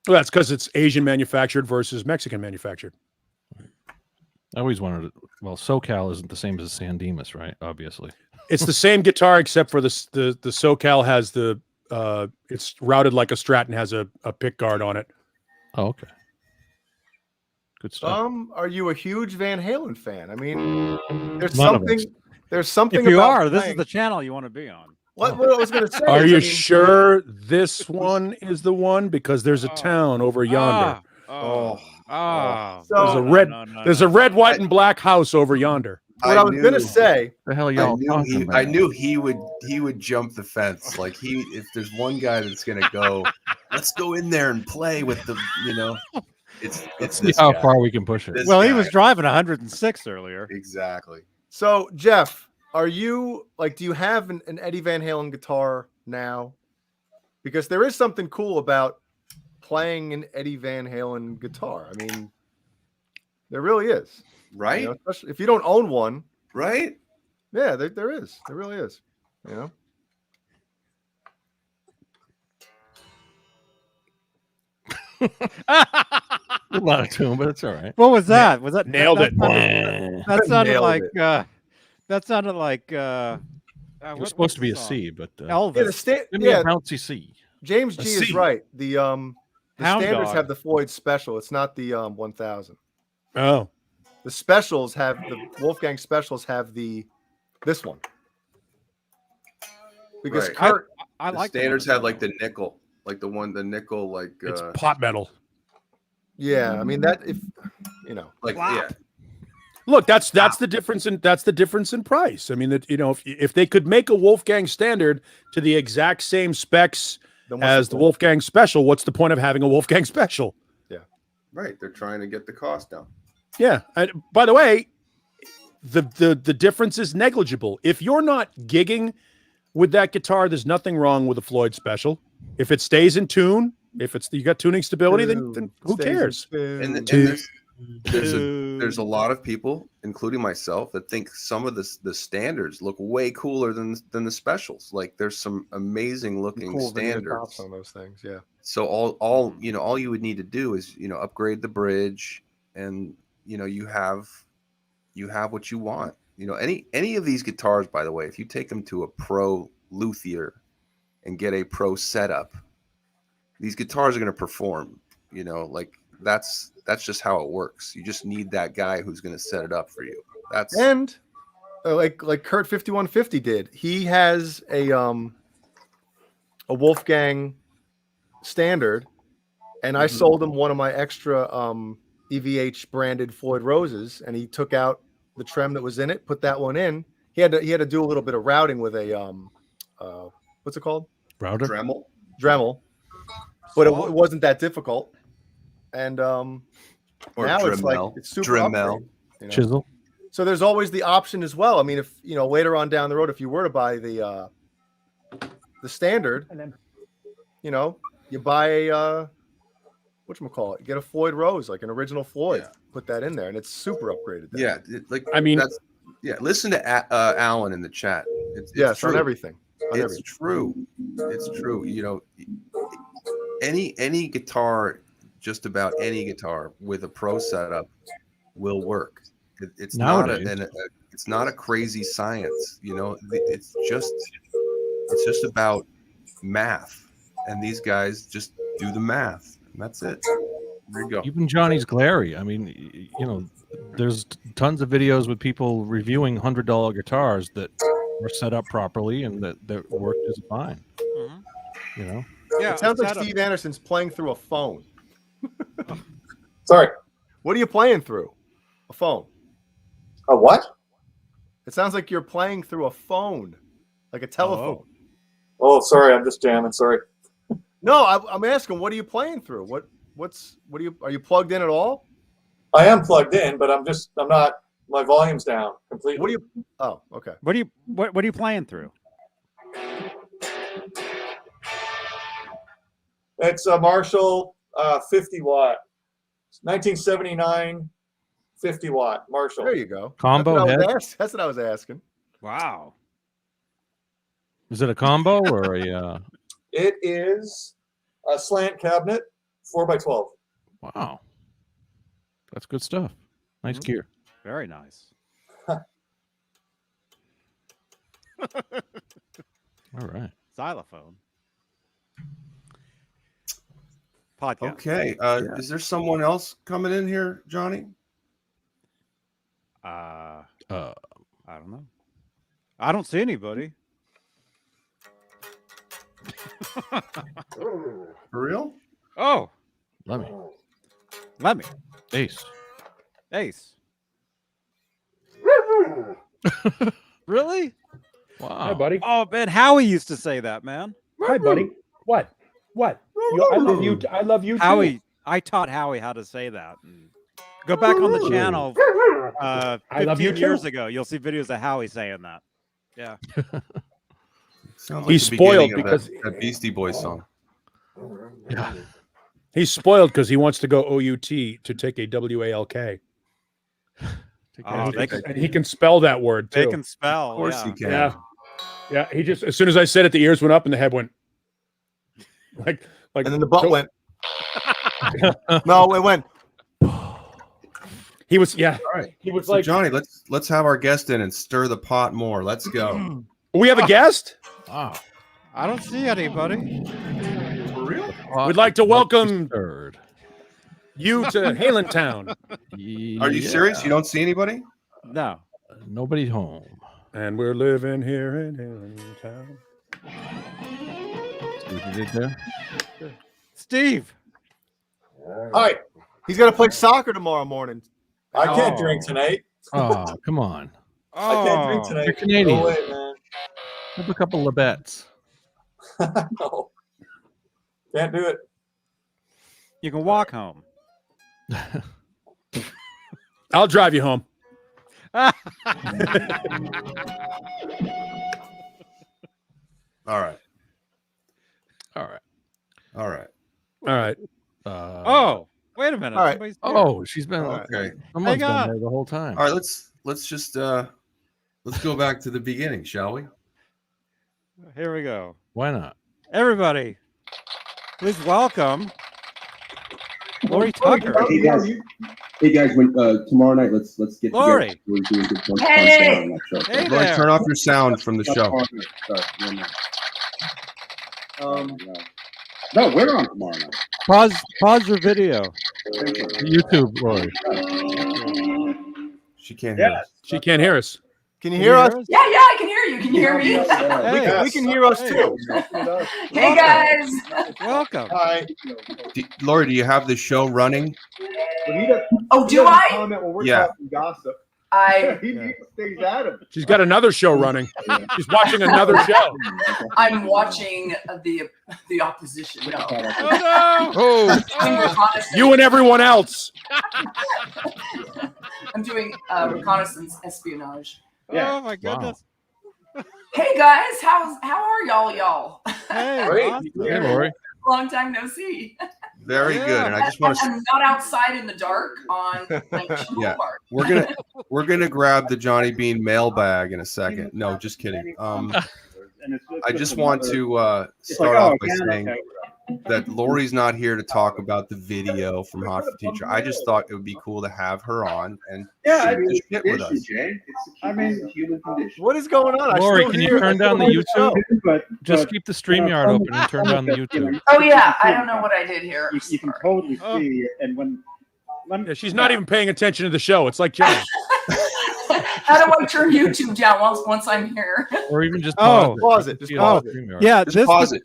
Well, that's because it's Asian manufactured versus Mexican manufactured. I always wanted it. Well, Soquel isn't the same as San Dimas, right? Obviously. It's the same guitar except for the Soquel has the it's routed like a Strat and has a pick guard on it. Oh, okay. Good stuff. Are you a huge Van Halen fan? I mean, there's None of us. something. If you about are, this playing. is the channel you want to be on. What I was going to say. Are you sure this one is the one? Because there's a town over yonder. So There's a red, white, and black house over yonder. What I was going to say. The hell y'all talking about? I knew he would jump the fence. Like if there's one guy that's gonna go, let's go in there and play with the, it's See how far we can push it. Well, he was driving 106 earlier. Exactly. So Jeff, are you do you have an Eddie Van Halen guitar now? Because there is something cool about playing an Eddie Van Halen guitar. I mean, there really is. Right? Especially if you don't own one. Right? Yeah, there is. There really is. A lot of tune, but it's all right. What was that? Was that nailed it? That sounded Nailed like it. that sounded like It was supposed to be a C, but Elvis. a bouncy C. James G is right. The Hound standards Dog. have the Floyd Special. It's not the 1000. Oh. The specials have the Wolfgang specials have this one. Because Right. Kurt, I The like standards had like the nickel, like the nickel, like It's pot metal. yeah, I mean that if like Wow. yeah. Look, that's the difference in price. I mean that if they could make a Wolfgang standard to the exact same specs then what's as the Wolfgang special, what's the point of having a Wolfgang special? Right. They're trying to get the cost down. Yeah. And by the way, the difference is negligible. If you're not gigging with that guitar, there's nothing wrong with a Floyd special. If it stays in tune, if you got tuning stability, then who cares? And there's a lot of people, including myself, that think some of the standards look way cooler than the specials. Like there's some amazing looking standards on those things. Yeah. So all you would need to do is upgrade the bridge, and you have what you want. Any of these guitars, by the way, if you take them to a pro luthier and get a pro setup, these guitars are going to perform. That's just how it works. You just need that guy who's going to set it up for you. And like Kurt 5150 did. He has a Wolfgang standard, and I sold him one of my extra EVH branded Floyd Roses, and he took out the trem that was in it, put that one in. He had to do a little bit of routing with a what's it called? Router? Dremel. But it wasn't that difficult. And now it's super upgrade, Chisel. So there's always the option as well. I mean, if later on down the road, if you were to buy the standard, you buy a whatchamacallit, get a Floyd Rose, like an original Floyd. put that in there, and it's super upgraded. Yeah, listen to Alan in the chat. It's true. On everything. It's true. It's true. You know, any guitar, just about any guitar with a pro setup will work. It's not a crazy science. You know, it's just about math, and these guys just do the math, and that's it. There you go. Even Johnny's glary. I mean, you know, there's tons of videos with people reviewing $100 guitars that were set up properly and that worked just fine. Mm-hmm. You know. Yeah, it sounds like Steve Andersen's playing through a phone. Sorry. What are you playing through? A phone. A what? It sounds like you're playing through a phone, like a telephone. Oh, sorry, I'm just jamming. Sorry. No, I'm asking, what are you playing through? Are you plugged in at all? I am plugged in, but I'm not. My volume's down completely. Oh, okay. What are you playing through? It's a Marshall 50 watt, 1979 50 watt Marshall. There you go. Combo head. That's what I was asking. Wow. Is it a combo or a? It is a slant cabinet, 4x12. Wow, that's good stuff. Nice gear. Very nice. All right. Xylophone. Podcast. Okay. Is there someone else coming in here, Johnny? I don't know. I don't see anybody. For real? Oh, Let me. Ace. Really? Wow. Hi, buddy. Oh man, Howie used to say that, man. Hi, buddy. What? I love you. I love you too. Howie, I taught Howie how to say that. Go back on the channel. 15 years ago, you'll see videos of Howie saying that. Yeah. He's spoiled because that Beastie Boys song. Yeah. He's spoiled because he wants to go OUT to take a WALK. And he can spell that word too. They can spell. Of course he can. Yeah. He just, as soon as I said it, the ears went up and the head went like, and then the butt went. No, it went. He was, All right. He was So Johnny, let's have our guest in and stir the pot more. Let's go. We have a guest. Wow. I don't see anybody. For real? We'd like to welcome you to Halen Town. Are you serious? You don't see anybody? No. Nobody home. And we're living here in Halen Town. See what you did there? Steve. Hi. He's got to play soccer tomorrow morning. I can't drink tonight. Oh, come on. I can't drink tonight. You're Canadian. No way, man. Have a couple of bets. No. Can't do it. You can walk home. I'll drive you home. All right. Oh, wait a minute. All right. Oh, she's been Okay. Someone's been there the whole time. All right. Let's just let's go back to the beginning, shall we? Here we go. Why not? Everybody, please welcome Lori Tucker. Hey guys, when tomorrow night let's get Lori. together. We're doing good fun Hey. on that show. Hey Lori, there. turn off your sound from the show. No, we're on tomorrow night. Pause your video. YouTube, Lori. She can't hear us. She can't hear us. Can you hear us? Yeah, I can hear you. Can you hear me? Hey. We can hear us too. Hey guys. Welcome. Hi. Lori, do you have the show running? Oh, do I? Yeah. Gossip. I Stays at him. She's got another show running. She's watching another show. I'm watching the opposition. No. Oh, Oh, I'm doing reconnaissance. You and everyone else. I'm doing reconnaissance espionage. Oh my goodness. Hey guys, how are y'all? Hey, Great. awesome. hey, Lori. Long time no see. Very good. And I just want to. I'm not outside in the dark on Yeah, Boulevard. we're gonna grab the Johnny Bean mailbag in a second. No, just kidding. I just want to start off by saying that Lori's not here to talk about the video from Hot for Teacher. I just thought it would be cool to have her on and shoot the shit with us. What is going on? Lori, can you turn down the YouTube? Just keep the StreamYard open and turn down the YouTube. Oh yeah, I don't know what I did here. You can totally see it, and when she's not even paying attention to the show. It's like John. How do I turn YouTube down once I'm here? Or even just pause it. Just pause it. Yeah, Just pause it.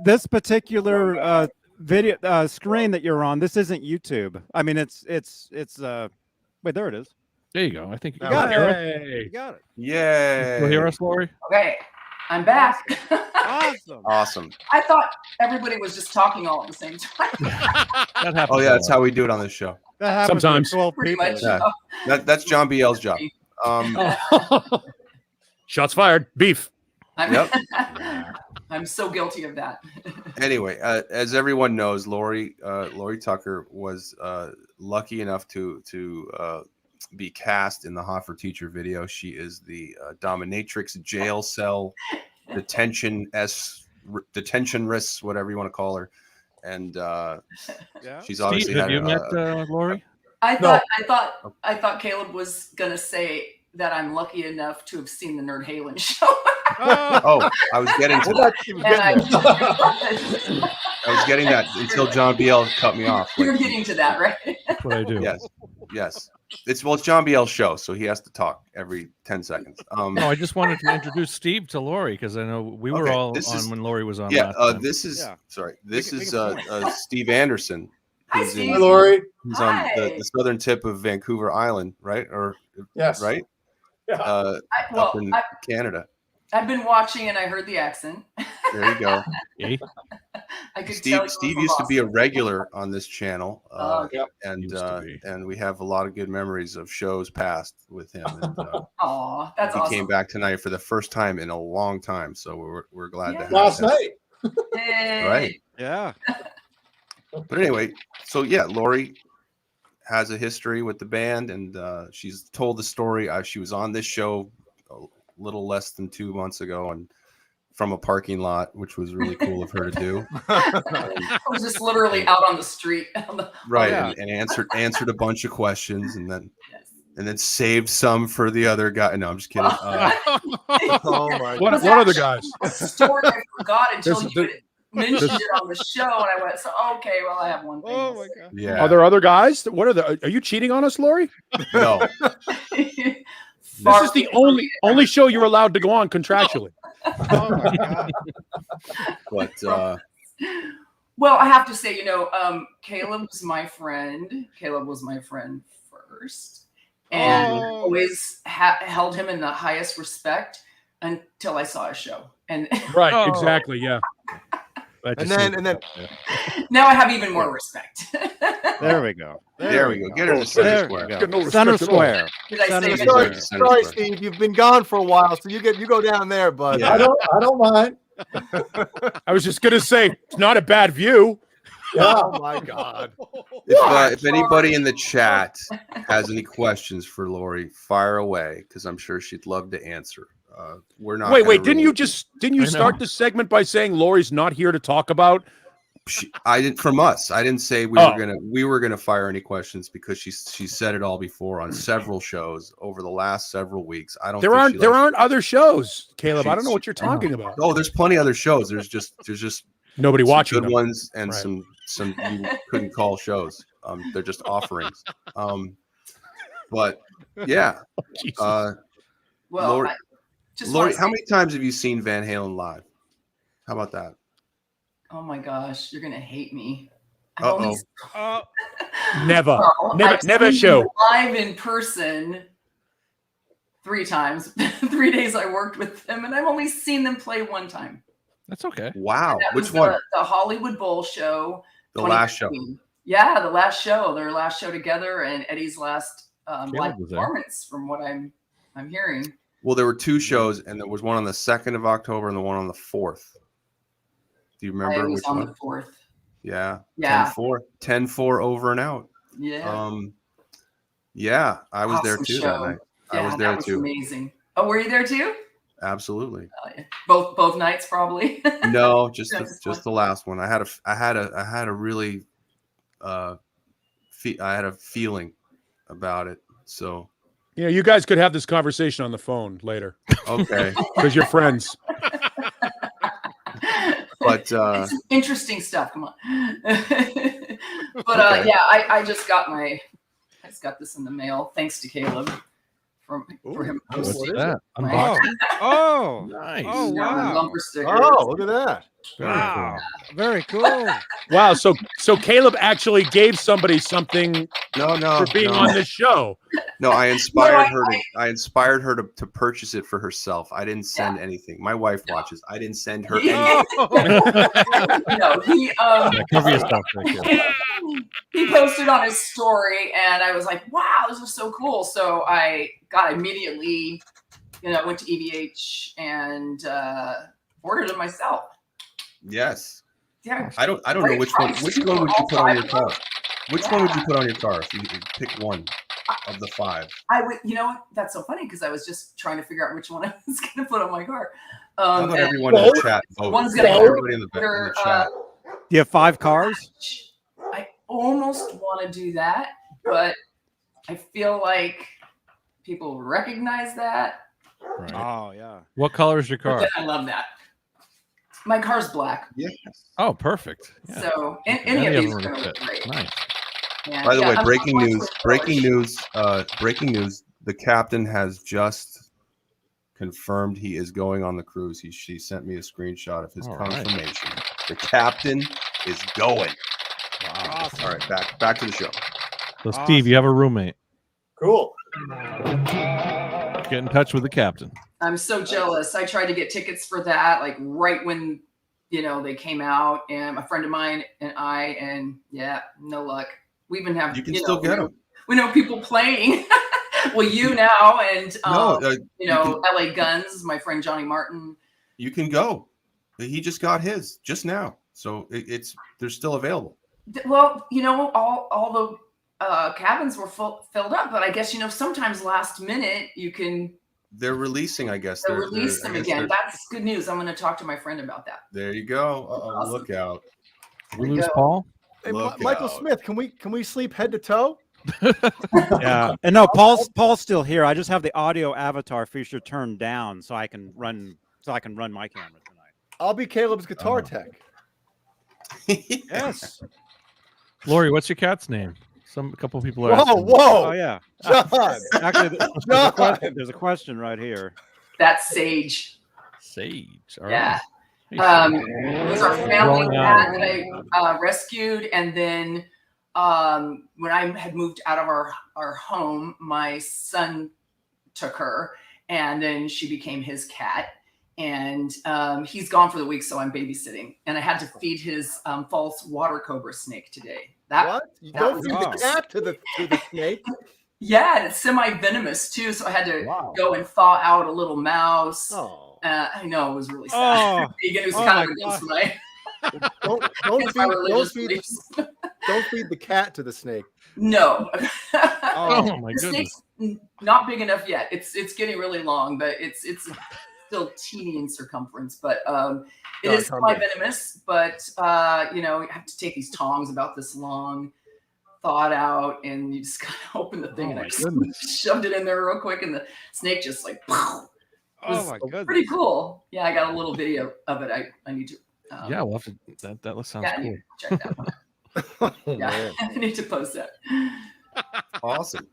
This particular video screen that you're on, this isn't YouTube. I mean, it's wait, there it is. There you go. I think you got it. You got it. Yay! You hear us, Lori? Okay, I'm back. Awesome. I thought everybody was just talking all at the same time. That happens. Oh yeah, that's how we do it on this show. That happens Sometimes. with 12 Pretty people. much. Yeah. That's John BL's job. Shots fired. Beef. I'm so guilty of that. Anyway, as everyone knows, Lori Tucker was lucky enough to be cast in the Hot for Teacher video. She is the dominatrix, jail cell, detentionist, whatever you want to call her. And she's obviously Steve, have you met Lori? I thought Caleb was gonna say that I'm lucky enough to have seen the Nerd Halen show. Oh, I was getting to that. I was getting that until John BL cut me off. You're getting to that, right? That's what I do. Yes. It's John BL's show, so he has to talk every 10 seconds. No, I just wanted to introduce Steve to Lori because I know we were all on when Lori was on. Yeah, last time. this is Steve Andersen. Hi, Who's Steve. Hi, Lori. He's on the southern tip of Vancouver Island, right? Or yes, right? Yeah. Up in Canada. I've been watching and I heard the accent. There you go. I could Steve tell used to be a regular on this channel, yep. and we have a lot of good memories of shows past with him. And, Aw, that's he awesome. came back tonight for the first time in a long time, so we're glad to have last him. night. Hey. Right. Yeah. But anyway, so yeah, Lori has a history with the band, and she's told the story. She was on this show a little less than 2 months ago, and from a parking lot, which was really cool of her to do. I was just literally out on the street. Right, and answered a bunch of questions, and then saved some for the other guy. No, I'm just kidding. Oh my What God. what other guys? A story I forgot until This- you mentioned it on the show, and I went, "So okay, well, I have one thing." Oh my God. Yeah. Are there other guys? What are the? Are you cheating on us, Lori? No. This is the only show you're allowed to go on contractually. Oh my God. But Well, I have to say, Caleb was my friend. Caleb was my friend first, and always held him in the highest respect until I saw his show. And Right, exactly, yeah. And then now I have even more respect. There we go. there we go. Get her to center square. Got no respect Center at all. square. Did I Center say square. it? sorry, Steve, you've been gone for a while, so you go down there, bud. Yeah. I don't mind. I was just gonna say it's not a bad view. Oh my God. If anybody in the chat has any questions for Lori, fire away, because I'm sure she'd love to answer. We're not. Wait, didn't you start the segment by saying Lori's not here to talk about? I didn't. From us, I didn't say we were gonna fire any questions, because she said it all before on several shows over the last several weeks. I don't. There aren't other shows, Caleb. I don't know what you're talking about. Oh, there's plenty other shows. There's just Nobody some watching good them. ones and Right. some you couldn't call shows. They're just offerings. But yeah. Well, Lori, just Lori, wanna how say- many times have you seen Van Halen live? How about that? Oh my gosh, you're gonna hate me. Uh-oh. Never. Well, I've Never seen show. him live in person 3 times. 3 days I worked with them, and I've only seen them play 1 time. That's okay. Wow. That Which was one? The Hollywood Bowl show. The last show. 2015. Yeah, the last show. Their last show together, and Eddie's last live was there. performance, from what I'm hearing. Well, there were 2 shows, and there was one on the 2nd of October and the one on the 4th. Do you I remember was which on one? the 4th. Yeah. Yeah. 10-4. 10-4 over and out. Yeah. Yeah, I was there Awesome too show. that night. Yeah, I was there that was too. amazing. Oh, were you there too? Absolutely. Yeah. Both nights, probably. No, just one. the last one. I had a really I had a feeling about it. So Yeah, you guys could have this conversation on the phone later. Okay. Because you're friends. But it's interesting stuff. Come on. But Okay. yeah, I just got this in the mail thanks to Caleb for him. What's posting that? my- Unboxing? Oh, Nice. oh Yeah, my wow, bumper stickers. Oh, look at that. wow, very cool. Wow, so Caleb actually gave somebody something no, for being on this show. No, I inspired her to. I inspired her to purchase it for herself. I didn't send anything. My wife watches. I didn't send her anything. No, he cover your stuff. he posted on his story, and I was like, "Wow, this was so cool!" So I got immediately, went to EVH and ordered it myself. Yes. Yeah. I don't know which one. Which one would you put on your car? Which one would you put on your car if you pick one of the 5? I would. You know what? That's so funny because I was just trying to figure out which one I was going to put on my car. How about everyone in the chat vote? One's going to Everybody in the chat. Do you have 5 cars? I almost want to do that, but I feel like people recognize that. Right. Oh yeah. What color is your But car? then I love that. My car's black. Yes. Oh, perfect. Yeah. So any of these are going to look great. Nice. Yeah, By the way, I'm breaking always news! with Breaking colors. news! Breaking news! The captain has just confirmed he is going on the cruise. She sent me a screenshot of his All right. confirmation. The captain is going. Wow. Awesome. All right, back to the show. So, Steve, you have a roommate. Cool. Get in touch with the captain. I'm so jealous. I tried to get tickets for that, like right when they came out, and a friend of mine and yeah, no luck. We even have You can still get them. We know people playing. Well, you now and No, LA Guns, my friend Johnny Martin. you can go. He just got his just now, so they're still available. Well, all the cabins were filled up, but I guess sometimes last minute you can. They're releasing, I guess. They'll release them again. That's good news. I'm going to talk to my friend about that. There you go. Awesome. Look out. We lose Paul. Hey, Look Michael out. Smith, can we sleep head to toe? Yeah, and no, Paul's still here. I just have the audio avatar feature turned down so I can run my camera tonight. I'll be Caleb's guitar tech. Yes. Lori, what's your cat's name? A couple people are Whoa, asking. whoa. Oh yeah. John. Actually, there's a question right here. That's Sage. Sage. All Yeah. right. It was our family cat that I rescued, and then when I had moved out of our home, my son took her, and then she became his cat. And he's gone for the week, so I'm babysitting. And I had to feed his false water cobra snake today. What? You don't feed the cat to the snake? Yeah, and it's semi-venomous too, so I had to go and thaw out a little mouse. Oh. I know, it was really sad. It was kind of against my Don't feed the cat to the snake. No. Oh my The goodness. snake's not big enough yet. It's getting really long, but it's still teeny in circumference. But it is semi-venomous. But you have to take these tongs about this long, thawed out, and you just kind of open the thing, and I just shoved it in there real quick, and the snake just like. Oh my goodness! Pretty cool. Yeah, I got a little video of it. I need to. Yeah, we'll have to. That sounds I cool. need to check that one. Yeah, I need to post that. Awesome.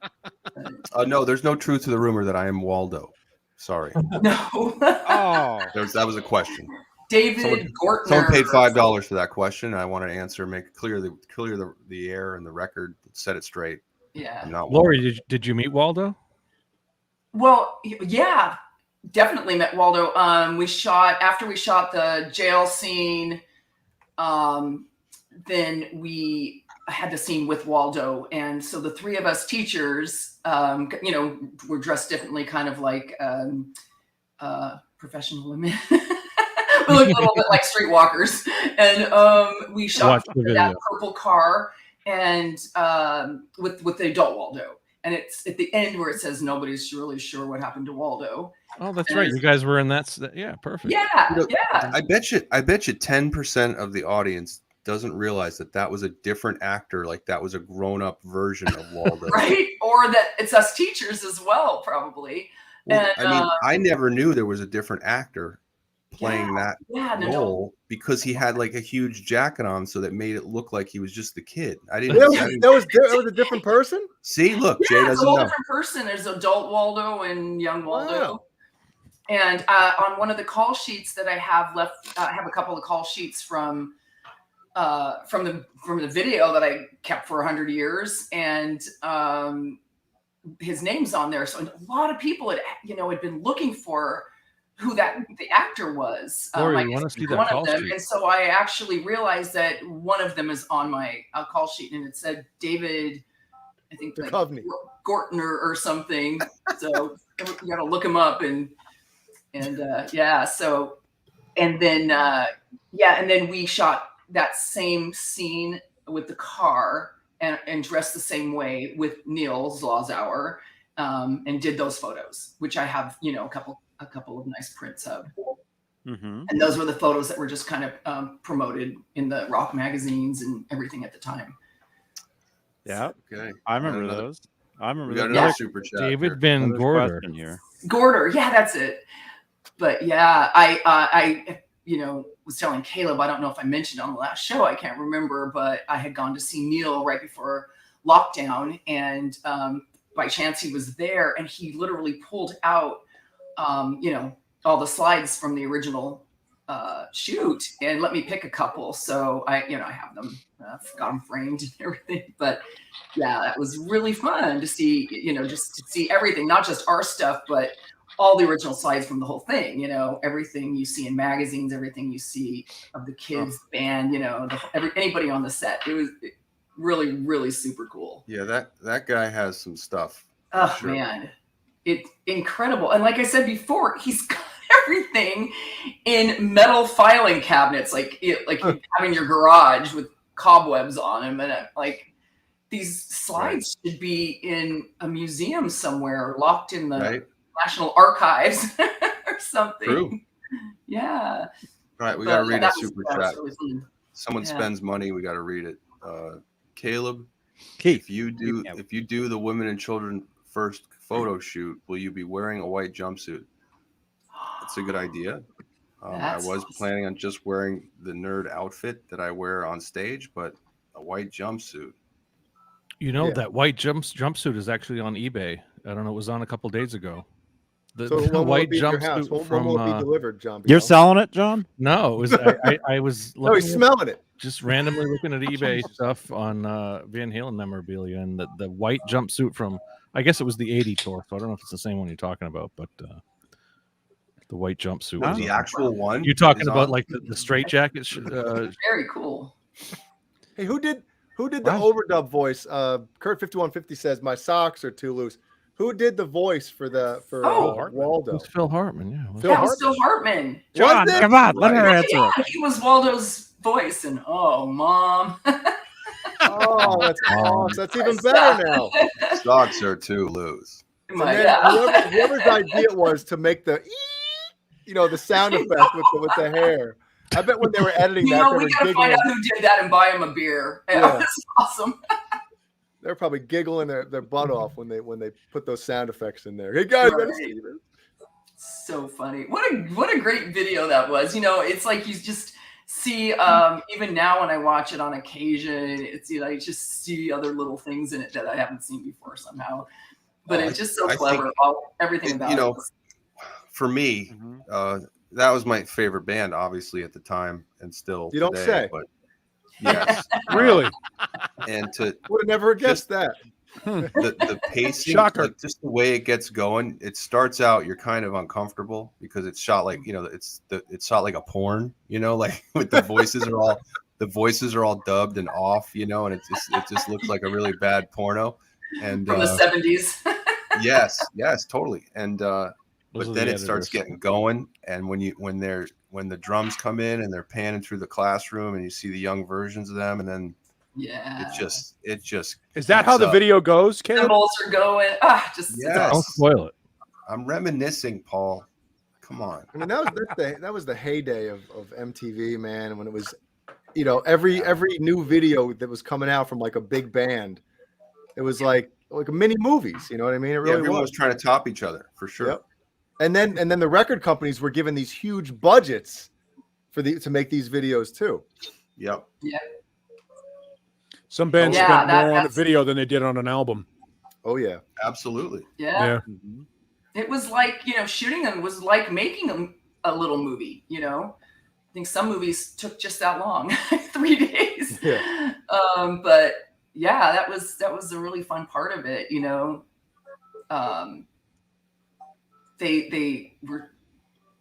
No, there's no truth to the rumor that I am Waldo. Sorry. No. That was a question. David Gortner. Someone paid $5 for that question. I wanted to answer, make it clear the air and the record, set it straight. Yeah. I'm not Lori, did you meet Waldo? Well, yeah, definitely met Waldo. After we shot the jail scene, then we had the scene with Waldo, and so the three of us teachers, were dressed differently, kind of like professional women. We looked a little bit like streetwalkers, and we shot that purple car and with the adult Waldo. And it's at the end where it says nobody's really sure what happened to Waldo. Oh, that's right. You guys were in that. Yeah, perfect. Yeah, You know, yeah. I bet you 10% of the audience doesn't realize that was a different actor. Like that was a grown-up version of Waldo. Right? Or that it's us teachers as well, probably. Well, And, I mean, I never knew there was a different actor playing that role because he had like a huge jacket on, so that made it look like he was just the kid. I didn't. That was a different person. See, look, Jay it's doesn't a whole know. different person. There's adult Waldo and young Waldo. Wow. And on one of the call sheets that I have left, I have a couple of call sheets from the video that I kept for 100 years, and his name's on there. So a lot of people had been looking for who the actor was. Lori, you want to see that call sheet? And so I actually realized that one of them is on my call sheet, and it said David, I think like Gortner or something. So you got to look him up and yeah. So and then we shot that same scene with the car and dressed the same way with Neil Zlazauer, and did those photos, which I have, a couple of nice prints of. Mm-hmm. And those were the photos that were just kind of promoted in the rock magazines and everything at the time. Yeah. Okay. I remember those. I remember that. Another super chat. David Van Gorder. Gorder. Yeah, that's it. But yeah, I was telling Caleb, I don't know if I mentioned on the last show, I can't remember, but I had gone to see Neil right before lockdown, and by chance he was there, and he literally pulled out, all the slides from the original shoot and let me pick a couple. So I have them, got them framed and everything. But yeah, that was really fun to see, just to see everything, not just our stuff, but all the original slides from the whole thing, everything you see in magazines, everything you see of the kids band, anybody on the set. It was really, really super cool. Yeah, that guy has some stuff. Oh man, it's incredible. And like I said before, he's got everything in metal filing cabinets, like you have in your garage with cobwebs on them, and these slides should be in a museum somewhere, locked in the National Archives or something. True. Yeah. All right, we got to read a super chat. Really Someone spends money, we got to read it. Caleb, Keith, if you do the women and children first photo shoot, will you be wearing a white jumpsuit? That's a good idea. I was planning on just wearing the nerd outfit that I wear on stage, but a white jumpsuit. That white jumpsuit is actually on eBay. I don't know. It was on a couple days ago. The white jumpsuit from will be delivered, John. You're selling it, John? No, it was. I was. No, he's smelling it. Just randomly looking at eBay stuff on Van Halen memorabilia, and the white jumpsuit from, I guess it was the '80 tour. So I don't know if it's the same one you're talking about, but the white jumpsuit. Was the actual one? You're talking about like the straight jacket? Very cool. Hey, who did the overdub voice? Kurt 5150 says my socks are too loose. Who did the voice for Waldo? It's Phil Hartman. Yeah, Phil Hartman. John, come on, let her answer it. He was Waldo's voice, and mom. Oh, that's awesome. That's even better now. Socks are too loose. Whoever's idea it was to make the the sound effect with the hair. I bet when they were editing we gotta find out who did that and buy him a beer. Yeah. That's awesome. They're probably giggling their butt off when they put those sound effects in there. Hey guys, so funny. What a great video that was. It's like you just see even now when I watch it on occasion, it's I just see other little things in it that I haven't seen before somehow. But it's just so clever. Everything about it. For me, that was my favorite band, obviously at the time, and still. You don't say. But yes, really. And would have never guessed that. The pacing, shocker. Just the way it gets going. It starts out, you're kind of uncomfortable because it's shot like it's shot like a porn. Like with the voices are all dubbed and off. And it just looks like a really bad porno. And from the 70s. yes, totally. And but then it starts getting going, and when the drums come in and they're panning through the classroom and you see the young versions of them, and then it just is that how the video goes, Caleb? Symbols are going. Just yes. Don't spoil it. I'm reminiscing, Paul. Come on. I mean, that was the heyday of MTV, man. When it was, you know, every new video that was coming out from like a big band, it was like a mini movies. You know what I mean? It really everyone was trying to top each other for sure. Yep. And then the record companies were given these huge budgets to make these videos too. Yep. Yeah. Some bands spent more on a video than they did on an album. Oh yeah, absolutely. Yeah. It was like, you know, shooting them was like making a little movie. You know, I think some movies took just that long, 3 days. Yeah. But yeah, that was a really fun part of it. You know, they were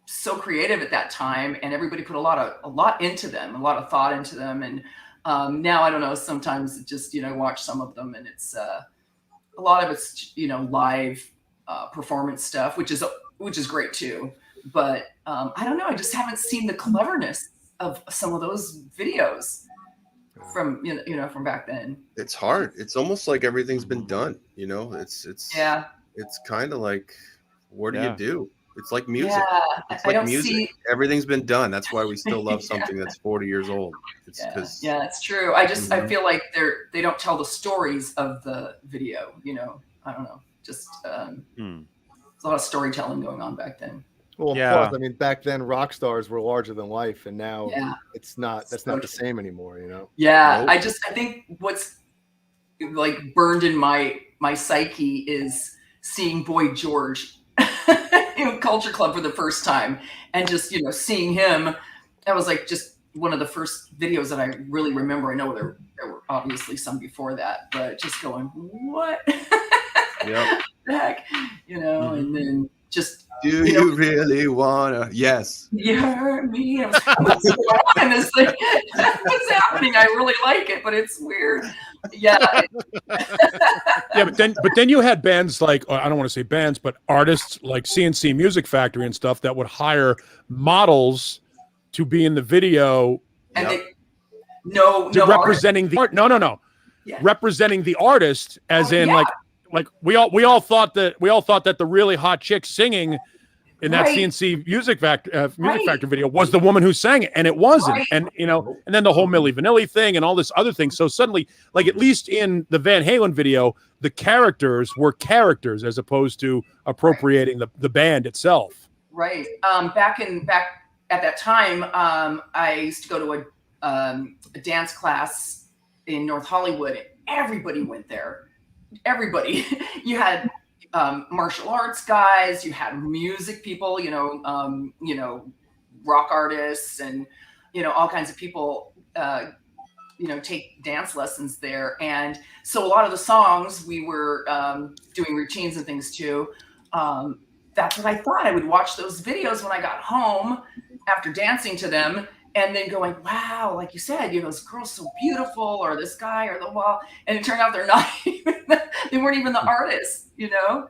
so creative at that time, and everybody put a lot into them, a lot of thought into them. And now I don't know. Sometimes just, you know, watch some of them, and it's a lot of it's, you know, live performance stuff, which is great too. But I don't know. I just haven't seen the cleverness of some of those videos from you know from back then. It's hard. It's almost like everything's been done. You know, it's kind of like, what do you do? It's like music. Yeah, it's like music. Everything's been done. That's why we still love something that's 40 years old. It's it's true. I feel like they don't tell the stories of the video. You know, I don't know. Just there's a lot of storytelling going on back then. Well, of course. I mean, back then rock stars were larger than life, and now it's not. That's not the same anymore. You know. Yeah, nope. I think what's like burned in my psyche is seeing Boy George in Culture Club for the first time, and just, you know, seeing him. That was like just one of the first videos that I really remember. I know there were obviously some before that, but just going, what? Yep. The heck, you know, and then just. Do you really wanna? Yes. You heard me. What's going on in this thing? What's happening? I really like it, but it's weird. Yeah. Yeah, but then you had bands like, I don't want to say bands, but artists like CNC Music Factory and stuff that would hire models to be in the video. And representing the art. No. Yeah. Representing the artist, as like we all thought that the really hot chick singing in that CNC Music Factory video was the woman who sang it, and it wasn't. And you know, and then the whole Milli Vanilli thing and all this other thing. So suddenly, like at least in the Van Halen video, the characters were characters as opposed to appropriating the band itself. Right. Back at that time, I used to go to a dance class in North Hollywood. Everybody went there. Everybody. You had martial arts guys, you had music people, you know, rock artists, and you know, all kinds of people you know, take dance lessons there. And so a lot of the songs we were doing routines and things too. That's what I thought. I would watch those videos when I got home after dancing to them, and then going, wow, like you said, you know, this girl's so beautiful, or this guy, or the wall. And it turned out they're not even, they weren't even the artists, you know?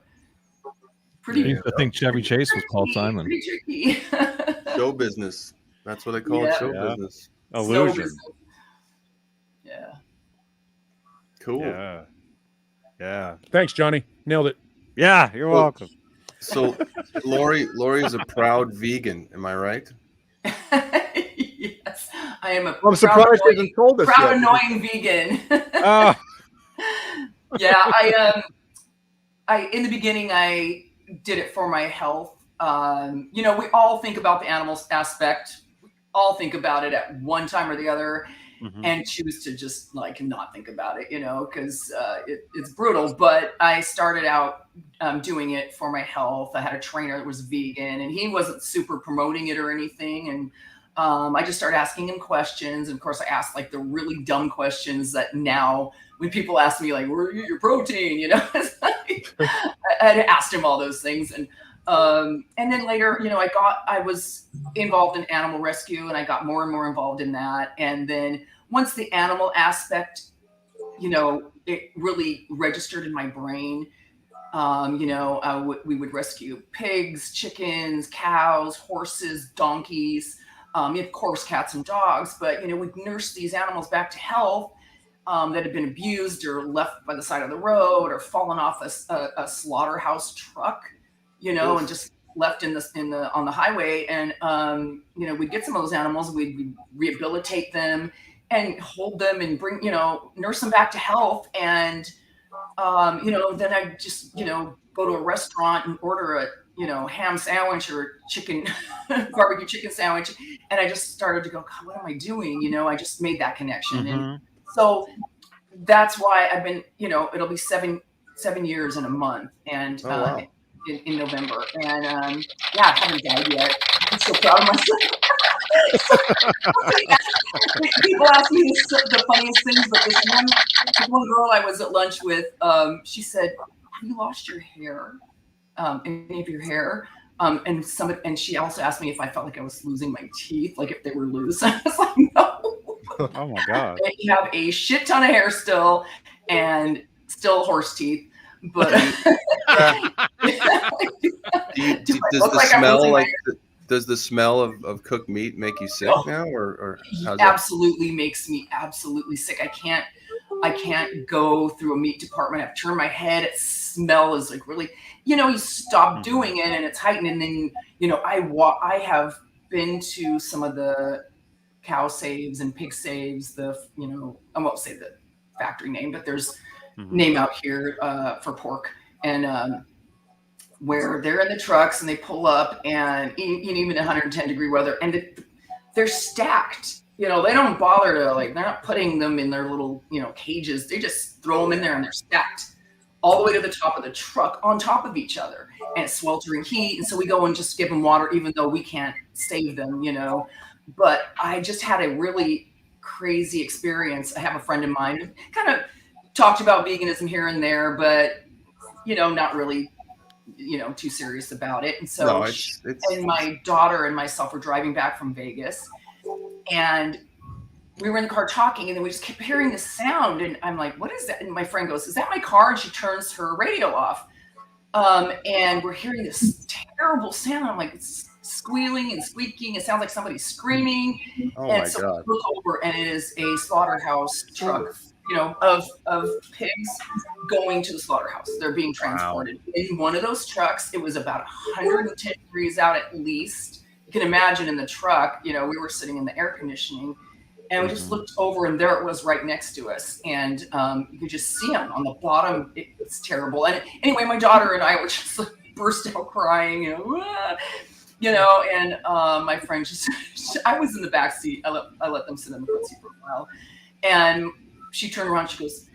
I think Chevy Chase was Paul Simon. Pretty tricky. Show business. That's what I call it, show business. Illusion. Yeah. Cool. Yeah. Thanks, Johnny. Nailed it. Yeah, you're welcome. So Lori is a proud vegan, am I right? Yes, I am a I'm surprised you haven't told us proud, yet. annoying vegan. Oh. Yeah, I in the beginning I did it for my health. You know, we all think about the animals aspect. We all think about it at one time or the other, and choose to just like not think about it, you know, because it's brutal. But I started out doing it for my health. I had a trainer that was vegan, and he wasn't super promoting it or anything. And I just started asking him questions. And of course, I asked like the really dumb questions that now when people ask me like, where do you get your protein? You know, it's like, I had asked him all those things. And then later, you know, I was involved in animal rescue, and I got more and more involved in that. And then once the animal aspect, you know, it really registered in my brain, We would rescue pigs, chickens, cows, horses, donkeys, of course, cats and dogs. But, we'd nurse these animals back to health that had been abused or left by the side of the road or fallen off a slaughterhouse truck, and just left on the highway. And, we'd get some of those animals, we'd rehabilitate them and hold them and bring, nurse them back to health. And, then I just, go to a restaurant and order a, ham sandwich or chicken, barbecue chicken sandwich. And I just started to go, God, what am I doing? I just made that connection. And so that's why I've been, it'll be seven years in a month. And, wow. in November. And, I haven't died yet. I'm so proud of myself. People ask me the funniest things, but this one girl I was at lunch with, she said, have you lost your hair? Any of your hair? And she also asked me if I felt like I was losing my teeth, like if they were loose. I was like, no. Oh my God. You have a shit ton of hair still and still horse teeth. But does the smell of cooked meat make you sick now, or how's absolutely that? Makes me absolutely sick. I can't go through a meat department. I have to turn my head. It smell is like really, you stop doing it and it's heightened. And then, I have been to some of the cow saves and pig saves, I won't say the factory name, but there's name out here for pork. And where they're in the trucks and they pull up and even 110-degree weather and they're stacked. They don't bother to they're not putting them in their little, cages. They just throw them in there and they're stacked all the way to the top of the truck on top of each other, and it's sweltering heat. And so we go and just give them water, even though we can't save them, But I just had a really crazy experience. I have a friend of mine who kind of talked about veganism here and there, but, not really, too serious about it. And so and my daughter and myself were driving back from Vegas, and we were in the car talking, and then we just kept hearing this sound. And I'm like, what is that? And my friend goes, is that my car? And she turns her radio off. And we're hearing this terrible sound. I'm like, it's squealing and squeaking. It sounds like somebody's screaming. Oh and my so God. we look over, and it is a slaughterhouse truck, of pigs going to the slaughterhouse. They're being transported. Wow. In one of those trucks, it was about 110 degrees out at least. You can imagine in the truck, we were sitting in the air conditioning, and we just looked over, and there it was right next to us. And you could just see them on the bottom. It's terrible. And anyway, my daughter and I were just burst out crying, and my friend I was in the back seat. I let them sit in the front seat for a while. And she turned around, she goes,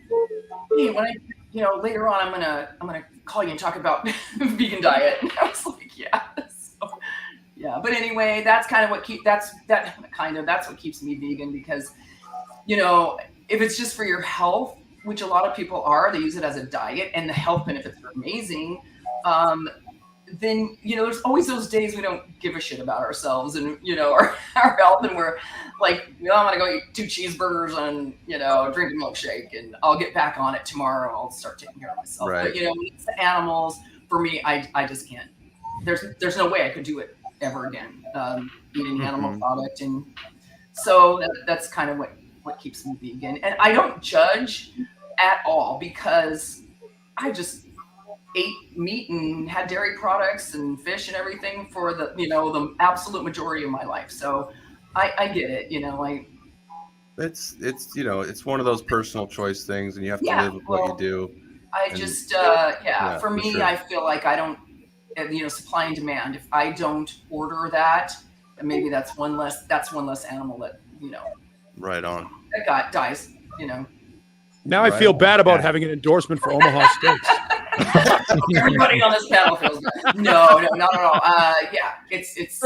hey, when later on, I'm gonna call you and talk about vegan diet. And I was like, yeah. So, yeah. But anyway, that's kind of what that's what keeps me vegan, because, if it's just for your health, which a lot of people they use it as a diet, and the health benefits are amazing. Then, there's always those days we don't give a shit about ourselves and, our health, and we're like, I'm going to go eat 2 cheeseburgers and, drink a milkshake, and I'll get back on it tomorrow. I'll start taking care of myself. Right. But, it's the animals. For me, I just can't. There's no way I could do it ever again, eating animal product. And so that's kind of what keeps me vegan. And I don't judge at all, because I just ate meat and had dairy products and fish and everything for the absolute majority of my life. So I get it, it's one of those personal choice things, and you have to live with what you do. I just for me, sure. I feel like I don't, supply and demand. If I don't order that, maybe that's one less animal that, right on, that dies, Now I feel bad about having an endorsement for Omaha Steaks. Everybody on this panel feels bad. No, not at all. It's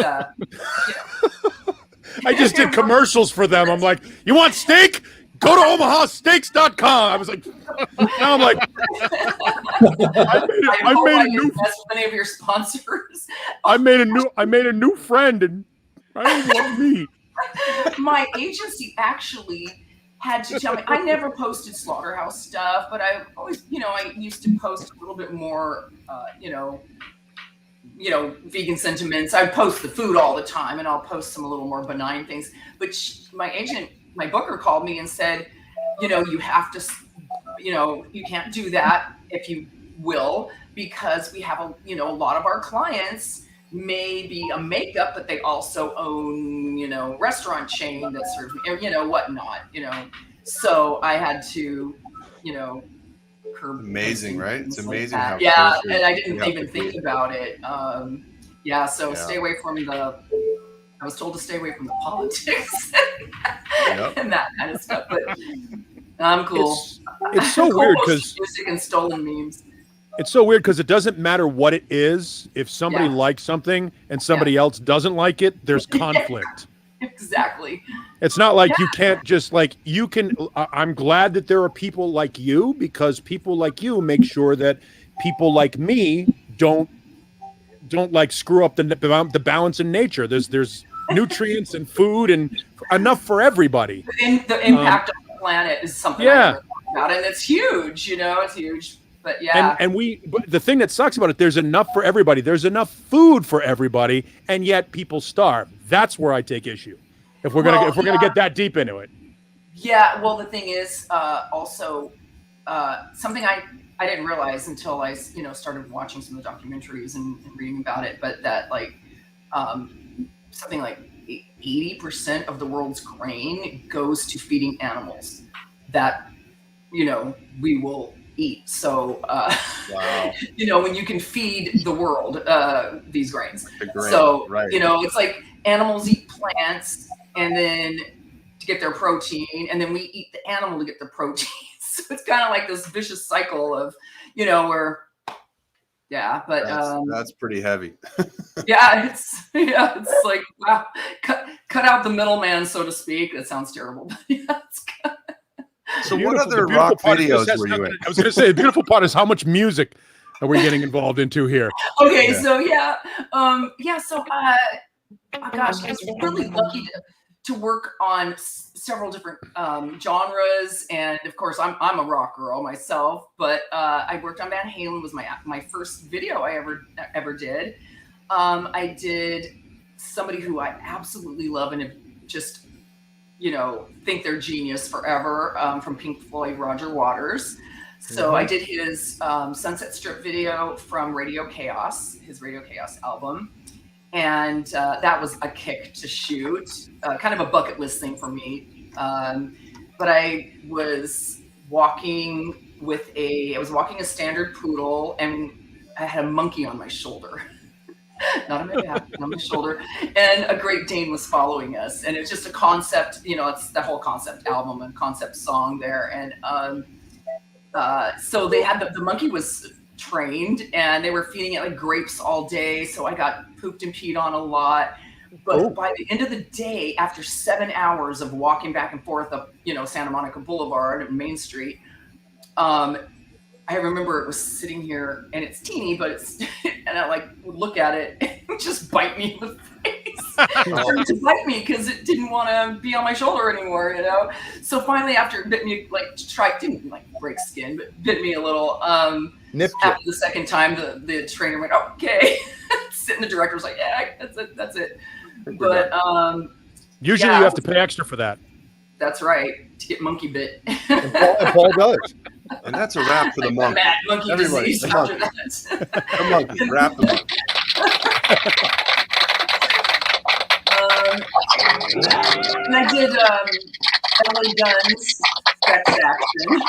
I just did commercials for them. I'm like, you want steak? Go to omahasteaks.com. I was like, now I'm like, I made a new. That's many of your sponsors. I made a new friend, and I don't want meat. My agency actually had to tell me. I never posted slaughterhouse stuff, but I always, I used to post a little bit more, vegan sentiments. I post the food all the time, and I'll post some a little more benign things. But my booker called me and said, you have to, you can't do that if you will, because we have a lot of our clients may be a makeup, but they also own, restaurant chain that serves, whatnot, So I had to, curb. Amazing, right? It's amazing like how. Yeah, and I didn't even think about it. Stay away from I was told to stay away from the politics and that kind of stuff, but I'm cool. It's so weird because music and stolen memes. It's so weird because it doesn't matter what it is. If somebody likes something and somebody else doesn't like it, there's conflict. Exactly. It's not like you can't just you can. I'm glad that there are people like you, because people like you make sure that people like me don't screw up the balance in nature. There's nutrients and food and enough for everybody. The impact on the planet is something I talk about, and it's huge. It's huge. But but the thing that sucks about it, there's enough for everybody. There's enough food for everybody, and yet people starve. That's where I take issue. If we're gonna get that deep into it. Yeah. Well, the thing is, also something I didn't realize until I started watching some of the documentaries and reading about it, but that something like 80% of the world's grain goes to feeding animals that we will eat. So wow. When you can feed the world these grains, so right. It's like animals eat plants and then to get their protein, and then we eat the animal to get the protein. So it's kind of like this vicious cycle of where but that's pretty heavy. it's like, wow, cut out the middleman, so to speak. That sounds terrible, but it's so what other rock videos were you in? I was going to say, the beautiful part is how much music are we getting involved into here? Okay, so gosh, I was really lucky to work on several different genres, and of course, I'm a rock girl myself. But I worked on Van Halen. Was my first video I ever did. I did somebody who I absolutely love and have just think they're genius forever, from Pink Floyd, Roger Waters. So I did his Sunset Strip video from Radio Chaos, his Radio Chaos album. And that was a kick to shoot, kind of a bucket list thing for me. But I was walking a standard poodle, and I had a monkey on my shoulder. Not on my back, on my shoulder, and a Great Dane was following us, and it's just a concept. It's the whole concept album and concept song there, and so they had the monkey was trained, and they were feeding it like grapes all day. So I got pooped and peed on a lot. But by the end of the day, after 7 hours of walking back and forth up, Santa Monica Boulevard and Main Street, I remember it was sitting here, and it's teeny, but and I would look at it and it would just bite me in the face. It to bite me because it didn't want to be on my shoulder anymore, So finally, after it bit me, didn't break skin, but bit me a little. After the second time, the trainer went, "Okay." The director was like, "Yeah, that's it." But usually you have to pay extra for that. That's right, to get monkey bit. And Paul does. And that's a wrap for the monkey. Mad monkey Everybody, disease the monkey. The monkey. Wrap the monkey. And I did LA Guns, Sex Action.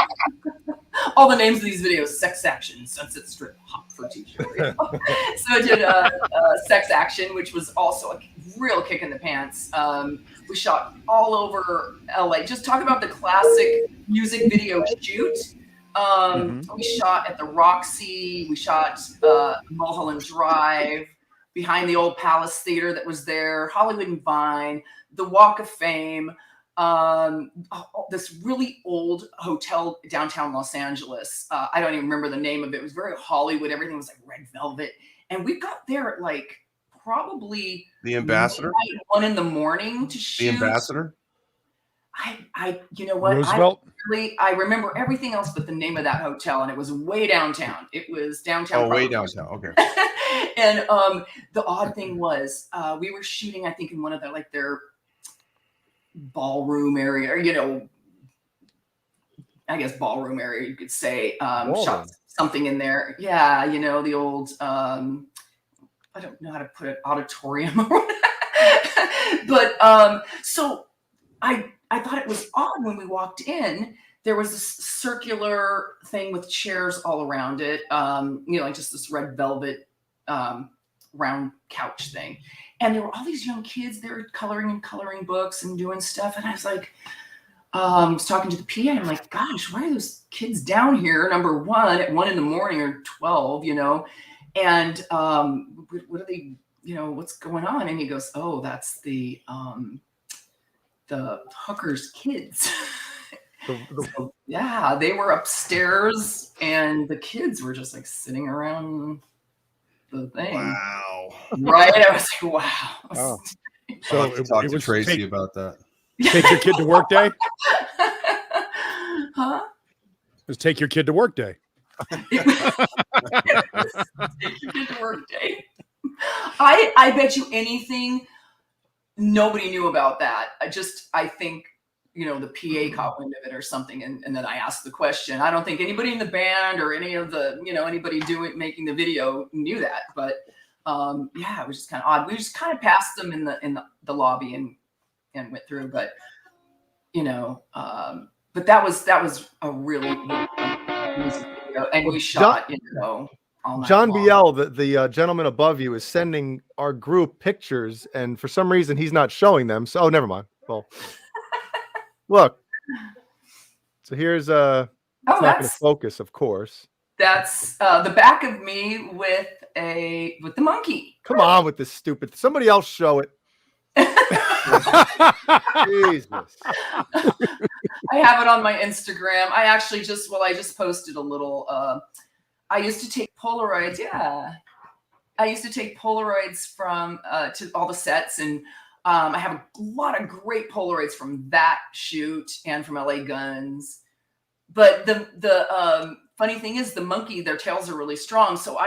All the names of these videos: Sex Action, Sunset Strip, Hot for T-shirt. So I did Sex Action, which was also a real kick in the pants. We shot all over LA. Just talk about the classic music video shoot. We shot at the Roxy. We shot Mulholland Drive, behind the old Palace Theater that was there, Hollywood and Vine, the Walk of Fame, this really old hotel downtown Los Angeles. I don't even remember the name of it. It was very Hollywood. Everything was like red velvet. And we got there at probably the Ambassador, 1 a.m. to shoot. The Ambassador. you know what? Roosevelt. I remember everything else but the name of that hotel, and it was way downtown. It was downtown. Oh, way downtown. Okay. And the odd thing was, we were shooting, I think, in one of their ballroom area, or, you know, I guess ballroom area, you could say. Shot something in there. Yeah, you know, the old, I don't know how to put it, auditorium or whatever. But so I thought it was odd when we walked in. There was this circular thing with chairs all around it, you know, like just this red velvet round couch thing. And there were all these young kids there coloring books and doing stuff. And I was like, I was talking to the PA, and I'm like, gosh, why are those kids down here, number one, at 1 a.m. or 12, you know? And what are they, you know, what's going on? And he goes, oh, that's the hookers' kids. So, yeah, they were upstairs, and the kids were just like sitting around the thing. Wow. Right? I was like, wow. Oh. So I'll have to talk to Tracy about that. Take your kid to work day? Huh? It was take your kid to work day. Take your kid to work day. I bet you anything, nobody knew about that. I think, you know, the PA caught wind of it or something, and then I asked the question. I don't think anybody in the band or any of the, you know, anybody making the video knew that. But yeah, it was just kind of odd. We just kind of passed them in the lobby and went through, but you know, but that was a really music video, and we shot, you know, all night John long. Biel, the gentleman above you, is sending our group pictures, and for some reason he's not showing them. So, never mind. Well, look. So here's it's not going to focus, of course. That's the back of me with the monkey. Come on with this stupid. Somebody else show it. Jesus. I have it on my Instagram. I just posted a little. I used to take Polaroids. Yeah, I used to take Polaroids from to all the sets, and I have a lot of great Polaroids from that shoot and from LA Guns. But the funny thing is, the monkey, their tails are really strong. So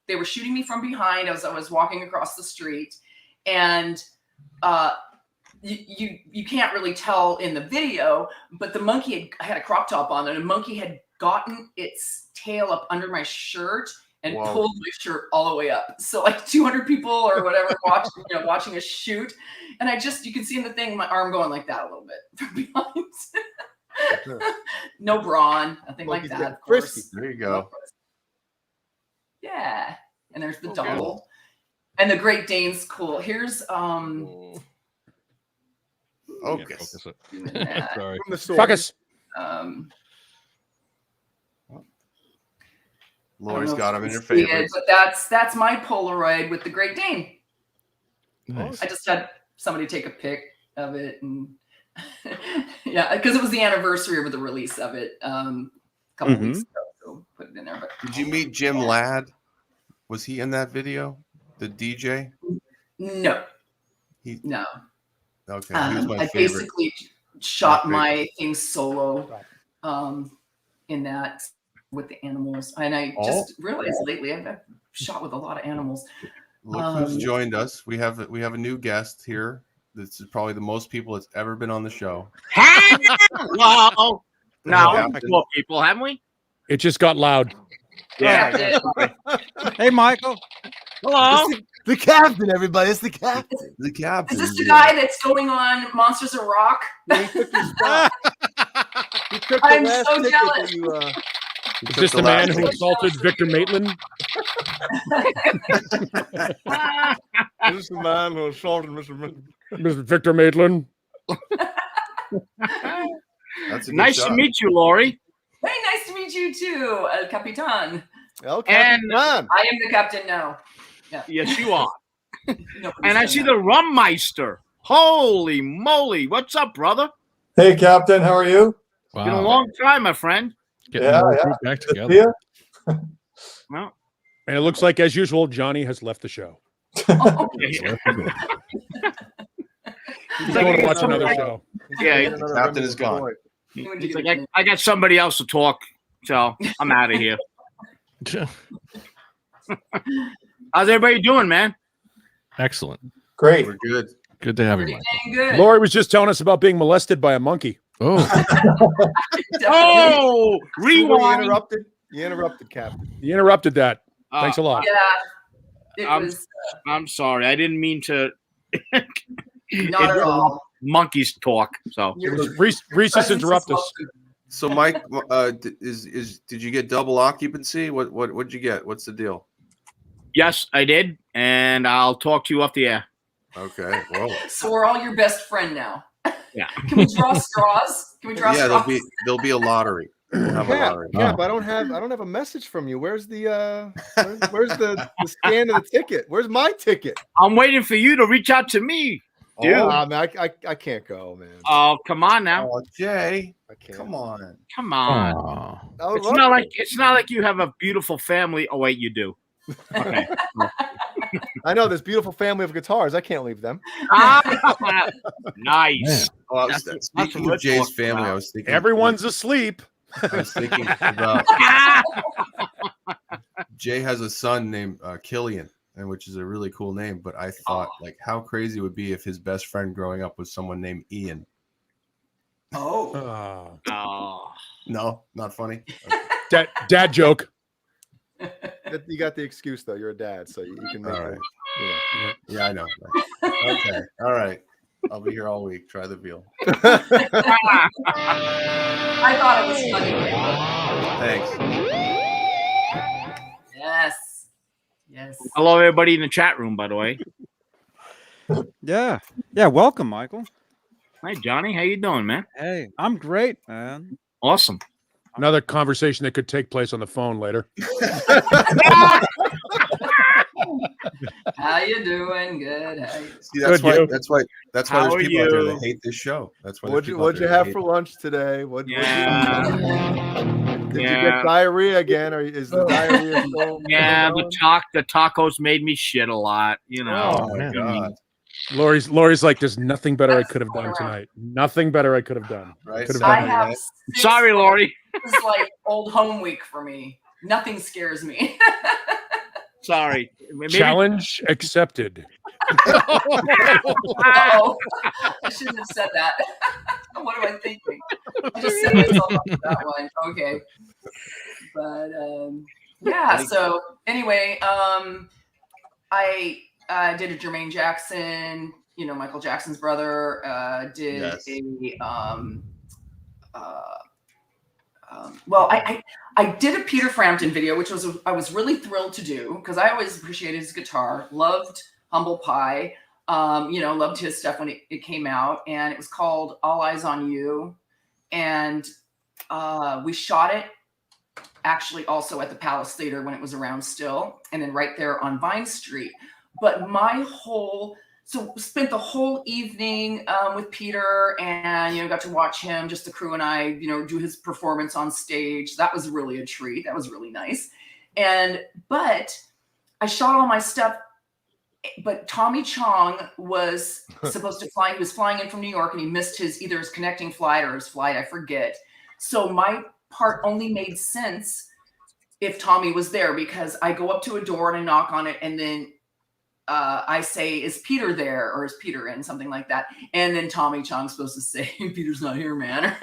they were shooting me from behind as I was walking across the street, and you can't really tell in the video, but the monkey had a crop top on, and the monkey had gotten its tail up under my shirt and pulled my shirt all the way up. So like 200 people or whatever watching a shoot, and you can see in the thing my arm going like that a little bit from behind. No brawn, nothing like that. Of course. There you go. Yeah, and there's the doll. And the Great Dane's cool. Here's Okay. Sorry. From the store. Focus. Lori's got him in her favorites. But that's my Polaroid with the Great Dane. Nice. I just had somebody take a pic of it, and yeah, because it was the anniversary of the release of it a couple weeks ago. So put it in there. But, did you meet Jim Ladd? Was he in that video? The DJ? No. No. Okay. He was my I favorite. basically shot my thing solo in that with the animals. And I just realized lately I've shot with a lot of animals. Look who's joined us. We have a new guest here. This is probably the most people that's ever been on the show. Hello. No, more people, haven't we? It just got loud. Yeah. Hey, Michael. Hello. The captain, everybody. It's the captain. The captain. Is this the guy that's going on Monsters of Rock? He took your spot. He took the I'm last so ticket jealous. that you, Is this the man who assaulted Victor Maitland? This is the man who assaulted Mr. Victor Maitland. That's a good Nice shot. to meet you, Lori. Hey, nice to meet you too, El Capitan. El Capitan. I am the captain now. Yeah. Yes, you are. Nobody's And I done see that. the Rum Meister. Holy moly. What's up, brother? Hey, Captain, how are you? Wow. Been a long time, my friend. Getting the whole group back Good to together. see you. Well, And it looks like, as usual, Johnny has left the show. Oh, He's going to watch another show. Yeah, The captain is gone. He's like, I got somebody else to talk, so I'm out of here. How's everybody doing, man? Excellent. Great. We're good. Good to have you, Mike. Good. Lori was just telling us about being molested by a monkey. Oh, Oh, You rewind. interrupted. You interrupted, Captain. You interrupted that. Thanks a lot. Yeah. I'm sorry. I didn't mean to. Not at all. Monkeys talk. So It was Reese just interrupt us. So, Mike, did you get double occupancy? What'd you get? What's the deal? yes, I did, and I'll talk to you off the air. Okay. Well, So we're all your best friend now. Yeah. Can we draw straws? Can we draw yeah, straws? there'll be a lottery. We'll have a lottery. Cap, I don't have a message from you. Where's the where's the scan of the ticket? Where's my ticket? I'm waiting for you to reach out to me, dude. Oh, man, I can't go, man. Oh, come on now. Oh, Jay, I can't. come on. Come on. aw. I would It's love not to. like you have a beautiful family. Oh wait, you do. Okay. I know this beautiful family of guitars. I can't leave them. Nice. Oh, That's speaking what of Jay's talking family, about. I was thinking Everyone's asleep. I was thinking about Jay has a son named Killian, and which is a really cool name. But I thought, like, how crazy it would be if his best friend growing up was someone named Ian. Oh. Oh. No, not funny. Dad joke. You got the excuse though. You're a dad, so you can make All it. right. Yeah. Yeah, I know. Okay. All right. I'll be here all week. Try the veal. I thought it was funny. Thanks. Yes. Yes. Hello, everybody in the chat room, by the way. Yeah. Yeah. Welcome, Michael. Hi, Johnny. How you doing, man? Hey, I'm great, man. Awesome. Another conversation that could take place on the phone later. How you doing? Good. How you... See, that's Good, why. you. That's why How there's are people out there that you? hate this show. That's why. What'd you have for lunch today? Did you get diarrhea again, or is the diarrhea still? Yeah, going? the tacos made me shit a lot. You know. Oh my god! Lori's like, there's nothing better I could have done tonight. Nothing better I could have done. Right? Could have I done. have. Sorry, Lori. This is like old home week for me. Nothing scares me. Sorry. Maybe... Challenge accepted. Uh-oh. I shouldn't have said that. What am I thinking? I just set myself up for that one. Okay. But yeah, so anyway, I did a Jermaine Jackson, Michael Jackson's brother, did Yes. I did a Peter Frampton video, which I was really thrilled to do because I always appreciated his guitar, loved Humble Pie, loved his stuff when it came out, and it was called All Eyes on You, and we shot it actually also at the Palace Theater when it was around still, and then right there on Vine Street. But so spent the whole evening with Peter, and got to watch him, just the crew and I, do his performance on stage. That was really a treat. That was really nice. But I shot all my stuff. But Tommy Chong was supposed to fly. He was flying in from New York, and he missed either his connecting flight or his flight. I forget. So my part only made sense if Tommy was there, because I go up to a door and I knock on it, and then I say, "Is Peter there?" or "Is Peter in?" something like that. And then Tommy Chong's supposed to say, "Peter's not here, man."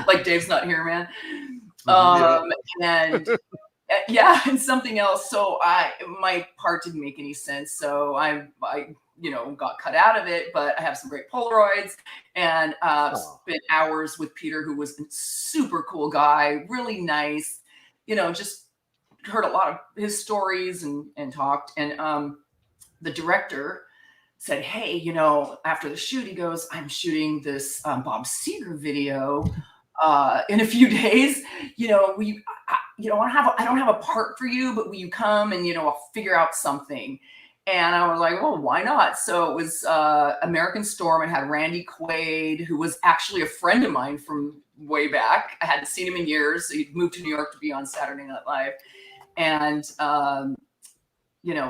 Like Dave's not here, man. And and something else. So my part didn't make any sense. So I got cut out of it, but I have some great Polaroids, and spent hours with Peter, who was a super cool guy, really nice, just heard a lot of his stories and talked. And the director said, "Hey, after the shoot," he goes, "I'm shooting this Bob Seger video in a few days. I don't have a part for you, but will you come and I'll figure out something." And I was like, "Well, why not?" So it was American Storm. It had Randy Quaid, who was actually a friend of mine from way back. I hadn't seen him in years. So he'd moved to New York to be on Saturday Night Live, and a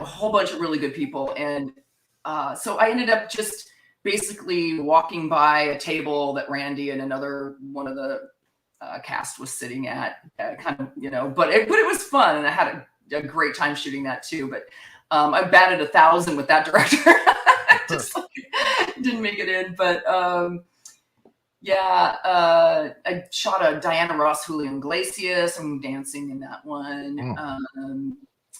whole bunch of really good people. And so I ended up just basically walking by a table that Randy and another one of the cast was sitting at, kind of, you know, but it was fun, and I had a great time shooting that too. But I batted 1,000 with that director. Just like, didn't make it in, but yeah, I shot a Diana Ross Julian Iglesias. I'm dancing in that one.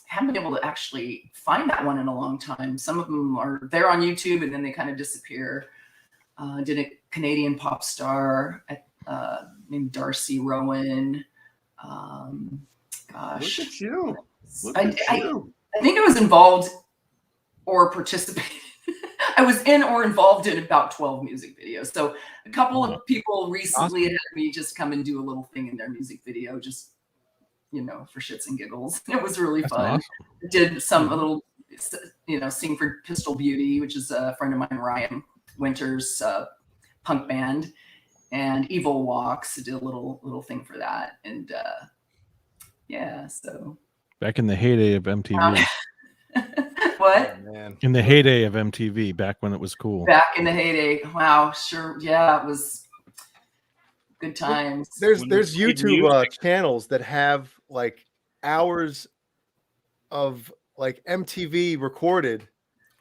Haven't been able to actually find that one in a long time. Some of them are there on YouTube and then they kind of disappear. Did a Canadian pop star named Darcy Rowan. Gosh. Look at you. I think I was involved or participated. I was in or involved in about 12 music videos. So a couple of people recently had me just come and do a little thing in their music video, just, you know, for shits and giggles. It was really fun. Awesome. Did a little, you know, sing for Pistol Beauty, which is a friend of mine, Ryan Winters, punk band, and Evil Walks. Did a little thing for that, and yeah. So back in the heyday of MTV. What? Oh, man. In the heyday of MTV, back when it was cool. Back in the heyday. Wow, sure. Yeah, it was good times. There's YouTube channels that have like hours of like MTV recorded.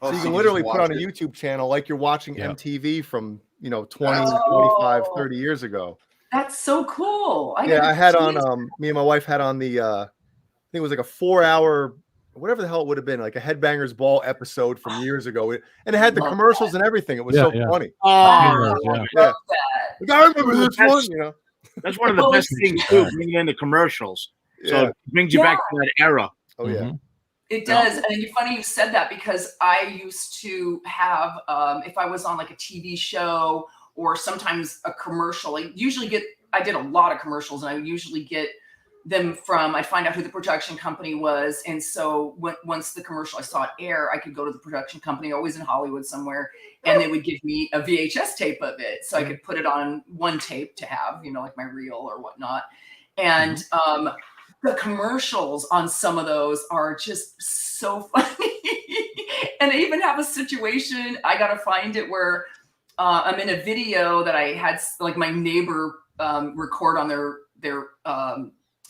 So you can literally put on a YouTube channel like you're watching MTV from, you know, 20, 25, 30 years ago. That's so cool. I had on me and my wife had on the I think it was like a 4-hour, whatever the hell it would have been, like a Headbangers Ball episode from years ago. And it had the commercials and everything. It was so funny. Oh, I love that. Like, I remember this one, you know. That's one of the best things too, bringing in the commercials. So it brings you back to that era. Oh yeah. It does. And it's funny you said that, because I used to have, if I was on like a TV show or sometimes a commercial, I did a lot of commercials, and I would usually get them from, I'd find out who the production company was. And so once the commercial I saw it air, I could go to the production company, always in Hollywood somewhere, and they would give me a VHS tape of it. So I could put it on one tape to have, you know, like my reel or whatnot. And the commercials on some of those are just so funny. And I even have a situation, I got to find it, where I'm in a video that I had like my neighbor record on their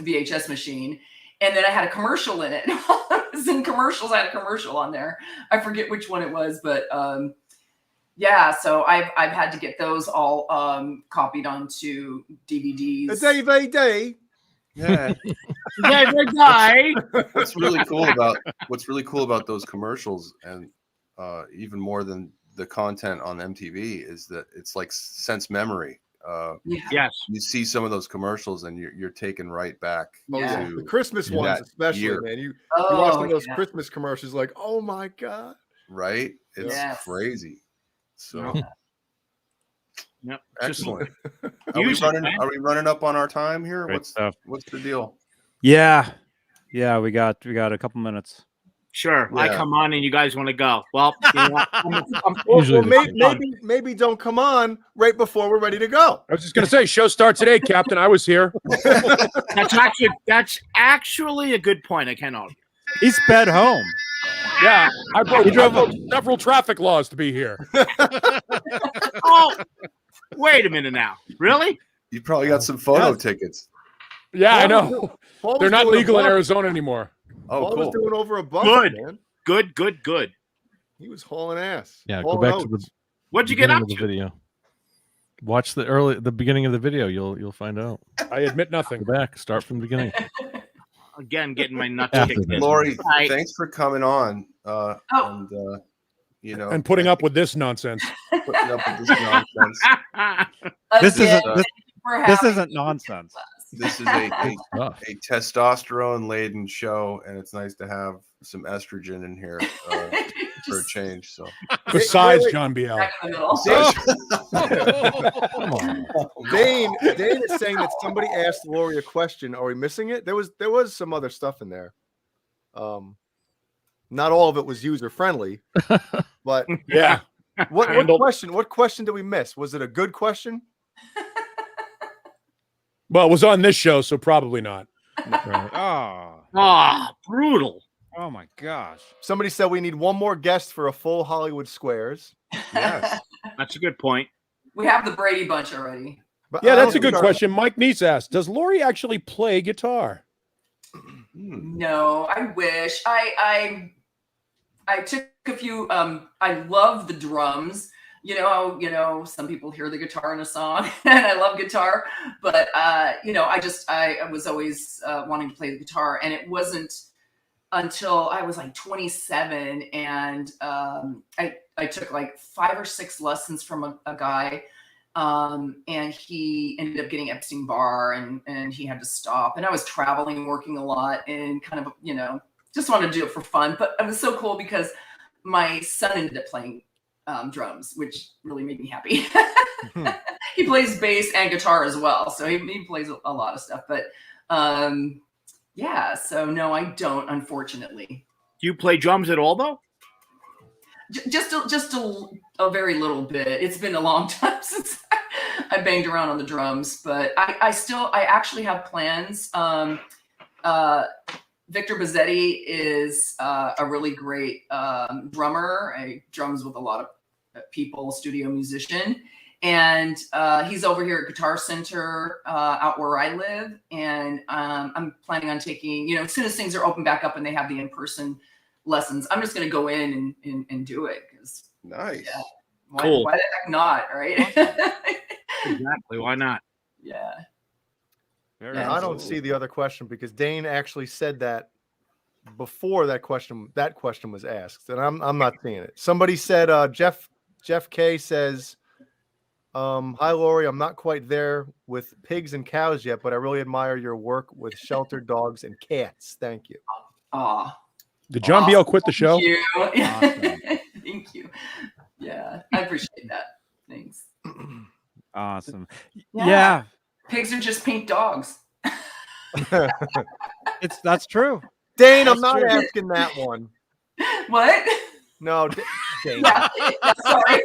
VHS machine, and then I had a commercial in it. I was in commercials. I had a commercial on there. I forget which one it was, but yeah. So I've had to get those all copied onto DVDs. A DVD. Yeah. What's really cool about those commercials, and even more than the content on MTV, is that it's like sense memory. Yes, you see some of those commercials and you're taken right back to the Christmas ones, especially year. Man. You watch some of those Christmas commercials, like, oh my god, right? It's crazy. So excellent. Are we running up on our time here? What's the deal? Yeah, we got a couple minutes. Sure, I come on and you guys want to go. Well, you know, maybe don't come on right before we're ready to go. I was just going to say, show starts today, Captain. I was here. That's actually a good point. I can't argue. He sped home. Yeah, I broke several traffic laws to be here. Oh, wait a minute now. Really? You probably got some photo tickets. Yeah, I know. They're not legal in Arizona anymore. Oh, Paul was doing over a buck, man. Good. He was hauling ass. Yeah, go back to the. What'd you get up to? to? Video. Watch the beginning of the video. You'll find out. I admit nothing. Go back. Start from the beginning. Again, getting my nuts kicked in. Lori, thanks for coming on. And you know, and putting up with this nonsense. Putting up with this nonsense. This isn't nonsense. This is a testosterone-laden show, and it's nice to have some estrogen in here for a change. So, besides John Biel, Dane is saying that somebody asked Lori a question. Are we missing it? There was some other stuff in there. Not all of it was user friendly, but yeah. What question? What question did we miss? Was it a good question? Well, it was on this show, so probably not. Right. Brutal. Oh my gosh. Somebody said we need one more guest for a full Hollywood Squares. Yes. That's a good point. We have the Brady Bunch already. But Yeah, I that's a don't good think question. Mike Neese asked, does Lori actually play guitar? No, I wish. I took a few. I love the drums. You know, some people hear the guitar in a song, and I love guitar. But I was always wanting to play the guitar, and it wasn't until I was like 27, and I took like 5 or 6 lessons from a guy. And he ended up getting Epstein-Barr, and he had to stop. And I was traveling and working a lot, and kind of, just wanted to do it for fun. But it was so cool because my son ended up playing drums, which really made me happy. He plays bass and guitar as well, so he plays a lot of stuff. But yeah, so no, I don't, unfortunately. Do you play drums at all, though? Just a very little bit. It's been a long time since I banged around on the drums, but I actually have plans. Victor Bazzetti is a really great drummer. He drums with a lot of people, studio musician. And he's over here at Guitar Center out where I live. And I'm planning on taking, as soon as things are open back up and they have the in-person lessons, I'm just going to go in and do it. Nice. Yeah, Cool. Why the heck not, right? Exactly. Why not? Yeah. I don't see the other question because Dane actually said that before that question was asked, and I'm not seeing it. Somebody said Jeff K says, hi Lori, I'm not quite there with pigs and cows yet, but I really admire your work with sheltered dogs and cats. Thank you. Aw. Did John Biel quit the show? Thank you. Awesome. Thank you. Yeah, I appreciate that. Thanks. Awesome. Yeah. Yeah. Pigs are just pink dogs. That's true. Dane, I'm not asking that one. What? No, Dane. Yeah, sorry.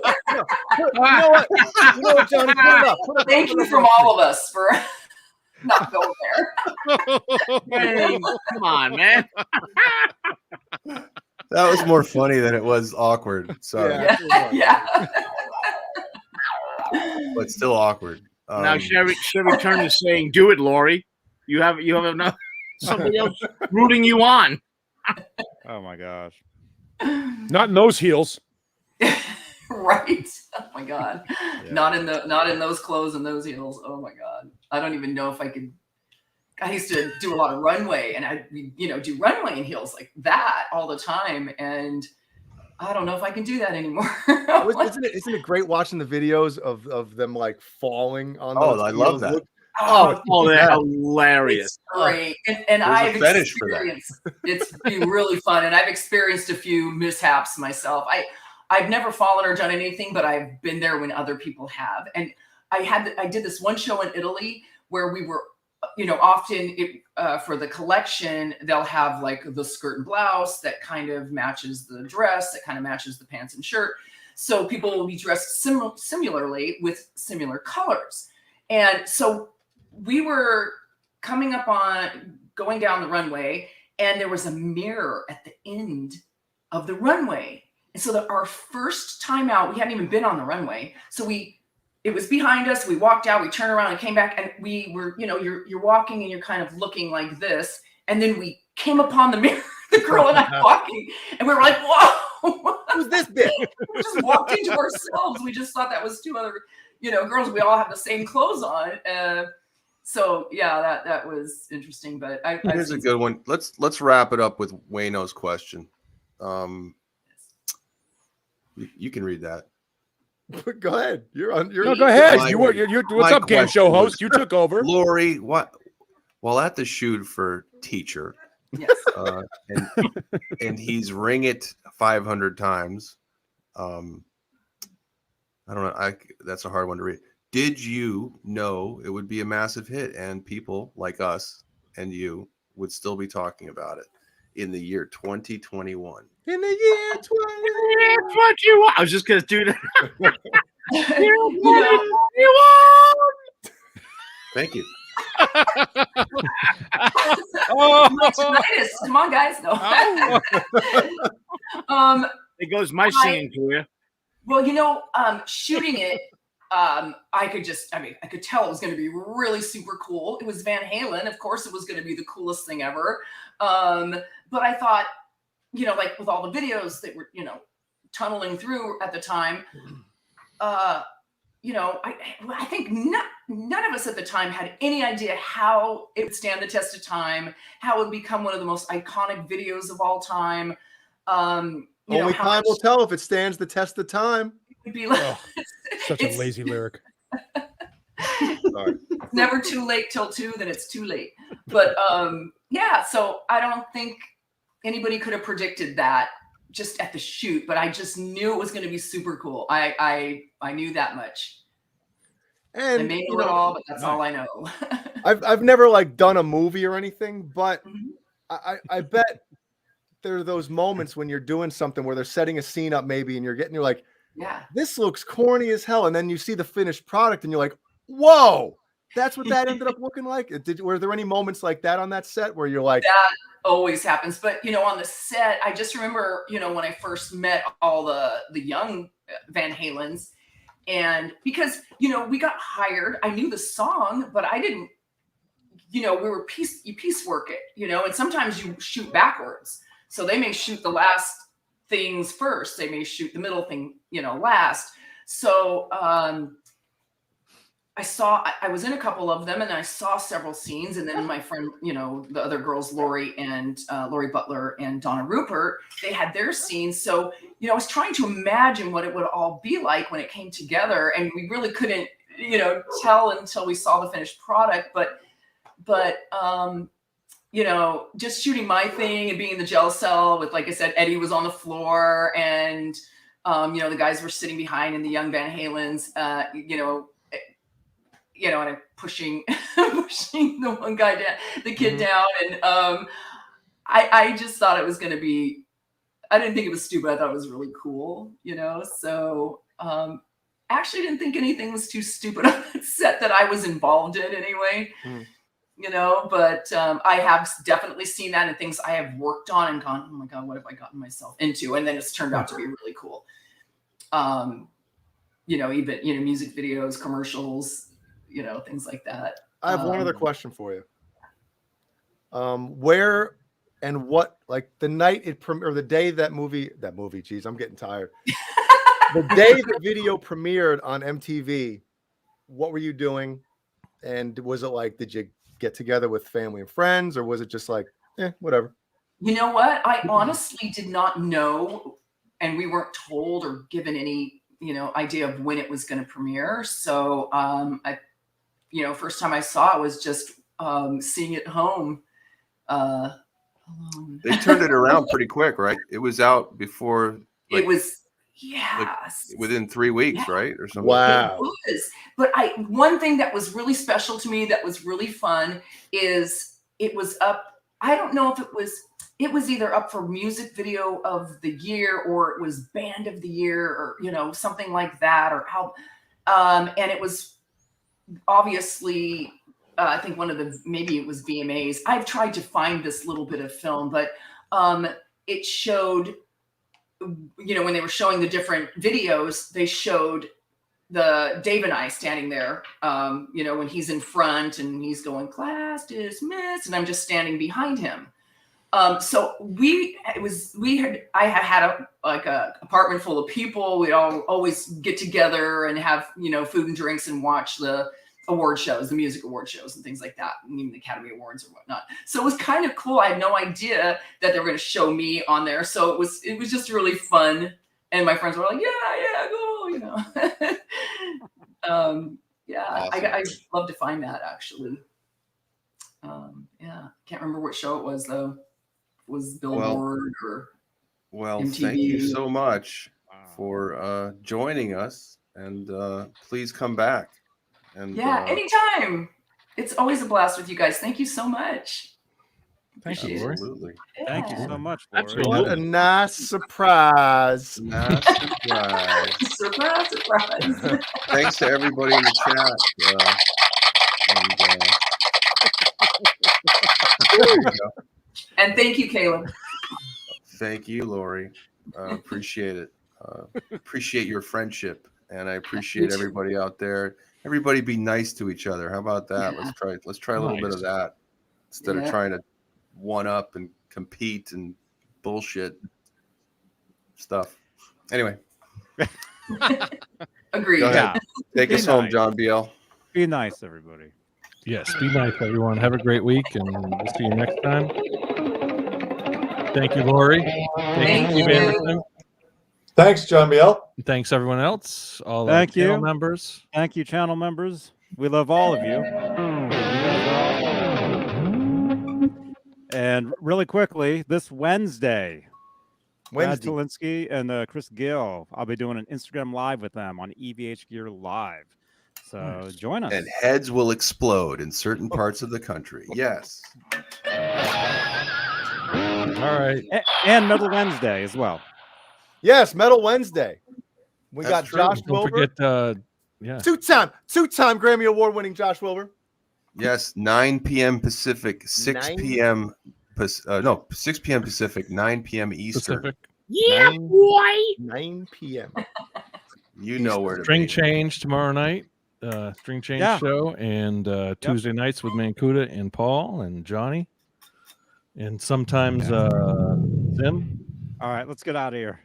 You know what, Johnny? Put it up. Thank you from all of us for not going there. Hey, come on, man. That was more funny than it was awkward. Sorry. Yeah. But still awkward. Now Sherry turned to saying, "Do it, Lori. You have enough somebody else rooting you on." Oh my gosh. Not in those heels. Right. Oh my God. Yeah. Not in those clothes and those heels. Oh my God. I don't even know if I could. I used to do a lot of runway, and I do runway in heels like that all the time, and I don't know if I can do that anymore. Isn't it great watching the videos of them like falling on those I love heels? that. They're hilarious. It's great. And I've fetish for that. It's been really fun, and I've experienced a few mishaps myself. I've never fallen or done anything, but I've been there when other people have. And I did this one show in Italy where we were, often for the collection, they'll have like the skirt and blouse that kind of matches the dress, that kind of matches the pants and shirt. So people will be dressed similarly with similar colors. And so we were going down the runway, and there was a mirror at the end of the runway. And so our first time out, we hadn't even been on the runway. So it was behind us. We walked out, we turned around and came back, and we were, you're walking and you're kind of looking like this. And then we came upon the mirror, the girl and I walking, and we were like, whoa, who's this bitch? We just walked into ourselves. We just thought that was two other, girls. We all have the same clothes on. So yeah, that was interesting, but Here's a good one. Let's wrap it up with Wayno's question. You can read that. Go ahead. You're on. No, go ahead. What's up, game show host? You took over. Lori, what? While at the shoot for Teacher, yes. and he's ring it 500 times. I don't know. That's a hard one to read. Did you know it would be a massive hit, and people like us and you would still be talking about it in the year 2021? In the year 2021. I was just gonna do that. Thank you. Come on, guys. No. There goes my singing career. Well, shooting it, I could tell it was going to be really super cool. It was Van Halen. Of course, it was going to be the coolest thing ever. But I thought, like with all the videos that were, tunneling through at the time, I think none of us at the time had any idea how it would stand the test of time, how it would become one of the most iconic videos of all time. Only time will tell if it stands the test of time. It would be like, such a lazy lyric. Sorry. It's never too late till 2, then it's too late. But so I don't think anybody could have predicted that just at the shoot, but I just knew it was going to be super cool. I knew that much. And I may know it all, but that's all I know. I've never like done a movie or anything, but I bet there are those moments when you're doing something where they're setting a scene up maybe and you're like, yeah, this looks corny as hell. And then you see the finished product and you're like, whoa, that's what that ended up looking like. Were there any moments like that on that set where you're like, that always happens? But on the set, I just remember, when I first met all the young Van Halens, and because, we got hired, I knew the song, but I didn't, we were piecework it, and sometimes you shoot backwards. So they may shoot the last things first. They may shoot the middle thing, last. So I was in a couple of them and I saw several scenes. And then my friend, the other girls, Lori Butler and Donna Rupert, they had their scenes. So, I was trying to imagine what it would all be like when it came together. And we really couldn't, tell until we saw the finished product. But just shooting my thing and being in the gel cell with, like I said, Eddie was on the floor and, the guys were sitting behind and the young Van Halens, and I'm pushing the one guy down, the kid down. And I just thought it was going to be, I didn't think it was stupid. I thought it was really cool, so actually didn't think anything was too stupid on that set that I was involved in anyway. But I have definitely seen that in things I have worked on and gone, oh my God, what have I gotten myself into? And then it's turned out to be really cool. Even, music videos, commercials, things like that. I have one other question for you. Where and what, like the night it or the day that movie, geez, I'm getting tired. The day the video premiered on MTV, what were you doing? And was it like, did you get together with family and friends, or was it just like, whatever? You know what? I honestly did not know, and we weren't told or given any, idea of when it was going to premiere. So, first time I saw it was just seeing it home. They turned it around pretty quick, right? It was out before. It was, yes, within 3 weeks, right, or something. Wow. It was. But one thing that was really special to me, that was really fun, is it was up. I don't know if it was either up for music video of the year or it was band of the year or something like that, or how. And it was obviously. I think maybe it was VMAs. I've tried to find this little bit of film, but it showed, when they were showing the different videos, they showed Dave and I standing there, when he's in front and he's going, class dismissed, and I'm just standing behind him. So I had a apartment full of people. We'd all always get together and have, food and drinks and watch the award shows, the music award shows and things like that, and even the Academy Awards or whatnot. So it was kind of cool. I had no idea that they were going to show me on there. So it was just really fun. And my friends were like, yeah, go, Awesome. I love to find that actually. Can't remember what show it was though. It was Billboard or MTV. Thank you so much for joining us, and please come back. And anytime. It's always a blast with you guys. Thank you so much. Thank you, Lori. Absolutely. Thank you so much, Lori. Absolutely. What a nice surprise. Nice surprise. Surprise. Thanks to everybody in the chat. There you go. And thank you, Caleb. Thank you, Lori. Appreciate it. Appreciate your friendship, and I appreciate everybody out there. Everybody be nice to each other. How about that? Yeah. Let's try a little bit of that instead of trying to one up and compete and bullshit stuff. Anyway. Agreed. Go ahead. Take us home, John BL. Be nice, everybody. Yes, be nice, everyone. Have a great week, and we'll see you next time. Thank you, Lori. Thank you, Steve Andersen. Thanks, John BL. Thanks, everyone else. All Thank our channel you. members. Thank you, channel members. We love all of you. And really quickly, this Wednesday, Brad Tolinsky and Chris Gill, I'll be doing an Instagram Live with them on EVH Gear Live. So join us. And heads will explode in certain parts of the country. Yes. All right. And Metal Wednesday as well. Yes, Metal Wednesday. We got Josh Don't Wilbur. forget, Two-time Grammy Award-winning Josh Wilbur. Yes, 9 p.m. Pacific, 6 p.m. 6 p.m. Pacific, 9 p.m. Eastern. Pacific. Yeah, boy. 9 p.m. You know where to String be. Change tomorrow night. String Change show, and Tuesday nights with Mancuda and Paul and Johnny, and sometimes Zim. All right, let's get out of here.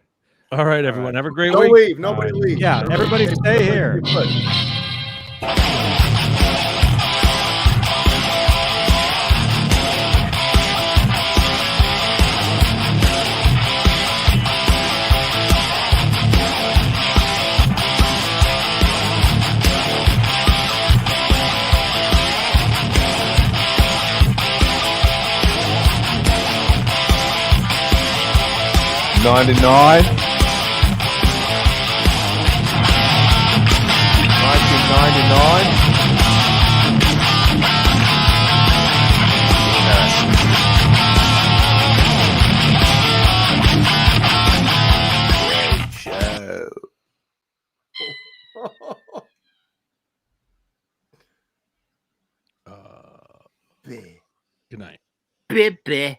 All right, everyone. Have a great Don't week. leave. Nobody leave. Yeah, everybody stay here. $99. 1999. Good night. Bip.